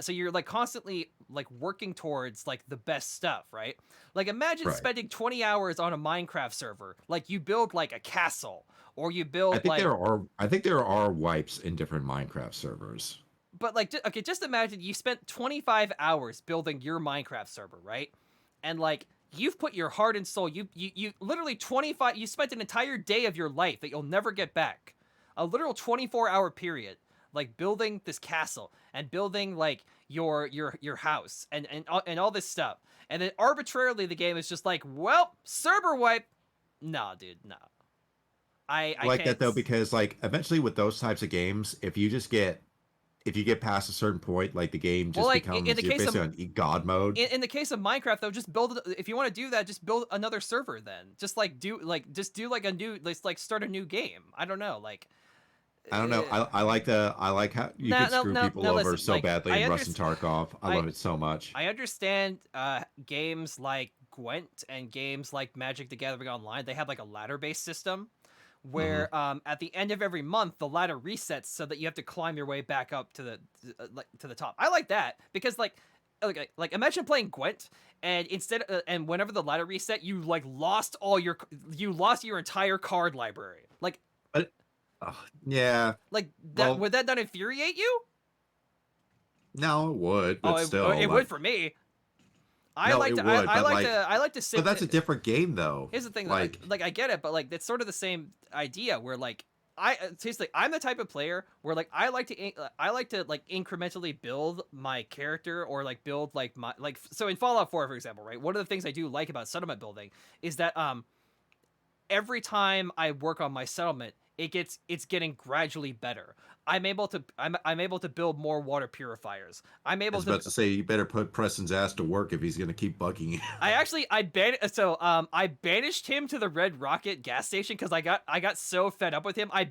So you're constantly working towards the best stuff, right? Imagine spending 20 hours on a Minecraft server. You build a castle. Or you build I think there are wipes in different Minecraft servers. But okay, just imagine you spent 25 hours building your Minecraft server, right? And you've put your heart and soul. You literally you spent an entire day of your life that you'll never get back. A literal 24-hour period building this castle and building your house and all this stuff. And then arbitrarily the game is just well, server wipe. Nah, dude, nah. I like that though because eventually with those types of games, if you get past a certain point, the game just becomes basically on God mode. In the case of Minecraft though, just build, if you want to do that, just build another server then. Just do a new start a new game. I don't know, I don't know. I like how you can screw people over so badly in Rust and Tarkov. I love it so much. I understand games like Gwent and games like Magic the Gathering Online, they have a ladder-based system where at the end of every month the ladder resets so that you have to climb your way back up to the top. I like that because imagine playing Gwent and and whenever the ladder reset, you lost your entire card library. Yeah. Like that Well, would that not infuriate you? no, it would, Oh, but still, it would for me. I no, like it to would, but like, I like to but sit. that's a different game though. Here's the thing, though, Like, like I get it, but like it's sort of the same idea where like seriously, I'm the type of player where like I like to like incrementally build my character or like build like my like so in Fallout 4 for example, right? One of the things I do like about settlement building is that every time I work on my settlement, it's getting gradually better. I'm able to build more water purifiers. I'm I able was to about to say, you better put Preston's ass to work if he's gonna keep bugging you. I banished him to the Red Rocket gas station because I got so fed up with him. I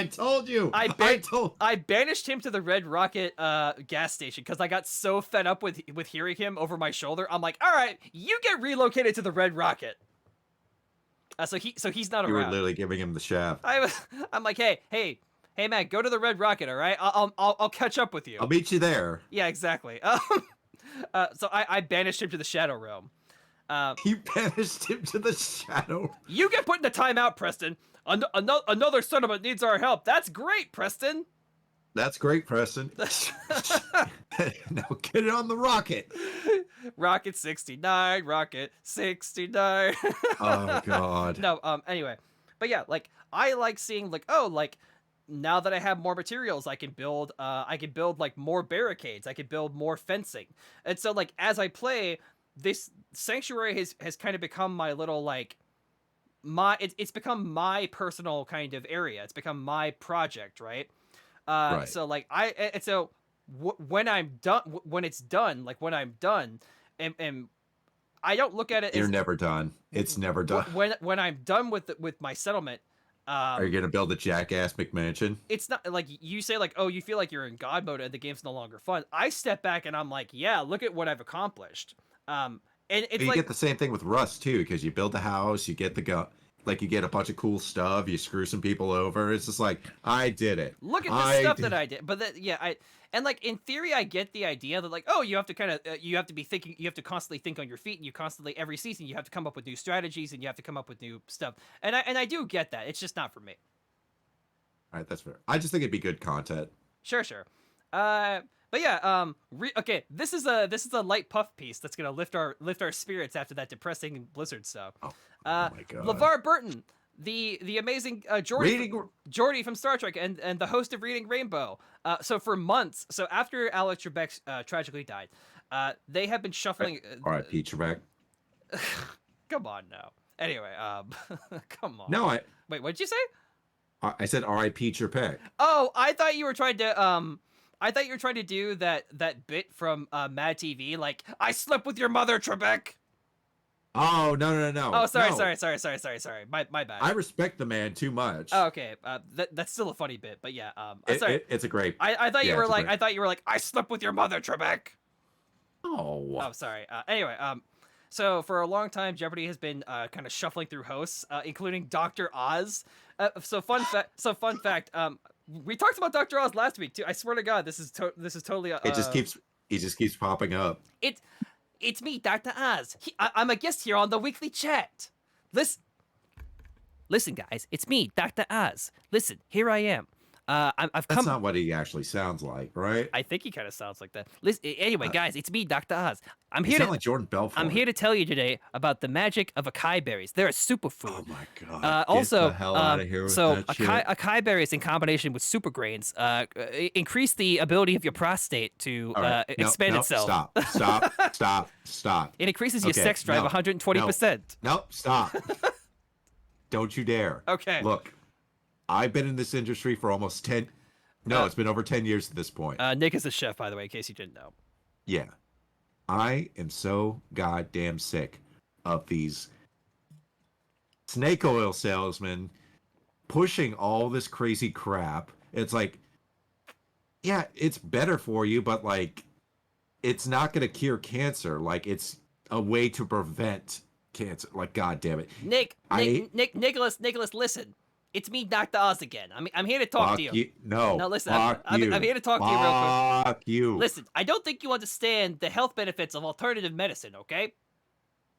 told you. I banished him to the Red Rocket gas station because I got so fed up with hearing him over my shoulder. I'm like, all right, you get relocated to the Red Rocket. So he's not You were around. literally giving him the shaft. I'm like, hey man, go to the Red Rocket, all right? I'll catch up with you. I'll meet you there. Yeah, exactly. So I banished him to the Shadow Realm. You banished him to the shadow. You get put in the timeout, Preston. Another settlement needs our help. That's great, Preston. That's great, Preston. Now get it on the rocket. Rocket 69, Rocket 69. Oh God. No, anyway. But yeah, like I like seeing like, oh, like now that I have more materials, I can build like more barricades. I can build more fencing. And so like as I play, this sanctuary has kind of become my little like it's become my personal kind of area. It's become my project, right? Right. So like when I'm done, when it's done, like when I'm done, and I don't look at it. You're never done. It's never done. When I'm done with my settlement. Are you gonna build a jackass McMansion? It's not like you say like, oh, you feel like you're in God mode and the game's no longer fun. I step back and I'm like, yeah, look at what I've accomplished. And it's But you like get the same thing with Rust too, because you build the house, you get the gun, like you get a bunch of cool stuff, you screw some people over. It's just like, I did it. Look at the stuff that I did. But and like in theory, I get the idea that like, oh, you have to kind of you have to be thinking, you have to constantly think on your feet, and you constantly every season you have to come up with new strategies and you have to come up with new stuff. And I do get that. It's just not for me. All right, that's fair. I just think it'd be good content. Sure. But yeah, okay, this is a light puff piece that's gonna lift our spirits after that depressing Blizzard stuff. Oh my God. LeVar Burton, the amazing Geordi from Star Trek and the host of Reading Rainbow. So for months, so after Alex Trebek tragically died, they have been shuffling. All right, Pete Trebek. Come on now. Anyway, come on. No, wait. What did you say? I said R.I.P. Trebek. Oh, I thought you were trying to do that bit from Mad TV, like I slept with your mother, Trebek. Oh no. Oh, sorry. No. My bad. I respect the man too much. Oh, okay. That's still a funny bit, but yeah. Sorry. It's a great. I thought you were like I slept with your mother, Trebek. Oh. Sorry. Anyway. So for a long time, Jeopardy has been kind of shuffling through hosts, including Dr. Oz. So fun fact. We talked about Dr. Oz last week too. I swear to God, this is totally. He just keeps popping up. It's me, Dr. Oz. I'm a guest here on the weekly chat. Listen, guys, it's me, Dr. Oz. Listen, here I am. I've come. That's not what he actually sounds like, right? I think he kind of sounds like that. Listen, anyway, guys, it's me, Dr. Oz. I'm You here sound like Jordan Belfort. I'm here to tell you today about the magic of acai berries. They're a superfood. Oh my God! Also, Get the hell out of here with so that shit. acai berries in combination with super grains increase the ability of your prostate to All right. expand itself. Stop. It increases your sex drive 120%. Nope, stop. Don't you dare. Okay. Look, I've been in this industry for almost 10. No, it's been over 10 years at this point. Nick is a chef, by the way, in case you didn't know. Yeah. I am so goddamn sick of these snake oil salesmen pushing all this crazy crap. It's like, yeah, it's better for you, but like, it's not going to cure cancer. Like, it's a way to prevent cancer. Like, God damn it. Nicholas, listen. It's me, Dr. Oz again. I'm here to talk to you. No, listen. I'm here to talk to you real quick. Fuck you. Listen, I don't think you understand the health benefits of alternative medicine, okay?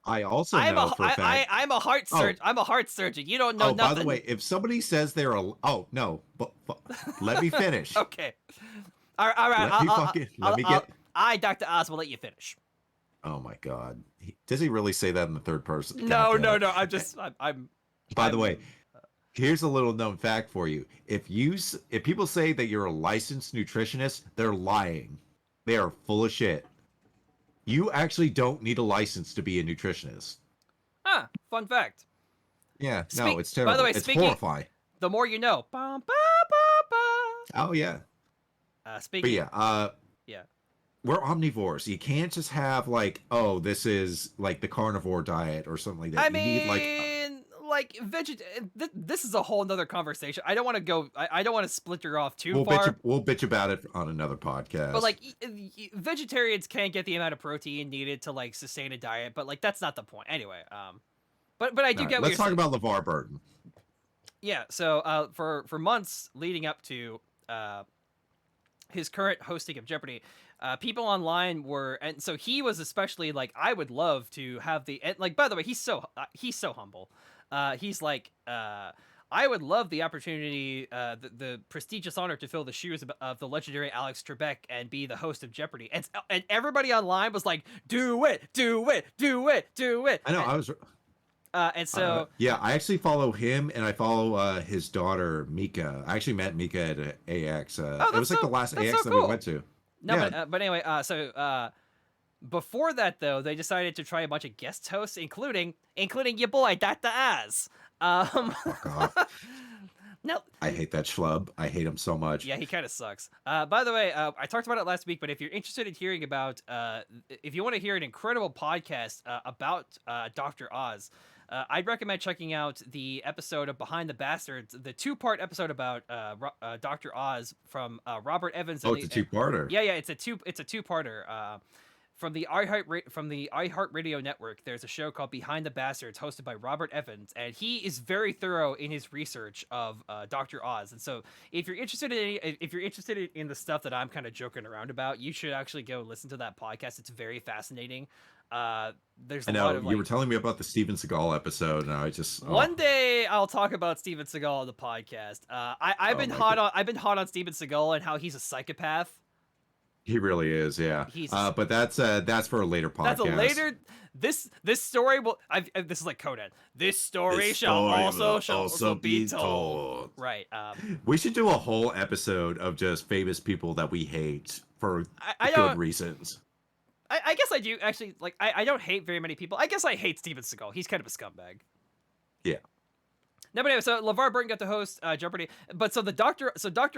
I also know for a fact. I'm a heart Oh, surgeon. I'm a heart surgeon. You don't know oh, by nothing. the way, if somebody says they're a, oh no, but let me finish. Okay. All right. Let me get. Dr. Oz, will let you finish. Oh my God, does he really say that in the third person? No. God damn it. I'm just. I'm. By the way, here's a little known fact for you. If people say that you're a licensed nutritionist, they're lying. They are full of shit. You actually don't need a license to be a nutritionist. Ah, fun fact. Yeah, no, it's terrible. By the way, it's horrifying. The more you know. Oh yeah. Speaking. But yeah. We're omnivores. You can't just have like, oh, this is like the carnivore diet or something like that. I mean, this is a whole nother conversation. I don't want to go. I don't want to splinter off too far. We'll bitch about it on another podcast. But like, vegetarians can't get the amount of protein needed to like sustain a diet. But like, that's not the point. Anyway, but I do get. Let's talk about LeVar Burton. Yeah. So for months leading up to his current hosting of Jeopardy, people online were, and so he was especially like, I would love to have the, and like, by the way, he's so humble. He's like, I would love the opportunity, the prestigious honor to fill the shoes of the legendary Alex Trebek and be the host of Jeopardy. And everybody online was like, do it. I know. I was. And so yeah, I actually follow him, and I follow his daughter Mika. I actually met Mika at AX. It was like the last AX that we went to. No, yeah. but anyway, so before that though, they decided to try a bunch of guest hosts, including your boy Dr. Oz. Fuck off. No, I hate that schlub. I hate him so much. Yeah, he kind of sucks. By the way, I talked about it last week, but if you're interested in hearing about, if you want to hear an incredible podcast about Dr. Oz, I'd recommend checking out the episode of Behind the Bastards, the 2-part episode about Dr. Oz from Robert Evans. Oh, it's a two-parter. Yeah, it's a two-parter. From the iHeartRadio network, there's a show called Behind the Bastards, hosted by Robert Evans, and he is very thorough in his research of Dr. Oz. And so, if you're interested in the stuff that I'm kind of joking around about, you should actually go listen to that podcast. It's very fascinating. There's a lot of, like, you were telling me about the Steven Seagal episode, and I just one day I'll talk about Steven Seagal on the podcast. I've been hot on Steven Seagal and how he's a psychopath. He really is, yeah. But that's for a later podcast. That's a later. This story will. This is like Conan. This story shall also be told. Right. We should do a whole episode of just famous people that we hate for good reasons. I guess I do actually. Like, I don't hate very many people. I guess I hate Steven Seagal. He's kind of a scumbag. Yeah. No, but anyway, so LeVar Burton got to host Jeopardy, but so Dr.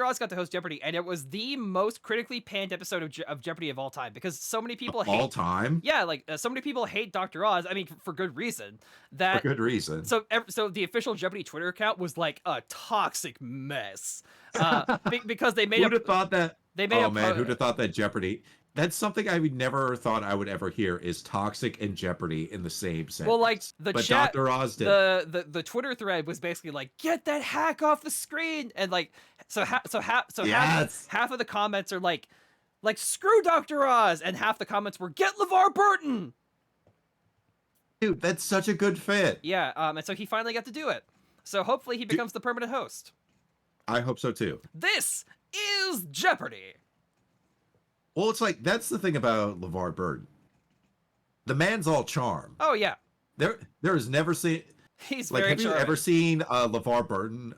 Oz got to host Jeopardy, and it was the most critically panned episode of Jeopardy of all time, because so many people hate... All time? Yeah, like, so many people hate Dr. Oz, I mean, for good reason. For good reason. So the official Jeopardy Twitter account was like a toxic mess, because they made Who'd have thought that... They made who'd have thought that Jeopardy... That's something I would never thought I would ever hear, is toxic and Jeopardy in the same sentence. Well, like, but Dr. Oz did. The Twitter thread was basically like, get that hack off the screen, and like, half of the comments are like screw Dr. Oz, and half the comments were get LeVar Burton. Dude, that's such a good fit. Yeah, and so he finally got to do it. So hopefully he becomes the permanent host. I hope so too. This is Jeopardy! Well, it's like, that's the thing about LeVar Burton. The man's all charm. Oh, yeah. There is never seen... He's very have charming. you ever seen a LeVar Burton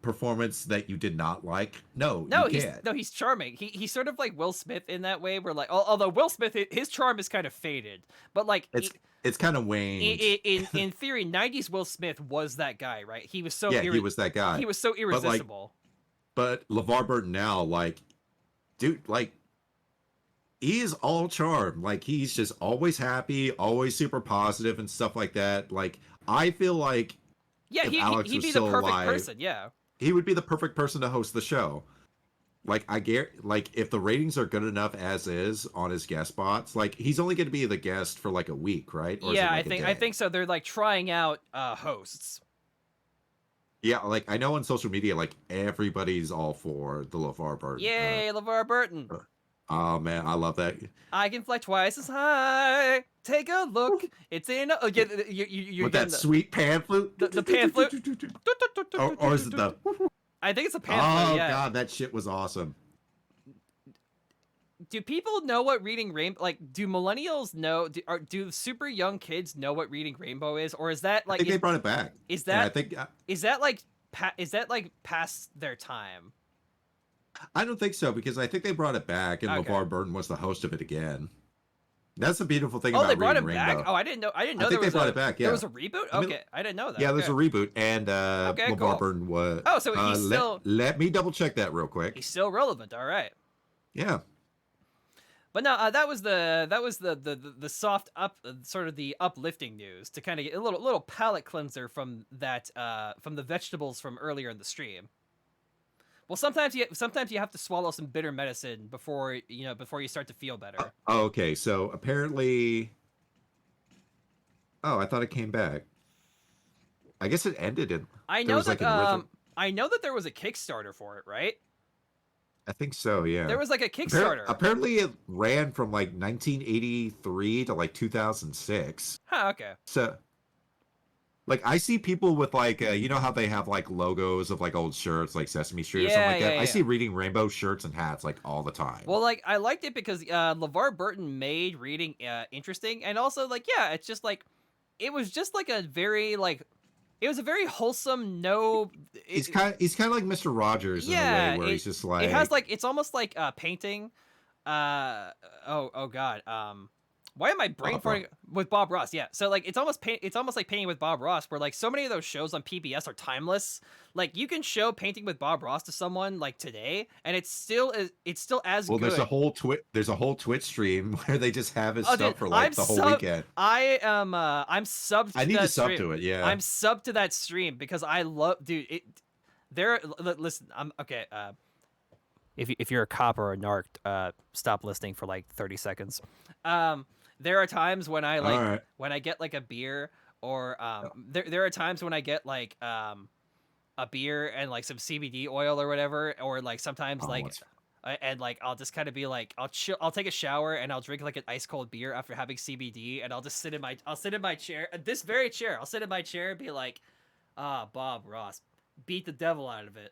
performance that you did not like? No, he's charming. He's sort of like Will Smith in that way, where like, although Will Smith, his charm is kind of faded, but like... It's kind of waned. In theory, 90s Will Smith was that guy, right? He was so... he was that guy. He was so irresistible. But LeVar Burton now, like... Dude, like... He is all charm. Like, he's just always happy, always super positive and stuff like that. Like, I feel like he'd be the perfect person. Yeah, he would be the perfect person to host the show. Like, if the ratings are good enough as is on his guest spots, like, he's only going to be the guest for like a week, right? Or yeah, I think so. They're like trying out hosts. Yeah, like, I know on social media, like, everybody's all for the LeVar Burton. Yay, LeVar Burton. Oh man, I love that. I can fly twice as high. Take a look. It's in. You're With getting that sweet pan flute. the pan flute. Or is it the? I think it's a pan flute. Oh Yeah. god, that shit was awesome. Do people know what reading rainbow? Like, do millennials know? Do super young kids know what reading rainbow is, or is that like? I think they brought it back. Is And that? I think Is that like? Is that like past their time? I don't think so because I think they brought it back and Okay. LeVar Burton was the host of it again. That's the beautiful thing Oh, about they brought Reading him Rainbow. back. Oh, I didn't know. I didn't know I there think was they brought it back. Yeah, there was a reboot. I mean, Okay, I didn't know that. yeah. There's Okay. a reboot, and Okay, LeVar cool. Burton was. Oh, so he's still Let me double check that real quick. he's still relevant. All right. Yeah. But no, that was the soft up sort of the uplifting news to kind of get a little palate cleanser from that from the vegetables from earlier in the stream. Well, sometimes you have to swallow some bitter medicine before you start to feel better. Okay, so apparently. Oh, I thought it came back. I guess it ended in. I there know was, that like, an original- I know that there was a Kickstarter for it, right? I think so. Yeah. There was like a Kickstarter. Apparently, it ran from like 1983 to like 2006. Huh, okay. So, like, I see people with like, you know how they have like logos of like old shirts, like Sesame Street or something like that. Yeah. I see Reading Rainbow shirts and hats like all the time. Well, like I liked it because LeVar Burton made reading interesting, and also like it's just like it was just like a very like it was a very wholesome. He's kind of like Mr. Rogers in a way where he's just like it has like it's almost like painting. Oh god. Why am I brain farting with Bob Ross? Yeah, so like it's almost like painting with Bob Ross, where like so many of those shows on PBS are timeless. Like you can show Painting with Bob Ross to someone like today, and it's still as well. good. There's a whole Twitch stream where they just have his stuff dude, for like the whole weekend. I'm subbed. I need to sub stream. to it. Yeah, I'm subbed to that stream because I love, dude. Listen, I'm okay. If you're a cop or a narc, stop listening for like 30 seconds. There are times when I like right. when I get like a beer or there are times when I get like a beer and like some CBD oil or whatever, or like sometimes and like I'll just kind of be like I'll take a shower and I'll drink like an ice cold beer after having CBD, and I'll sit in my chair, this very chair. I'll sit in my chair and be like, Bob Ross, beat the devil out of it.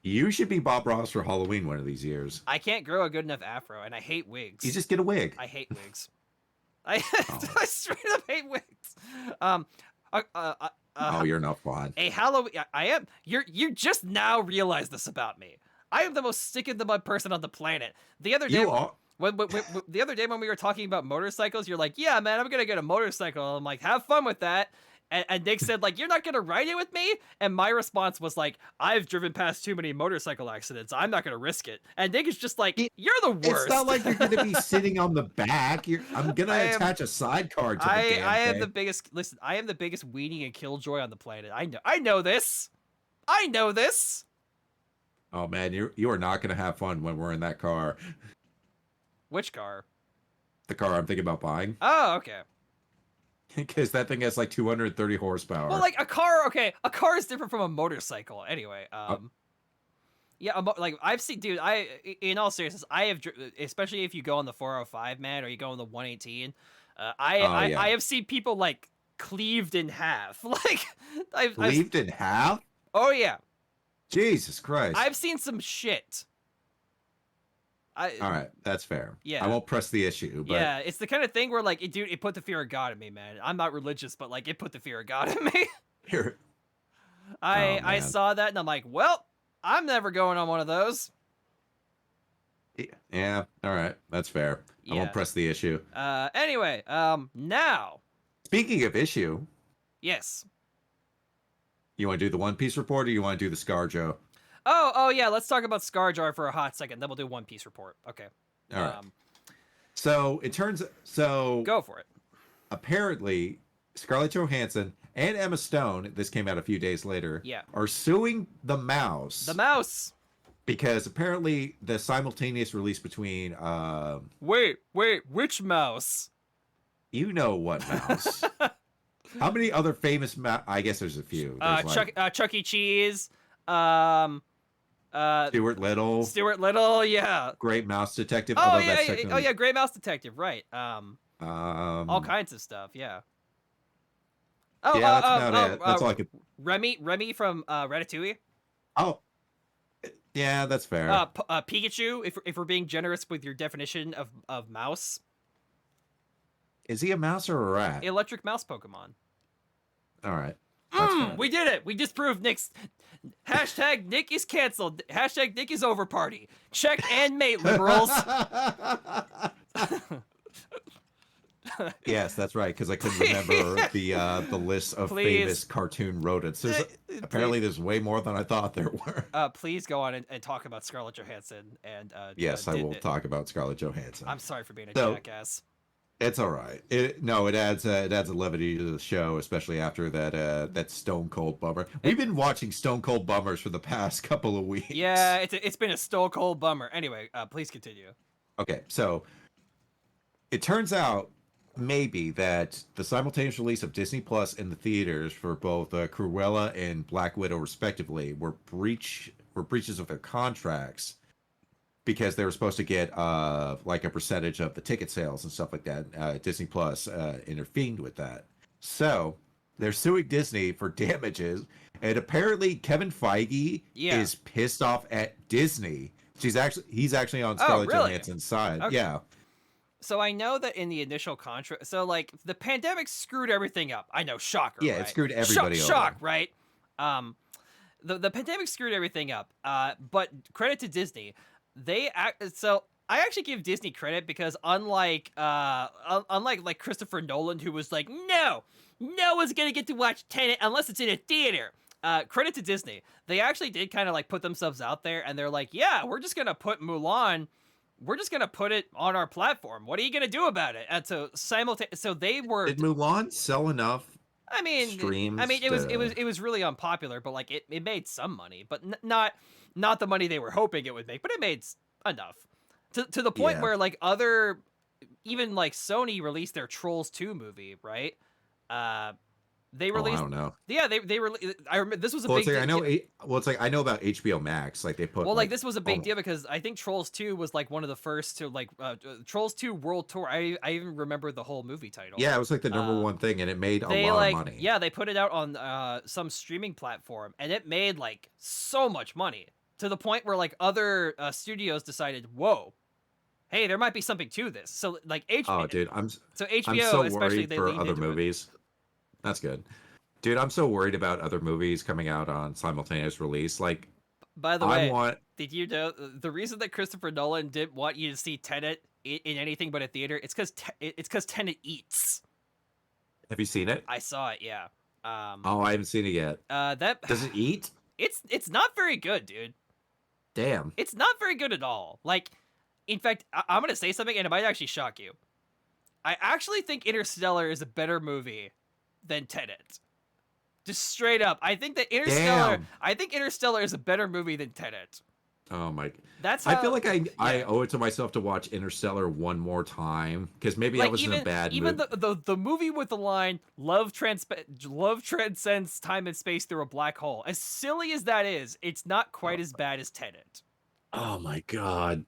You should be Bob Ross for Halloween one of these years. I can't grow a good enough afro, and I hate wigs. You just get a wig. I hate wigs. I straight up hate wigs. You're not fun. A Halloween. I am. You just now realize this about me. I am the most stick in the mud person on the planet. The other day, You are. the other day when we were talking about motorcycles, you're like, "Yeah, man, I'm gonna get a motorcycle." I'm like, "Have fun with that." And Nick said, like, "You're not gonna ride it with me?" And my response was like, "I've driven past too many motorcycle accidents. I'm not gonna risk it." And Nick is just like, "You're the worst." It's not like you're gonna be sitting on the back. I'm gonna attach a sidecar to the damn thing. I am the biggest. Listen, I am the biggest weenie and killjoy on the planet. I know this. I know this. Oh man, you are not gonna have fun when we're in that car. Which car? The car I'm thinking about buying. Oh, okay. Because that thing has like 230 horsepower. Well, like a car. Okay, a car is different from a motorcycle. Anyway, yeah, like I've seen, dude. In all seriousness, I have, especially if you go on the 405, man, or you go on the 118. I have seen people like cleaved in half. Like, cleaved in half. Oh yeah. Jesus Christ. I've seen some shit. All right, that's fair. Yeah. I won't press the issue. But... Yeah, it's the kind of thing where, like, it put the fear of God in me, man. I'm not religious, but, like, it put the fear of God in me. Here. I saw that, and I'm like, well, I'm never going on one of those. Yeah, all right, that's fair. Yeah. I won't press the issue. Anyway, now. Speaking of issue. Yes. You want to do the One Piece report, or you want to do the ScarJo? Oh yeah, let's talk about ScarJo for a hot second. Then we'll do One Piece report. Okay. All right. So go for it. Apparently, Scarlett Johansson and Emma Stone, this came out a few days later, are suing the mouse. The mouse. Because apparently the simultaneous release between Wait, which mouse? You know what mouse? How many other famous I guess there's a few. Chuck E. Cheese. Stuart Little, Stuart Little, yeah. Great Mouse Detective. Oh Although yeah, that's yeah, technically, oh yeah, Gray Mouse Detective, right? All um, kinds of stuff, yeah. Oh, yeah, that's about it. That's all I could. Remy from Ratatouille. Oh, yeah, that's fair. Pikachu, if we're being generous with your definition of mouse. Is he a mouse or a rat? Electric mouse Pokemon. All right, that's fair. We did it. We disproved Nick's hashtag Nick is canceled. Hashtag Nick is over party. Check and mate, liberals. Yes, that's right. Because I couldn't remember the list of famous cartoon rodents. Apparently, there's way more than I thought there were. Please go on and talk about Scarlett Johansson and. Yes, I will talk about Scarlett Johansson. I'm sorry for being a jackass. It's all right. It adds a levity to the show, especially after that Stone Cold bummer. We've been watching Stone Cold bummers for the past couple of weeks. Yeah, it's been a Stone Cold bummer. Anyway, please continue. Okay, so it turns out maybe that the simultaneous release of Disney Plus in the theaters for both Cruella and Black Widow, respectively, were breaches of their contracts. Because they were supposed to get like a percentage of the ticket sales and stuff like that. Disney Plus intervened with that. So they're suing Disney for damages. And apparently Kevin Feige is pissed off at Disney. He's actually on Scarlett Johansson's side. Okay. Yeah. So I know that in the initial contract, so like the pandemic screwed everything up. I know, shocker. Yeah, right? It screwed everybody over. Shock, right? The pandemic screwed everything up. But credit to Disney. So I actually give Disney credit because unlike like Christopher Nolan, who was like, no one's gonna get to watch Tenet unless it's in a theater. Credit to Disney. They actually did kind of like put themselves out there, and they're like, yeah, we're just gonna put Mulan. We're just gonna put it on our platform. What are you gonna do about it? And so so they were. Did Mulan sell enough? Streams. It was really unpopular, but like it made some money, but not the money they were hoping it would make, but it made enough to the point where like even like Sony released their Trolls 2 movie, right? They released. I don't know. Yeah, they released. I remember this was a big. It's like I know about HBO Max. Like they put. Well, like this was a big deal because I think Trolls 2 was like one of the first to like Trolls 2 World Tour. I even remember the whole movie title. Yeah, it was like the number one thing, and it made a lot of money. Yeah, they put it out on some streaming platform, and it made like so much money to the point where like other studios decided, whoa. Hey, there might be something to this. So like HBO. Oh, dude, HBO, I'm so especially worried for other movies. That's good. Dude, I'm so worried about other movies coming out on simultaneous release. Like, by the way, did you know the reason that Christopher Nolan didn't want you to see Tenet in anything but a theater? It's because Tenet eats. Have you seen it? I saw it. Yeah. Oh, I haven't seen it yet. Does it eat? It's not very good, dude. Damn. It's not very good at all. Like, in fact, I'm gonna say something, and it might actually shock you. I actually think Interstellar is a better movie than Tenet. Just straight up, I think that Interstellar is a better movie than Tenet. Oh my! That's how, I feel like I owe it to myself to watch Interstellar one more time because maybe I was in a bad mood. Even the movie with the line love transcends time and space through a black hole. As silly as that is, it's not quite as bad as Tenet. Oh my god!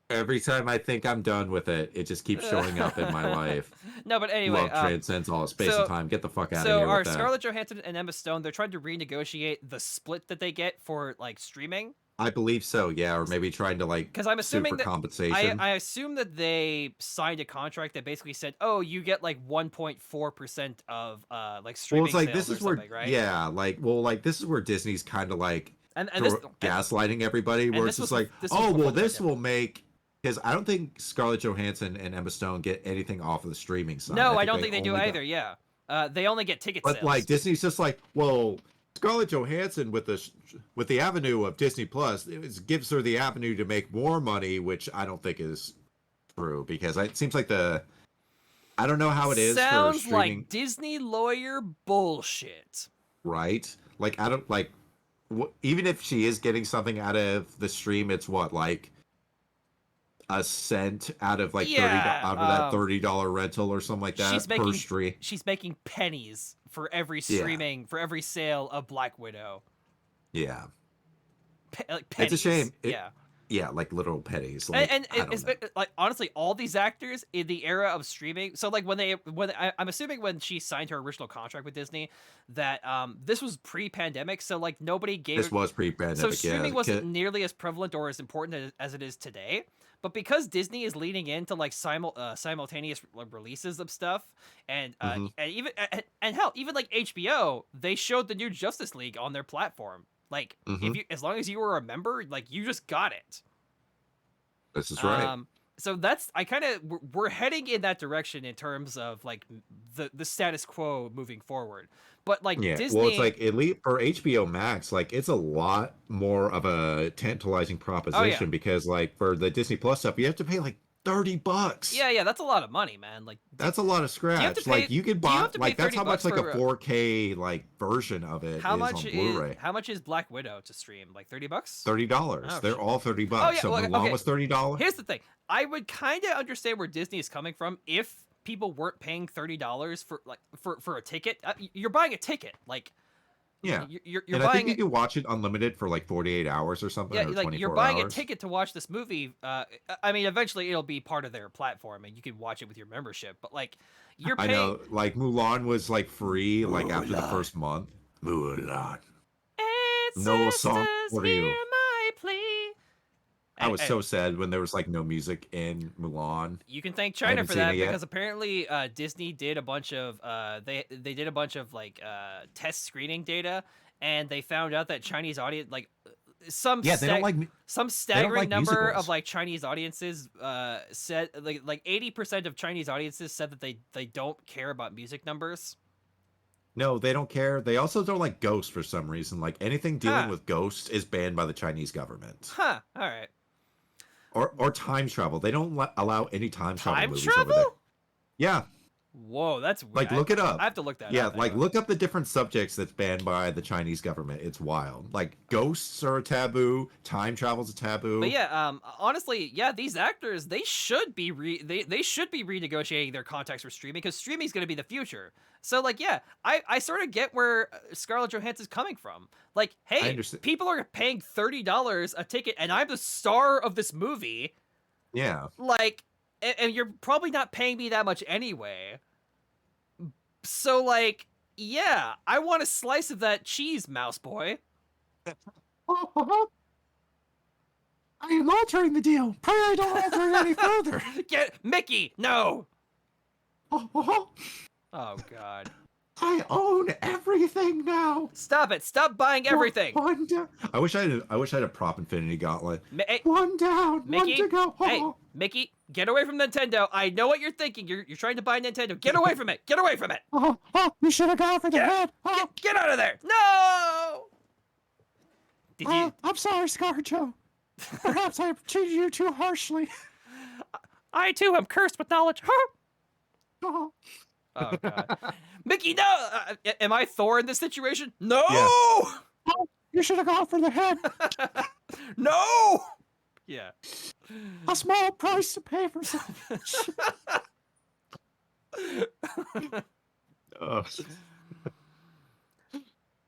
Every time I think I'm done with it, it just keeps showing up in my life. No, but anyway, love transcends all space and time. Get the fuck out of here. So with that. Scarlett Johansson and Emma Stone, they're trying to renegotiate the split that they get for like streaming. I believe so, yeah, or maybe trying to like because I'm assuming that compensation. I assume that they signed a contract that basically said, "Oh, you get like 1.4% of like streaming." Well, it's like sales this is or where, right? Yeah, like this is where Disney's kind of like gaslighting everybody, and where it's just like, oh, well, this will make. Because I don't think Scarlett Johansson and Emma Stone get anything off of the streaming side. No, I don't think they do either. Yeah, they only get ticket sales. But like Disney's just like, well, Scarlett Johansson with the avenue of Disney Plus, it gives her the avenue to make more money, which I don't think is true because it seems like I don't know how it is. Sounds for streaming. Like Disney lawyer bullshit. Right? Like I don't like. Even if she is getting something out of the stream, it's what like a cent out of like out of that $30 rental or something like that per stream. She's making pennies for every streaming for every sale of Black Widow. Yeah. like pennies. It's a shame. Yeah. Yeah, like literal pennies. Like, And I don't know. like honestly, all these actors in the era of streaming. So like I'm assuming when she signed her original contract with Disney, that this was pre-pandemic. So like nobody gave. This was So pre-pandemic. streaming Yeah, wasn't nearly as prevalent or as important as it is today. But because Disney is leaning into like simultaneous releases of stuff, and even and hell, even like HBO, they showed the new Justice League on their platform. Like if you, as long as you were a member, like you just got it. this is right. So that's we're heading in that direction in terms of like the status quo moving forward. But like Yeah, Disney, well, it's like elite for HBO Max. Like, it's a lot more of a tantalizing proposition because, like, for the Disney Plus stuff, you have to pay like $30. yeah, that's a lot of money, man. Like That's a lot of scratch. pay- Like, you could do you buy have to pay like that's how much 30 like a for, 4K like version of it how is much on Blu-ray. how much is Black Widow to stream? Like $30? $30. Oh, They're shit. all $30. Oh, yeah, So well, Mulan okay. was $30. Here's the thing. I would kind of understand where Disney is coming from if people weren't paying $30 for like for a ticket. You're buying a ticket, like Yeah. you're And I think buying you can watch it unlimited for like 48 hours or something, yeah, or like 24 you're buying hours. a ticket to watch this movie. I mean, eventually it'll be part of their platform, and you can watch it with your membership. But like, you're I paying. know, like Mulan was like free like after the Mulan. first month. Mulan. It's No song sisters, for you. hear my plea. I was so sad when there was like no music in Mulan. You can thank I China haven't for seen that it yet. because apparently Disney did a bunch of they did a bunch of like test screening data, and they found out that Chinese audience like some Yeah, they don't like some staggering like number musicals. of like Chinese audiences said like 80% of Chinese audiences said that they don't care about music numbers. No, they don't care. They also don't like ghosts for some reason. Like anything dealing Huh. with ghosts is banned by the Chinese government. Huh. All right. Or time travel. They don't allow any time travel Time movies over there. travel? Yeah, Whoa, that's like look it up. I have to look that Yeah, up. like anyway. look up the different subjects that's banned by the Chinese government. It's wild. Like ghosts are a taboo, time travel's a taboo. But yeah, honestly, yeah, these actors they should be they should be renegotiating their contracts for streaming because streaming is going to be the future. So like, yeah, I sort of get where Scarlett Johansson's coming from. Like, hey, understand. people are paying $30 a ticket, and I'm the star of this movie. Yeah. Like, and you're probably not paying me that much anyway. So like, yeah, I want a slice of that cheese, mouse boy. I am altering the deal. Pray I don't alter it any further. Get Mickey, no. Oh God. I own everything now. Stop it! Stop buying everything. One down. I wish I had a prop Infinity Gauntlet. Hey, One down. Mickey, One to go. hey, Mickey, get away from Nintendo. I know what you're thinking. You're trying to buy Nintendo. Get away from it. Get away from it. You should have gone for the Yeah. head. Get out of there. No. Did you? I'm sorry, ScarJo. Perhaps I treated you too harshly. I too am cursed with knowledge. Oh, Oh God, Mickey, no. Am I Thor in this situation? No. you should have gone for the head. No. Yeah. A small price to pay for something. Ugh.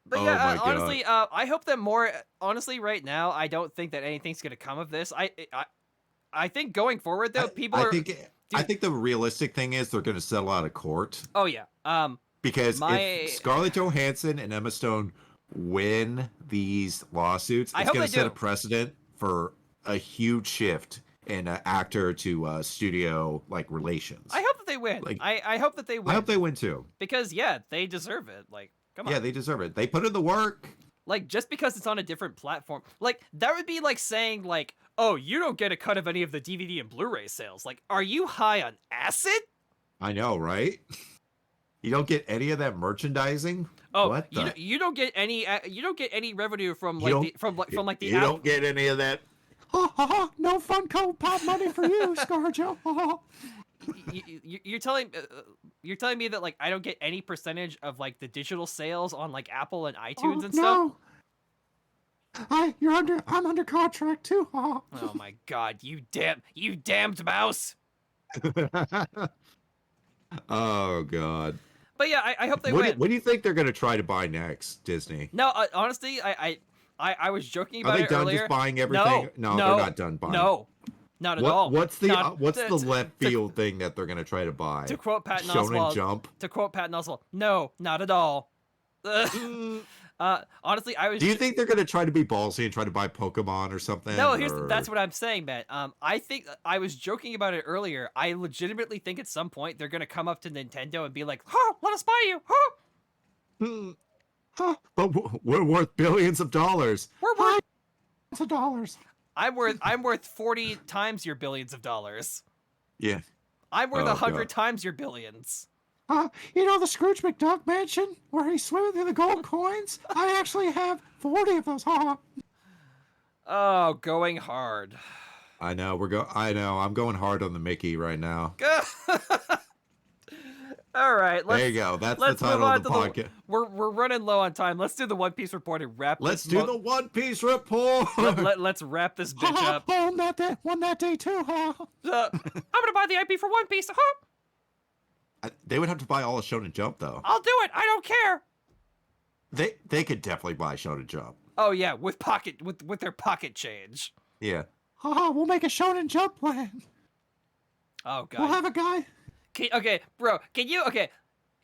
But Oh yeah, my God. honestly, I hope that more. Honestly, right now, I don't think that anything's gonna come of this. I think going forward though, people I are. I think the realistic thing is they're going to settle out of court Oh yeah. because My- if Scarlett Johansson and Emma Stone win these lawsuits, I it's hope going they to set a do. precedent for a huge shift in actor to studio like relations. I hope that they win. Like- I hope that they win. I hope they win too. Because yeah, they deserve it. Like, come on. Yeah, they deserve it. They put in the work. Like, just because it's on a different platform, like that would be like saying like, oh, you don't get a cut of any of the DVD and Blu-ray sales. Like, are you high on acid? I know, right? You don't get any of that merchandising. Oh, What the- you don't get any revenue from You like don't- the from like the You don't get any of that. No Funko Pop money for you, ScarJo. you're telling me that like I don't get any percentage of like the digital sales on like Apple and iTunes and stuff. No. I'm under contract too. Oh my God, you damned mouse. Oh God. But yeah, I hope they What win. do you think they're going to try to buy next, Disney? No, honestly, I was joking Are about they it done earlier. just buying everything? No, they're not done buying. No, not at all. What's the Not- left field thing that they're gonna try to buy? To quote Patton Shonen Oswalt. Jump. To quote Patton Oswalt. No, not at all. Honestly, I was. Do you think they're gonna try to be ballsy and try to buy Pokemon or something? No, or... that's what I'm saying, man. I think I was joking about it earlier. I legitimately think at some point they're gonna come up to Nintendo and be like, "Huh, let us buy you." Huh? But we're worth billions of dollars. We're worth. It's $1. I'm worth 40 times your billions of dollars. Yeah. I'm worth Oh, 100 God. times your billions. You know the Scrooge McDuck mansion where he's swimming through the gold coins? I actually have 40 of those. Oh, going hard. I know I'm going hard on the Mickey right now. All right, There you go. That's the let's move title on of the to podcast. We're running low on time. Let's do the One Piece report and wrap. Let's this do the One Piece report. Let's wrap this bitch up. Won that day too. I'm gonna buy the IP for One Piece. They would have to buy all of Shonen Jump though. I'll do it. I don't care. They could definitely buy Shonen Jump. Oh yeah, with their pocket change. Yeah. We'll make a Shonen Jump plan. Oh god. We'll have a guy. Okay, bro, can you,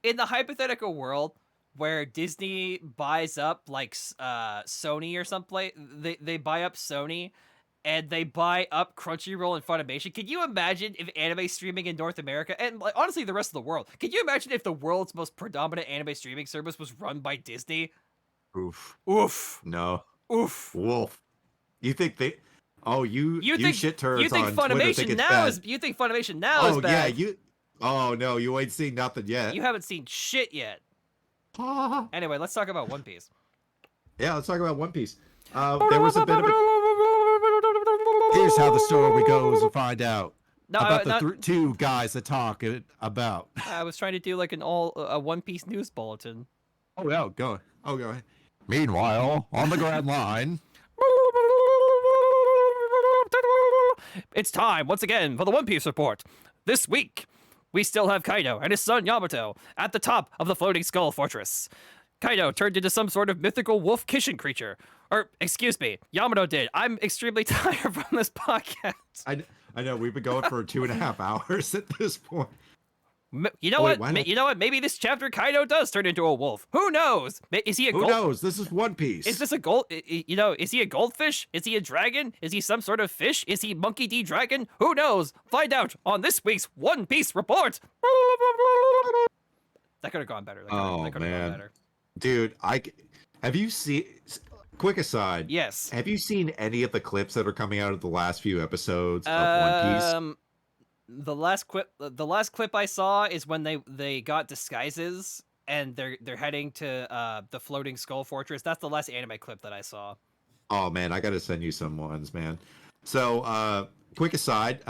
in the hypothetical world where Disney buys up, like, Sony or something, they buy up Sony, and they buy up Crunchyroll and Funimation, can you imagine if anime streaming in North America, and, like, honestly, the rest of the world, can you imagine if the world's most predominant anime streaming service was run by Disney? Oof. Oof. No. Oof. Wolf. You think they... Oh, you think shit turds you think on Twitter Funimation think it's now bad. is you think Funimation now is Oh, bad. yeah, Oh, no, you ain't seen nothing yet. You haven't seen shit yet. Anyway, let's talk about One Piece. Yeah, let's talk about One Piece. There was a bit of a... Here's how the story goes to find out No, about the two guys that talk about. I was trying to do like a One Piece news bulletin. Oh, yeah, go ahead. Meanwhile, on the Grand Line. It's time once again for the One Piece report. This week, we still have Kaido and his son Yamato at the top of the floating skull fortress. Kaido turned into some sort of mythical wolf Kishin creature. Or, excuse me, Yamato did. I'm extremely tired from this podcast. I know, we've been going for 2.5 hours at this point. You know Wait, what? You know what? Maybe this chapter Kaido does turn into a wolf. Who knows? Is he a Who knows? This is One Piece. Is this a gold? Is he a goldfish? Is he a dragon? Is he some sort of fish? Is he Monkey D. Dragon? Who knows? Find out on this week's One Piece report. That could have gone better. That could have gone better. Dude, have you seen... Quick aside. Yes. Have you seen any of the clips that are coming out of the last few episodes of One Piece? The last clip I saw is when they got disguises and they're heading to the floating skull fortress. That's the last anime clip that I saw. Oh man, I gotta send you some ones, man. So, quick aside,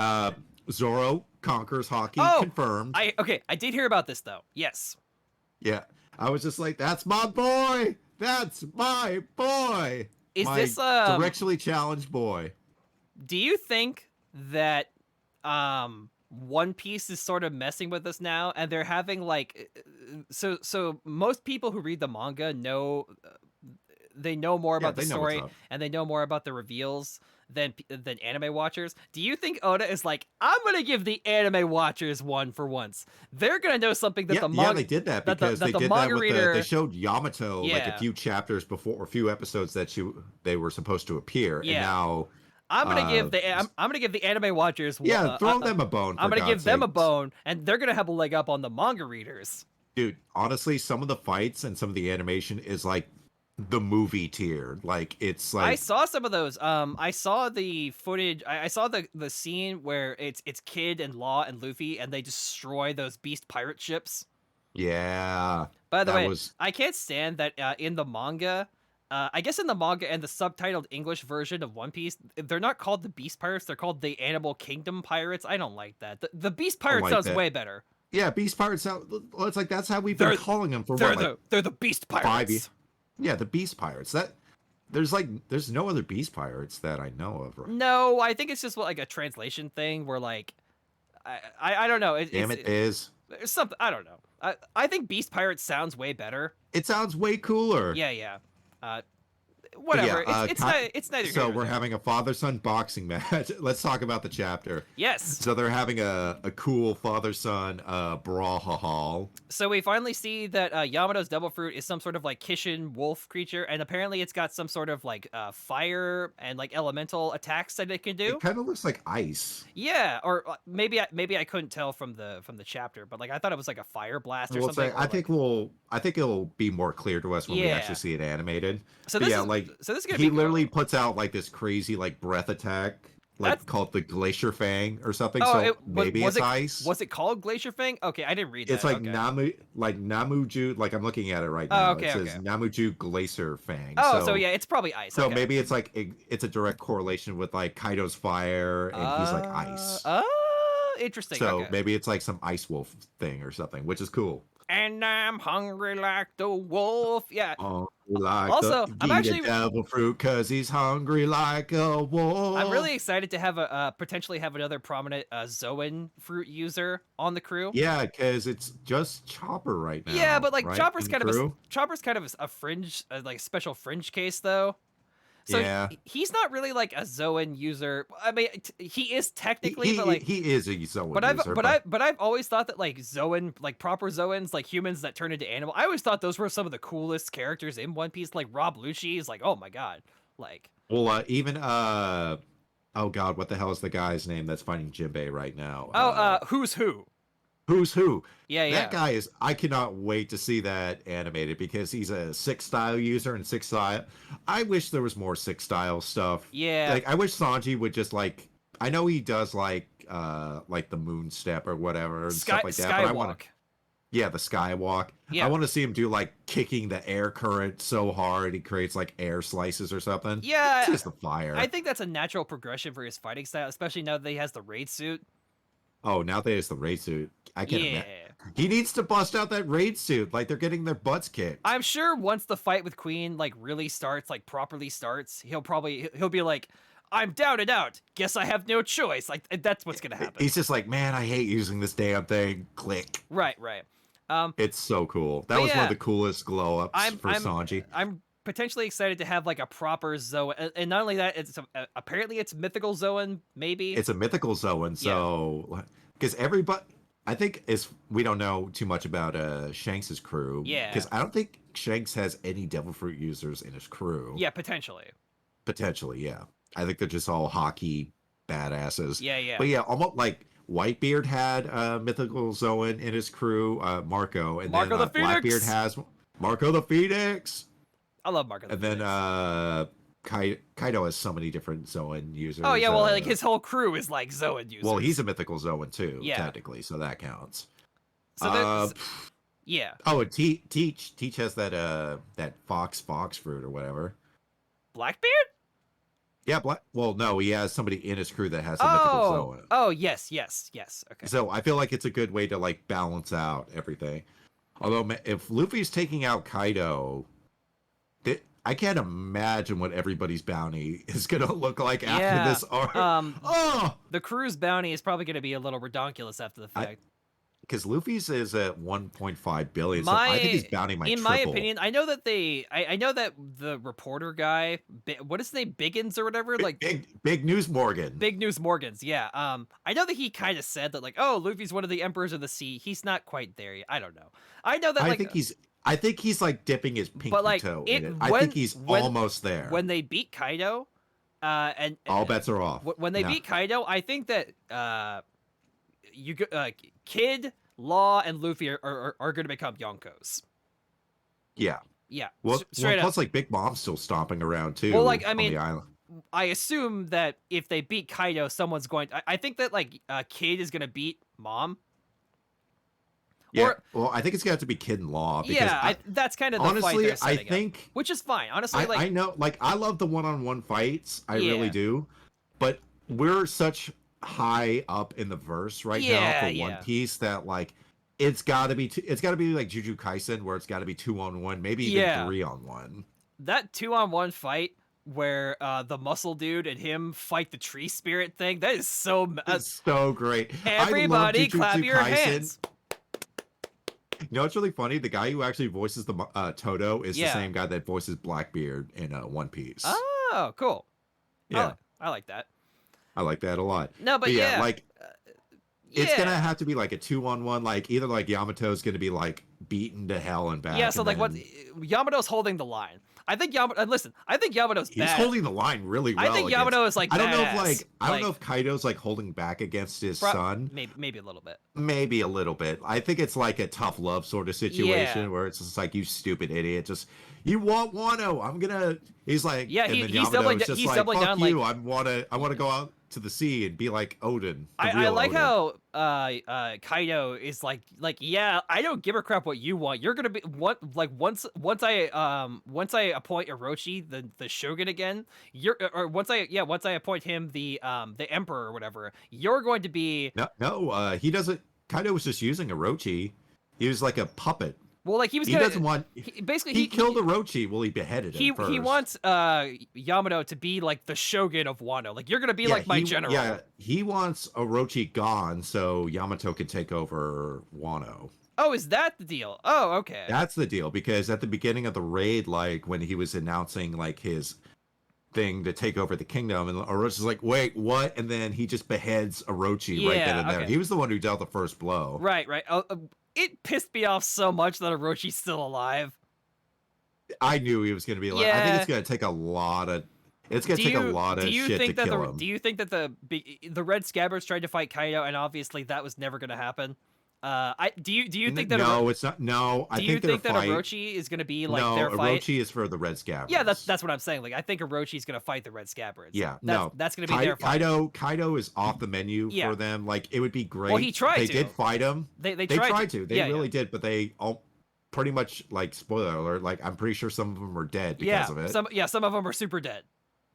Zoro conquers hockey, confirmed. I did hear about this though. Yes. Yeah, I was just like, that's my boy. That's my boy. Is my this directionally challenged boy? Do you think that One Piece is sort of messing with us now, and they're having like so most people who read the manga know they know more about the story and they know more about the reveals than anime watchers. Do you think Oda is like, I'm gonna give the anime watchers one for once? They're gonna know something that the manga. Yeah, they did that because they did that with they showed Yamato like a few chapters before, a few episodes that they were supposed to appear, and now. I'm gonna give the anime watchers. Throw them a bone. I'm gonna give them a bone, and they're gonna have a leg up on the manga readers. Dude, honestly, some of the fights and some of the animation is like the movie tier. Like it's like I saw some of those. I saw the footage. I saw the scene where it's Kid and Law and Luffy, and they destroy those beast pirate ships. Yeah. By the way, I can't stand that in the manga. I guess in the manga and the subtitled English version of One Piece, they're not called the Beast Pirates, they're called the Animal Kingdom Pirates. I don't like that. The Beast Pirate sounds way better. Yeah, Beast Pirates sound... Well, it's like that's how we've been calling them for they're the Beast Pirates. 5 years. Yeah, the Beast Pirates. There's no other Beast Pirates that I know of. Right? No, I think it's just like a translation thing where like... I don't know. Damn it, is. There's something... I don't know. I think Beast Pirates sounds way better. It sounds way cooler. Yeah. whatever. yeah, It's neither. So here nor we're there. having a father-son boxing match. Let's talk about the chapter. Yes. So they're having a cool father-son brawlhall. So we finally see that Yamato's Devil Fruit is some sort of like Kishin wolf creature, and apparently it's got some sort of like fire and like elemental attacks that it can do. It kind of looks like ice. Yeah, or maybe I couldn't tell from the chapter, but like I thought it was like a fire blast or We'll something. say, I think it'll be more clear to us when we Yeah. actually see it animated. So But this yeah, is like so this is gonna he be literally puts out like this crazy like breath attack, like That's- called the Glacier Fang or something. Oh, So maybe was it's it, ice. Was it called Glacier Fang? Okay, I didn't read that. It's like okay. Namuju, like I'm looking at it right Oh, now. okay, It says okay. Namuju Glacier Fang. Oh, so yeah, it's probably ice. So okay. maybe it's like it's a direct correlation with like Kaido's fire and he's like ice. Interesting. So okay. maybe it's like some ice wolf thing or something, which is cool. And I'm hungry like the wolf. Yeah. Oh, like Also, the, I'm eat a actually- devil fruit because he's hungry like a wolf. I'm really excited to have a potentially have another prominent Zoan fruit user on the crew. Yeah, because it's just Chopper right now. Yeah, but like right, Chopper's in kind the of crew? Chopper's kind of a fringe, like special fringe case though. So Yeah. he's not really like a Zoan user. I mean, he is technically, he, but like he is a Zoan But I've user, but I've always thought that like Zoan, like proper Zoans, like humans that turn into animal. I always thought those were some of the coolest characters in One Piece. Like Rob Lucci is like, oh my god, like well, even oh god, what the hell is the guy's name that's fighting Jinbei right now? who's who? Who's who? Yeah, That guy is. I cannot wait to see that animated because he's a Six Style user and Six Style. I wish there was more Six Style stuff. Yeah. Like I wish Sanji would just like. I know he does like the moon step or whatever and stuff like that. But I want Skywalk. Yeah, the skywalk. Yeah. I want to see him do like kicking the air current so hard he creates like air slices or something. Yeah, It's just the fire. I think that's a natural progression for his fighting style, especially now that he has the raid suit. Oh, now that it's the raid suit. I can't Yeah. imagine. He needs to bust out that raid suit like they're getting their butts kicked. I'm sure once the fight with Queen like really starts, like properly starts, he'll be like, I'm down and out. Guess I have no choice. Like that's what's gonna happen. He's just like, man, I hate using this damn thing. Click. Right. It's so cool. That But was one yeah, of the coolest glow ups for Sanji. I'm potentially excited to have like a proper Zoan, and not only that, it's apparently it's mythical Zoan. Maybe It's a mythical Zoan, so because everybody, I think we don't know too much about Shanks's crew. Yeah. Because I don't think Shanks has any Devil Fruit users in his crew. Yeah, potentially. Potentially, yeah. I think they're just all hockey badasses. Yeah. But yeah, almost like Whitebeard had mythical Zoan in his crew, Marco, and Marco then the Phoenix! Blackbeard has Marco the Phoenix. I love Marco. And then Kaido has so many different Zoan users. Oh yeah, well like his whole crew is like Zoan users. Well, he's a mythical Zoan too, Yeah. technically, so that counts. so there's yeah. Oh, and Teach has that fox fruit or whatever. Blackbeard? Yeah, well, no, he has somebody in his crew that has a mythical Zoan. Oh yes. Okay. So I feel like it's a good way to like balance out everything. Although if Luffy's taking out Kaido, I can't imagine what everybody's bounty is gonna look like after this arc. The crew's bounty is probably gonna be a little redonkulous after the fact. Because Luffy's is at 1.5 billion, so I think his bounty might in triple. my opinion, I know that I know that the reporter guy, what is his name, Biggins or whatever, like Big News Morgan. Big News Morgans, yeah. I know that he kind of said that, like, oh, Luffy's one of the emperors of the sea. He's not quite there yet. I don't know. I know that, like, I think he's like dipping his pinky toe in it. I think he's almost there. When they beat Kaido, and all bets are off. When they beat Kaido, I think that Kid, Law, and Luffy are going to become Yonkos. Yeah. Yeah. Well, straight up. plus like Big Mom's still stomping around too. Well, like I on mean, the island. I assume that if they beat Kaido, someone's going. I think that like Kid is going to beat Mom. Yeah. Well, I think it's got to be Kid and Law. Because yeah, that's kind of the honestly, fight they're setting I think, up, which is fine. Honestly, I know, like I love the one-on-one fights. I Yeah. really do. But we're such high up in the verse right now for One Piece that like it's got to be like Jujutsu Kaisen where it's got to be 2-on-1, maybe even 3-on-1. That 2-on-1 fight where the muscle dude and him fight the tree spirit thing, that is so It's so great. Everybody I love Jujutsu clap your Kaisen. hands. know what's really funny? The guy who actually voices the Toto is the Yeah. same guy that voices Blackbeard in One Piece. Oh, cool. Yeah, I like that. I like that a lot. No, but yeah, yeah, like yeah. it's gonna have to be like a 2-on-1. Like either like Yamato's gonna be like beaten to hell and back. Yeah, so and like then what Yamato's holding the line. I think listen, I think Yamato's he's bad. holding the line really well. I think Yamato is like I don't know if badass. I don't know if Kaido's like holding back against his son. Maybe a little bit. Maybe a little bit. I think it's like a tough love sort of situation Yeah. where it's just like, you stupid idiot, just you want Wano. I'm gonna. He's like, Yeah, and then he's Yamato's doubling just he's like, doubling fuck down, you. like- I wanna go out to the sea and be like Odin. The I real like Odin. how Kaido is like yeah, I don't give a crap what you want. You're gonna be once I appoint Orochi the Shogun again, once I appoint him the Emperor or whatever, you're going to be No, he doesn't. Kaido was just using Orochi. He was like a puppet. well, like he was He gonna doesn't want. basically He killed Orochi. Well, he beheaded him he first. wants Yamato to be like the Shogun of Wano. Like you're gonna be like my general. Yeah, he wants Orochi gone so Yamato can take over Wano. Oh, is that the deal? Oh, okay. That's the deal, because at the beginning of the raid, like when he was announcing like his thing to take over the kingdom, and Orochi's like, wait, what? And then he just beheads Orochi right then and there. okay. He was the one who dealt the first blow. Right. It pissed me off so much that Orochi's still alive. I knew he was going to be like, I think it's going to take a lot of. It's going to take a lot of shit to kill him. Do you think that the Red Scabbards tried to fight Kaido, and obviously that was never going to happen? Do you think that no, it's not. No, I do you think that Orochi is going to be like no, their fight? Orochi is for the Red Scabbards. Yeah, that's what I'm saying. Like I think Orochi's going to fight the Red Scabbards. Yeah, that's going to be their fight. Kaido is off the menu Yeah. for them. Like it would be great. Well, he tried They to. did fight him. They tried to. They Yeah, really did, but they all pretty much, like, spoiler alert, like I'm pretty sure some of them are dead because of it. Some of them are super dead.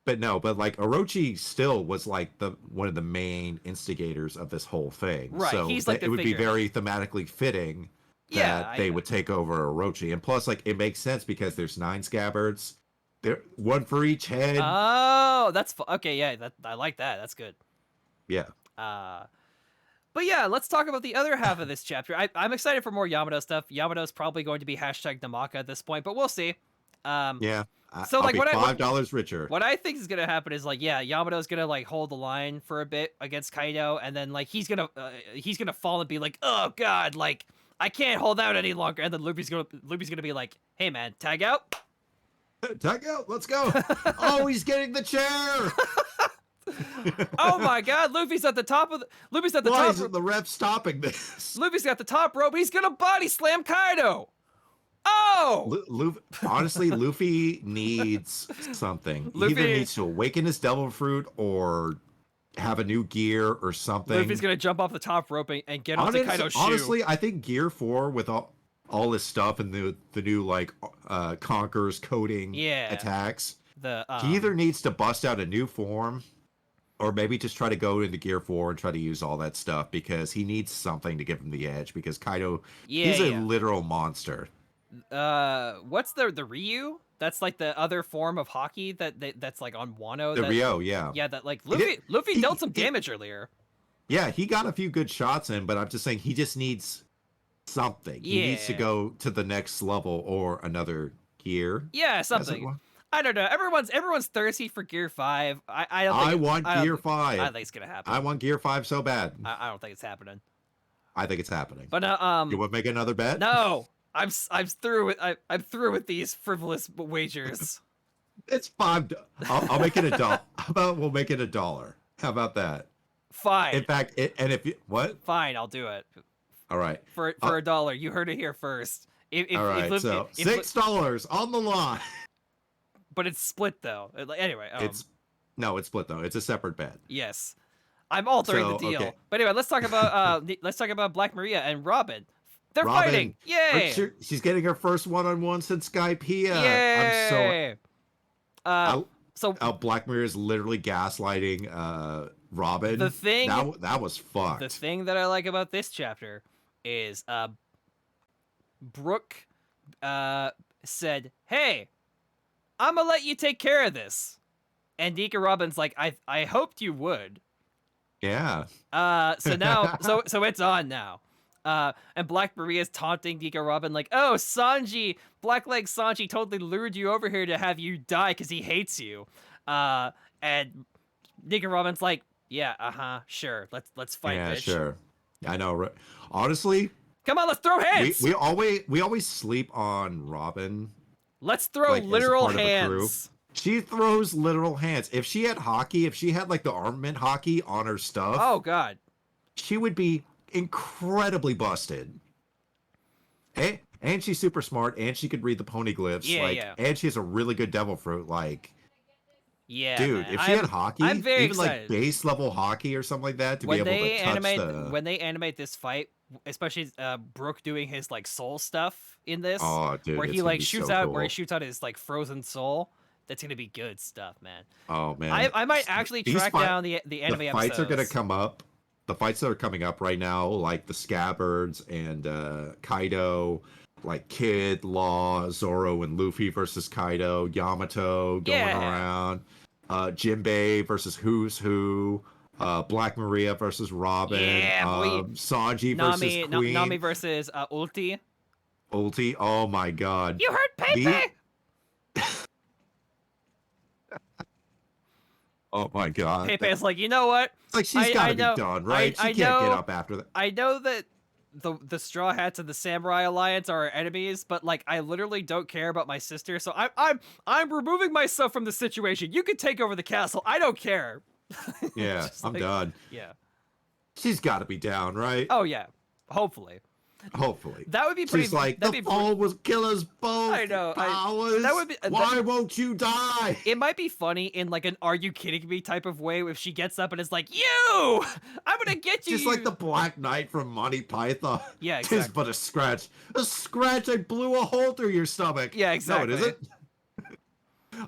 But like Orochi still was like one of the main instigators of this whole thing. Right, So he's like the it would be figurehead. very thematically fitting that they would take over Orochi. And plus, like, it makes sense because there's 9 scabbards. There, one for each head. Oh, that's okay. Yeah, I like that. That's good. Yeah. But yeah, let's talk about the other half of this chapter. I'm excited for more Yamato stuff. Yamato's probably going to be #Namaka at this point, but we'll see. Yeah. So, I'll like, be $5 richer. What I think is gonna happen is, like, yeah, Yamato's gonna like hold the line for a bit against Kaido, and then like he's gonna fall and be like, oh god, like I can't hold out any longer, and then Luffy's gonna be like, hey man, tag out. Tag out, let's go. Oh, he's getting the chair. Oh my god, Luffy's at the top. Why isn't the ref stopping this? Luffy's got the top rope. He's gonna body slam Kaido. Oh! Honestly, Luffy needs something. He either needs to awaken his devil fruit or have a new gear or something. Luffy's gonna jump off the top rope and get onto Kaido's shoe. Honestly, I think Gear 4 with all this stuff and the new like Conqueror's coding attacks. He either needs to bust out a new form, or maybe just try to go into Gear 4 and try to use all that stuff, because he needs something to give him the edge, because Kaido, he's a literal monster. What's the Ryu? That's like the other form of hockey that's like on Wano. The Ryo, yeah. Yeah, that like Luffy dealt some damage earlier. Yeah, he got a few good shots in, but I'm just saying he just needs something. He needs to go to the next level or another gear. Yeah, something. I don't know. Everyone's thirsty for Gear 5. I want Gear 5. I don't think it's gonna happen. I want Gear 5 so bad. I don't think it's happening. I think it's happening. But you want to make another bet? No. I'm through with I'm through with these frivolous wagers. It's $5. I'll make it $1. How about we'll make it $1? How about that? Fine. In fact, what? Fine, I'll do it. All right. For $1, you heard it here first. All right. So $6 on the line. But it's split though. Anyway, it's split though. It's a separate bet. Yes, I'm altering the deal. Okay. But anyway, let's talk about Black Maria and Robin. They're fighting! Yay! She's getting her first one-on-one since Skypiea. Yay! I'm so Black Mirror is literally gaslighting Robin. The thing that was fucked. The thing that I like about this chapter is Brooke said, "Hey, I'm gonna let you take care of this," and Deke Robin's like, "I hoped you would." Yeah. So now, so it's on now. And Black Maria's taunting Nico Robin like, "Oh, Sanji, Blackleg Sanji totally lured you over here to have you die because he hates you." And Nico Robin's like, "Yeah, sure, let's fight, Yeah, bitch. sure. I know. Right? Honestly, Come on, let's throw hands. we always sleep on Robin. Let's throw like, as a literal part of a crew. hands." She throws literal hands. If she had hockey, if she had like the armament hockey on her stuff, Oh God. she would be incredibly busted. And she's super smart, and she could read the poneglyphs. Yeah, like, yeah. and she has a really good devil fruit. Like, Yeah, dude, man. if she had hockey, I'm very even excited. like base level hockey or something like that, to be able to touch the. When they animate this fight, especially Brook doing his like soul stuff in this, Oh, dude, where it's he gonna like be shoots so out cool. where he shoots out his like frozen soul. That's gonna be good stuff, man. Oh man, I might actually These track fight- down the anime the fights are gonna episodes. come up. The fights that are coming up right now, like the Scabbards and Kaido, like Kid, Law, Zoro, and Luffy versus Kaido, Yamato going Yeah. around, Jinbei versus Who's Who, Black Maria versus Robin, Yeah, boy. Sanji versus Queen, Nami versus Ulti. Ulti. Oh my God! You heard Pepe? Oh my God! Pepe's like, you know what? It's like she's I got to know- be done, right? I She can't know- get up after that. I know that the Straw Hats and the Samurai Alliance are our enemies, but like I literally don't care about my sister, so I'm removing myself from the situation. You can take over the castle. I don't care. Yeah, Just I'm like- done. Yeah. She's got to be down, right? Oh yeah. Hopefully. Hopefully. That would be pretty. She's like, that'd the be fall will kill us both. I know, Powers. that would be- Why won't you die? It might be funny in like an "Are you kidding me" type of way if she gets up and is like, "You, I'm gonna get you." Just like the Black Knight from Monty Python. Yeah, Tis exactly. but a scratch. A scratch. I blew a hole through your stomach. Yeah, exactly. No, it isn't.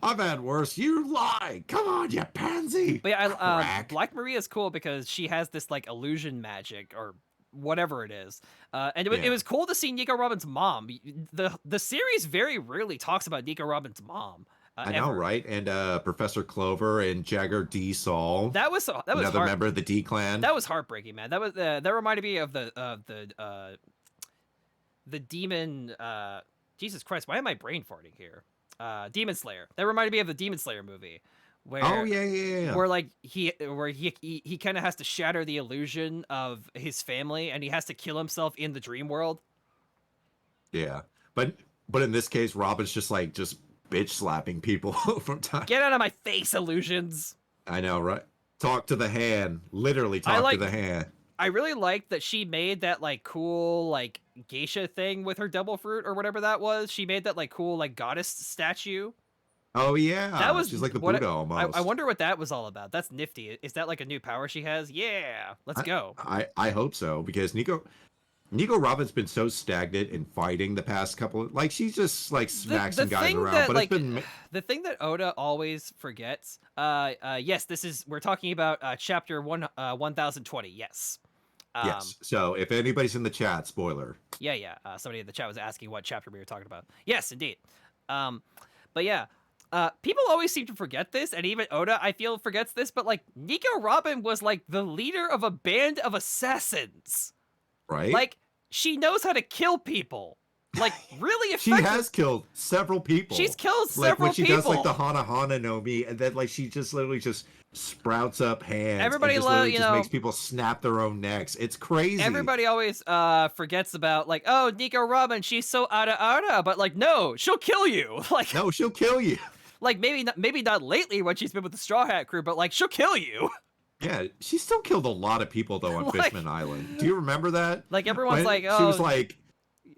I've had worse. You lie. Come on, you pansy. But yeah, Crack. Black Maria is cool because she has this like illusion magic or whatever it is, and it Yeah. was cool to see Nico Robin's mom. The series very rarely talks about Nico Robin's mom. I know, ever. right? And Professor Clover and Jagger D. Saul. That was another member of the D clan. That was heartbreaking, man. That reminded me of the demon. Jesus Christ, why am I brain farting here? Demon Slayer. That reminded me of the Demon Slayer movie, where Oh yeah. where like he kind of has to shatter the illusion of his family, and he has to kill himself in the dream world. Yeah, but in this case, Robin's just bitch slapping people from time. Get out of my face, illusions. I know, right? Talk to the hand. Literally talk to the hand. I really liked that she made that like cool like geisha thing with her devil fruit or whatever that was. She made that like cool like goddess statue. Oh yeah, That was she's like the what Buddha almost. I wonder what that was all about. That's nifty. Is that like a new power she has? Yeah, let's go. I hope so, because Nico Robin's been so stagnant in fighting the past couple. Like she's just like smacks some guys around, that, but like, it's been. the thing that Oda always forgets. Yes, we're talking about chapter 1020. Yes. Yes. So if anybody's in the chat, spoiler. Yeah. Somebody in the chat was asking what chapter we were talking about. Yes, indeed. But yeah, people always seem to forget this, and even Oda, I feel, forgets this. But like, Nico Robin was like the leader of a band of assassins. Right. Like, she knows how to kill people. Like, really she effective. has killed several people. She's killed like several when she people. does like the Hana no Mi, and then like she just literally just sprouts up hands. Everybody and just literally you just know, makes people snap their own necks. It's crazy. Everybody always forgets about like, oh, Nico Robin, she's so ara, but like, no, she'll kill you. Like, No, she'll kill you. like maybe not lately when she's been with the Straw Hat crew, but like, she'll kill you. Yeah, she still killed a lot of people though on Like- Fishman Island. Do you remember that? Like everyone's When like, oh, she was like,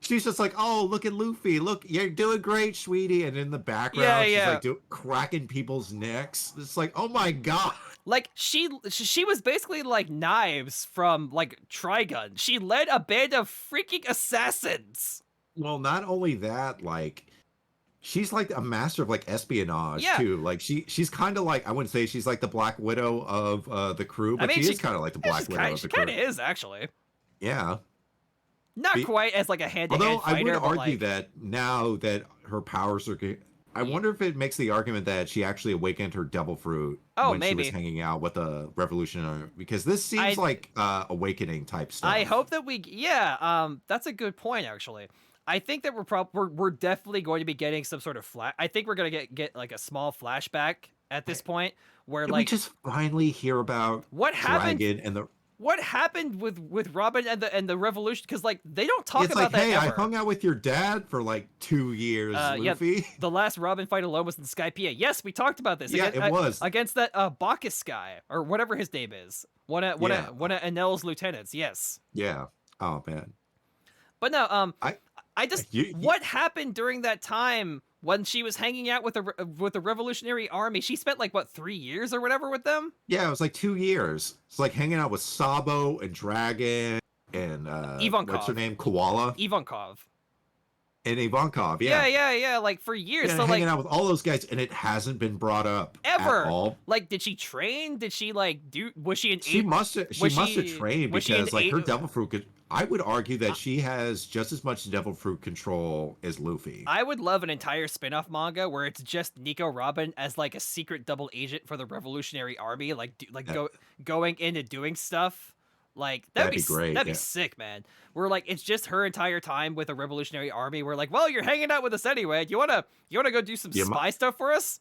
she's just like, oh, look at Luffy. Look, you're doing great, sweetie. And in the background, Yeah. she's like cracking people's necks. It's like, oh my god. like she was basically like Knives from like Trigun. She led a band of freaking assassins. Well, not only that, like she's like a master of like espionage Yeah. too. Like she's kind of like, I wouldn't say she's like the Black Widow of the crew, but mean, she she- is kind of like the Black Widow of She the crew. kind of is actually. Yeah. Not Be- quite as like a hand-to-hand Although I fighter, would but argue like, that now that her powers I wonder if it makes the argument that she actually awakened her devil fruit when she was maybe. hanging out with the revolutionary, because this seems like awakening type stuff. I hope that that's a good point actually. I think that we're definitely going to be getting some sort of I think we're going to get like a small flashback at this point where Did like we just finally hear about what happened Dragon and the what happened with Robin and the revolution, because like they don't talk it's about like, that hey, ever. I hung out with your dad for like 2 years, Luffy. Yeah, the last Robin fight alone was in Skypiea. Yes, we talked about this. Yeah, it was. Against that Bacchus guy, or whatever his name is. One of Enel's lieutenants, yes. Yeah. Oh, man. But no, I just... You- what happened during that time when she was hanging out with the Revolutionary Army? She spent like, what, 3 years or whatever with them? Yeah, it was like 2 years. It's like hanging out with Sabo and Dragon and 𝐸𝐴NKOV. what's her name? Koala? 𝐸𝐴NKOV. And 𝐸𝐴NKOV, yeah. Yeah, like for years. Yeah, so hanging like out with all those guys, and it hasn't been brought up ever. at all. Like, did she train? Did she like was she an She must have trained, was she an because like her devil fruit could. I would argue that she has just as much devil fruit control as Luffy. I would love an entire spin-off manga where it's just Nico Robin as like a secret double agent for the Revolutionary Army, like going in and doing stuff. Like that'd be great. That'd be sick, man. We're like, it's just her entire time with the Revolutionary Army. We're like, well, you're hanging out with us anyway. Do you wanna go do some spy stuff for us?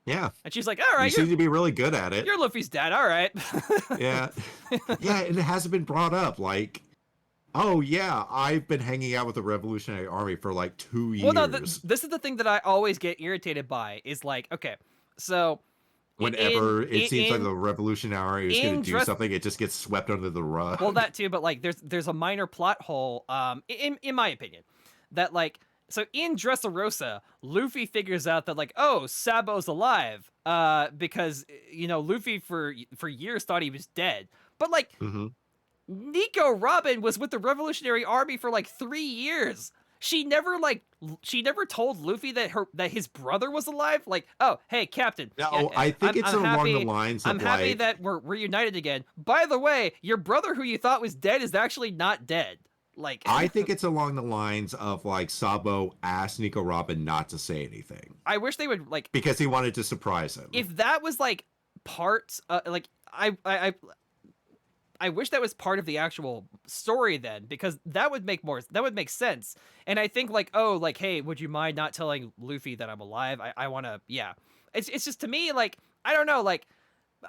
Yeah. And she's like, all right, you seem to be really good at it. You're Luffy's dad, all right. Yeah. Yeah, and it hasn't been brought up. Like, oh yeah, I've been hanging out with the Revolutionary Army for like 2 years. Well, no, this is the thing that I always get irritated by, is like, okay, so whenever it seems like the Revolutionary is going to do something, it just gets swept under the rug. Well, that too, but like there's a minor plot hole, in my opinion, that like, so in Dressrosa, Luffy figures out that like, oh, Sabo's alive, because Luffy for years thought he was dead, but like. Nico Robin was with the Revolutionary Army for like 3 years. She never told Luffy that his brother was alive. Like, oh, hey, Captain. No, I think it's along the lines of I'm happy that we're reunited again. By the way, your brother who you thought was dead is actually not dead. Like, I think it's along the lines of like Sabo asked Nico Robin not to say anything. I wish they would like, because he wanted to surprise him. If that was like part, like I wish that was part of the actual story then, because that would make sense. And I think like, oh, like, hey, would you mind not telling Luffy that I'm alive? I want to, yeah. It's just, to me, like, I don't know, like,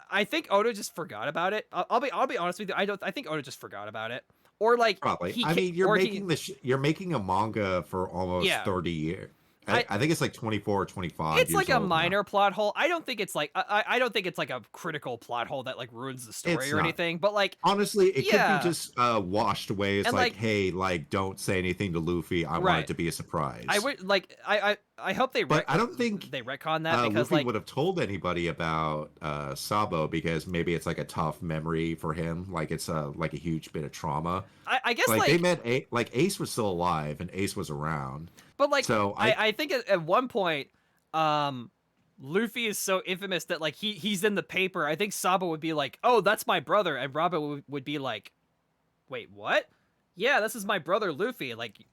I think Oda just forgot about it. I'll be honest with you. I think Oda just forgot about it. Or like, probably. I mean, you're making a manga for almost 30 years. I think it's like 24 or 25. It's like a minor plot hole. I don't think it's like I don't think it's like a critical plot hole that like ruins the story or anything. But like, honestly, it could be just washed away. It's like, hey, like, don't say anything to Luffy. I want it to be a surprise. I would like I hope they. But I don't think they retcon that, because Luffy would have told anybody about Sabo, because maybe it's like a tough memory for him. Like it's like a huge bit of trauma. I guess like they met like Ace was still alive and Ace was around. But like, so I think at one point, Luffy is so infamous that like he's in the paper. I think Sabo would be like, "Oh, that's my brother," and Robin would be like, "Wait, what? Yeah, this is my brother Luffy." Like,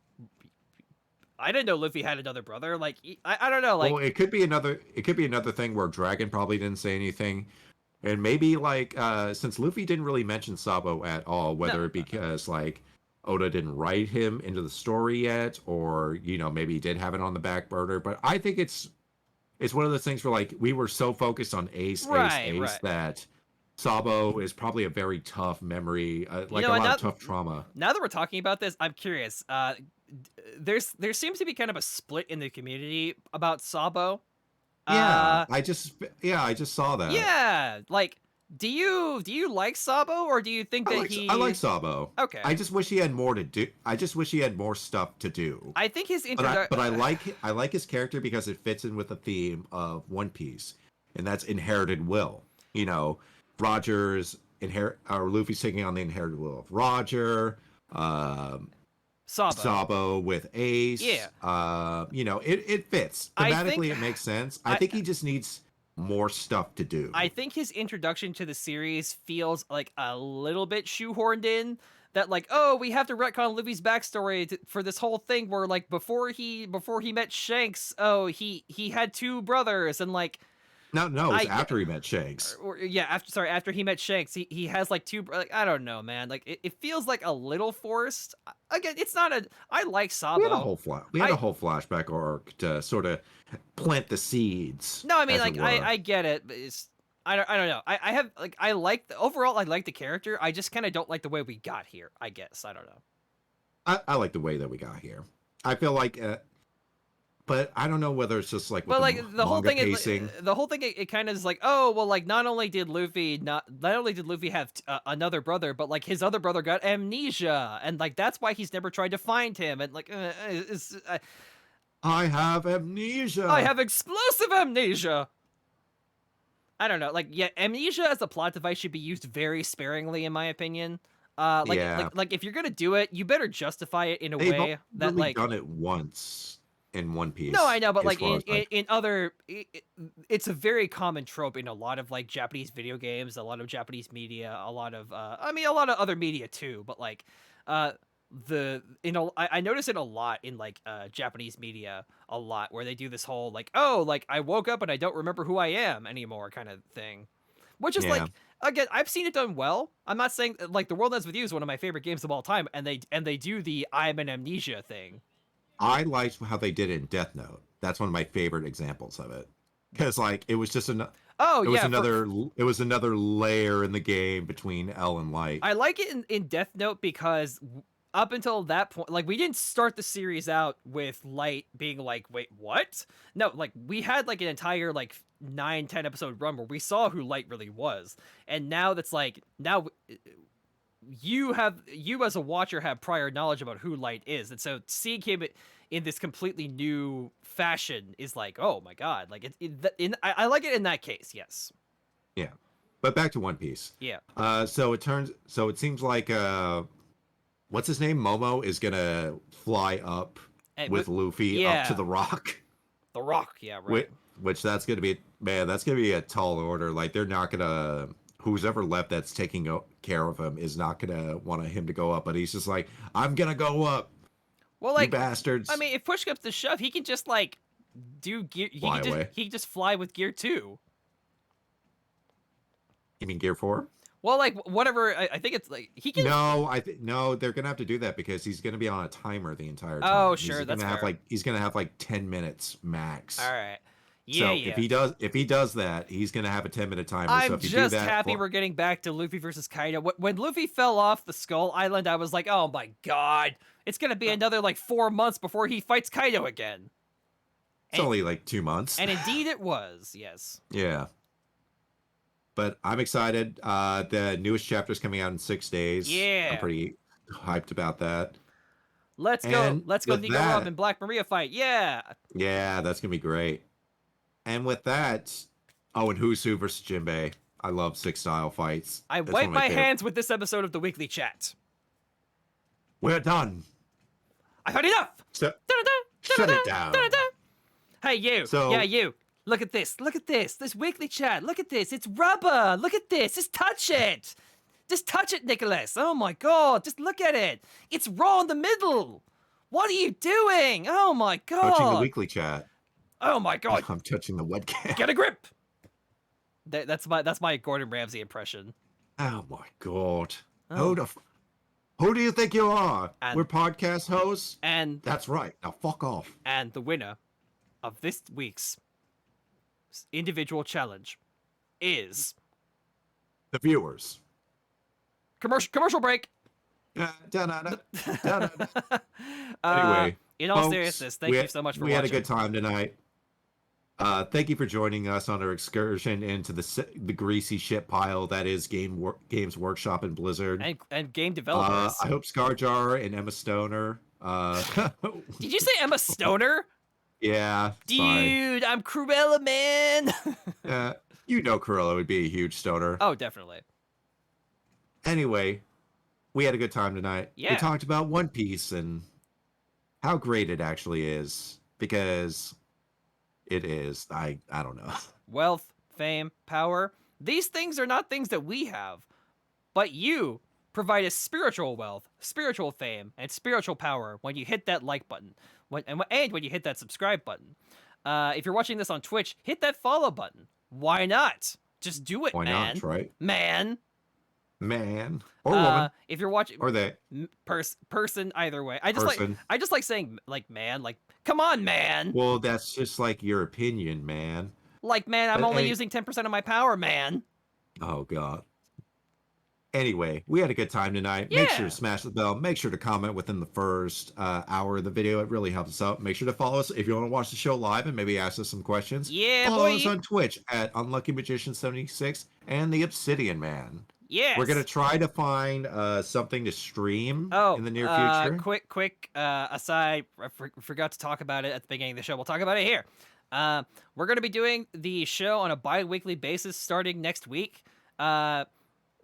I didn't know Luffy had another brother. Like, I don't know. Like, well, it could be another thing where Dragon probably didn't say anything, and maybe like since Luffy didn't really mention Sabo at all, whether because like Oda didn't write him into the story yet, or maybe he did have it on the back burner. But I think it's one of those things where like we were so focused on Ace that Sabo is probably a very tough memory, like a lot of tough trauma. Now that we're talking about this, I'm curious. There seems to be kind of a split in the community about Sabo. Yeah, I just saw that. Yeah, like, do you like Sabo, or do you think that I like Sabo. Okay. I just wish he had more to do. I just wish he had more stuff to do. I think his introduction. But I like his character because it fits in with the theme of One Piece, and that's inherited will. Roger's or Luffy's taking on the inherited will of Roger. Sabo with Ace. Yeah. It fits. Thematically, it makes sense. I think he just needs more stuff to do. I think his introduction to the series feels like a little bit shoehorned in, that like, oh, we have to retcon Luffy's backstory for this whole thing where like before he met Shanks, oh, he had two brothers and like No, it's after he met Shanks. yeah, after he met Shanks, he has like two, like, I don't know, man, like it feels like a little forced. Again, it's not a, I like Sabo. We had a whole flashback arc to sort of plant the seeds. No, I mean, like, I get it, but it's, I don't know. I have, like, overall, I like the character. I just kind of don't like the way we got here, I guess. I don't know. I like the way that we got here. I feel like, but I don't know whether it's just like, but like the whole thing, pacing. It kind of is like, oh, well, like, not only did Luffy have another brother, but like his other brother got amnesia, and like that's why he's never tried to find him, and like, I have amnesia. I have explosive amnesia. I don't know. Like, yeah, amnesia as a plot device should be used very sparingly, in my opinion. Like if you're gonna do it, you better justify it in a way that really like done it once in One Piece. No, I know, but like in other, it's a very common trope in a lot of like Japanese video games, a lot of Japanese media, a lot of a lot of other media too. But like, I notice it a lot in like Japanese media a lot where they do this whole like, oh, like I woke up and I don't remember who I am anymore kind of thing, which is like, again, I've seen it done well. I'm not saying like The World Ends With You is one of my favorite games of all time, and they do the I'm an amnesia thing. I liked how they did it in Death Note. That's one of my favorite examples of it, because like it was just it was another layer in the game between L and Light. I like it in Death Note because up until that point, like, we didn't start the series out with Light being like, wait, what? No, like, we had like an entire like 9-10 episode run where we saw who Light really was, and now that's like, now you as a watcher have prior knowledge about who Light is, and so seeing him in this completely new fashion is like, oh my god, like I like it in that case, yes. Yeah, but back to One Piece. Yeah. So it seems like what's his name? Momo is gonna fly up with Luffy up to the Rock. The Rock, yeah, right. Which that's gonna be, man, that's gonna be a tall order. Like they're not gonna, who's ever left that's taking care of him is not gonna want him to go up. But he's just like, I'm gonna go up. Well, like, you bastards. I mean, if push comes to shove, he can just like do gear. He can just fly with Gear 2. You mean Gear 4? Well, like, whatever, I think it's like, he can... No, they're gonna have to do that because he's gonna be on a timer the entire time. Oh, sure, that's fair. He's gonna have like 10 minutes max. All right. Yeah, if he does that, he's gonna have a 10-minute timer. I'm just happy we're getting back to Luffy versus Kaido. When Luffy fell off the Skull Island, I was like, oh my god, it's gonna be another like 4 months before he fights Kaido again. It's only like 2 months. And indeed it was, yes. Yeah. But I'm excited. The newest chapter's coming out in 6 days. Yeah. I'm pretty hyped about that. Let's go Nigoro and Black Maria fight. Yeah. Yeah, that's gonna be great. And with that, and Who's Who versus Jinbei. I love 6-style fights. I wipe my hands with this episode of the Weekly Chat. We're done. I've had enough. Shut it down. Hey, you. You. Look at this. Look at this. This Weekly Chat. Look at this. It's rubber. Look at this. Just touch it. Just touch it, Nicholas. Oh my god. Just look at it. It's raw in the middle. What are you doing? Oh my god. Touching the Weekly Chat. Oh my god. I'm touching the webcam. Get a grip. That's my Gordon Ramsay impression. Oh my god. Oh. Who do you think you are? We're podcast hosts? And that's right. Now fuck off. And the winner of this week's individual challenge is the viewers. Commercial break. Anyway, in all seriousness, thank you so much for watching. We had a good time tonight. Thank you for joining us on our excursion into the greasy shit pile that is Games Workshop and Blizzard and game developers. I hope Scarjar and Emma Stoner. Did you say Emma Stoner? Yeah, dude, I'm Cruella, man. You know Cruella would be a huge stoner. Oh, definitely. Anyway, we had a good time tonight. Yeah. We talked about One Piece and how great it actually is, because it is. I don't know. Wealth, fame, power. These things are not things that we have, but you, provide us spiritual wealth, spiritual fame, and spiritual power when you hit that like button, and when you hit that subscribe button. If you're watching this on Twitch, hit that follow button. Why not? Just do it, Why man. not, right? Man. Or woman. If you're watching, Or they. person, either way. I Person. just like saying like man, like come on, man. Well, that's just like your opinion, man. Like man, I'm But only hey- using 10% of my power, man. Oh, God. Anyway, we had a good time tonight. Make sure Yeah. to smash the bell. Make sure to comment within the first hour of the video. It really helps us out. Make sure to follow us if you want to watch the show live and maybe ask us some questions. Yeah, Follow boy. us on Twitch at UnluckyMagician76 and the Obsidian Man. Yes. We're gonna try to find something to stream Oh, in the near future. quick aside, I forgot to talk about it at the beginning of the show. We'll talk about it here. We're going to be doing the show on a bi-weekly basis starting next week.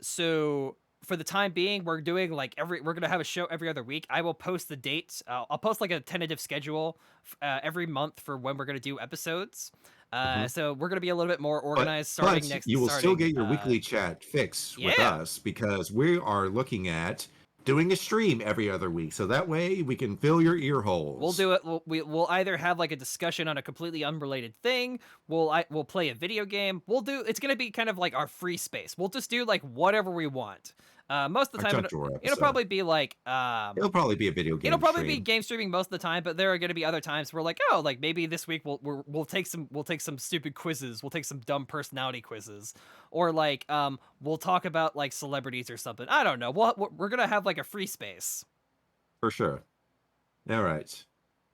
So for the time being, we're doing like we're going to have a show every other week. I will post the dates. I'll post like a tentative schedule every month for when we're going to do episodes. So we're going to be a little bit more organized starting next. You will still starting, get your weekly chat fix with yeah. us because we are looking at doing a stream every other week. So that way we can fill your ear holes. We'll do it. We'll either have like a discussion on a completely unrelated thing. We'll play a video game. It's gonna be kind of like our free space. We'll just do like whatever we want. Most of the Our time, junk drawer it'll episode. probably be like It'll probably be a video game. it'll probably be stream. game streaming most of the time, but there are going to be other times where like, oh, like maybe this week we'll take some stupid quizzes, we'll take some dumb personality quizzes, or like we'll talk about like celebrities or something. I don't know. We're gonna have like a free space. For sure. All right.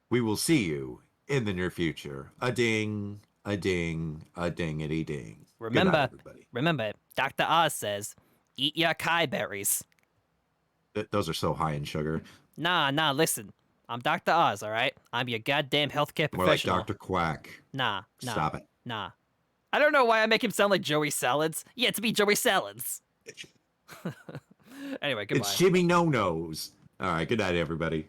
We will see you in the near future. A ding, a ding, a dingity ding. Good night, Remember, everybody. remember, Dr. Oz says, eat your Kai berries. Those are so high in sugar. Nah, listen. I'm Dr. Oz, all right? I'm your goddamn healthcare More like professional. Dr. Quack. Nah. Stop it. Nah. I don't know why I make him sound like Joey Salads. Yeah, it's me, Joey Salads. Anyway, goodbye. It's Jimmy No Nos. All right. Good night, everybody.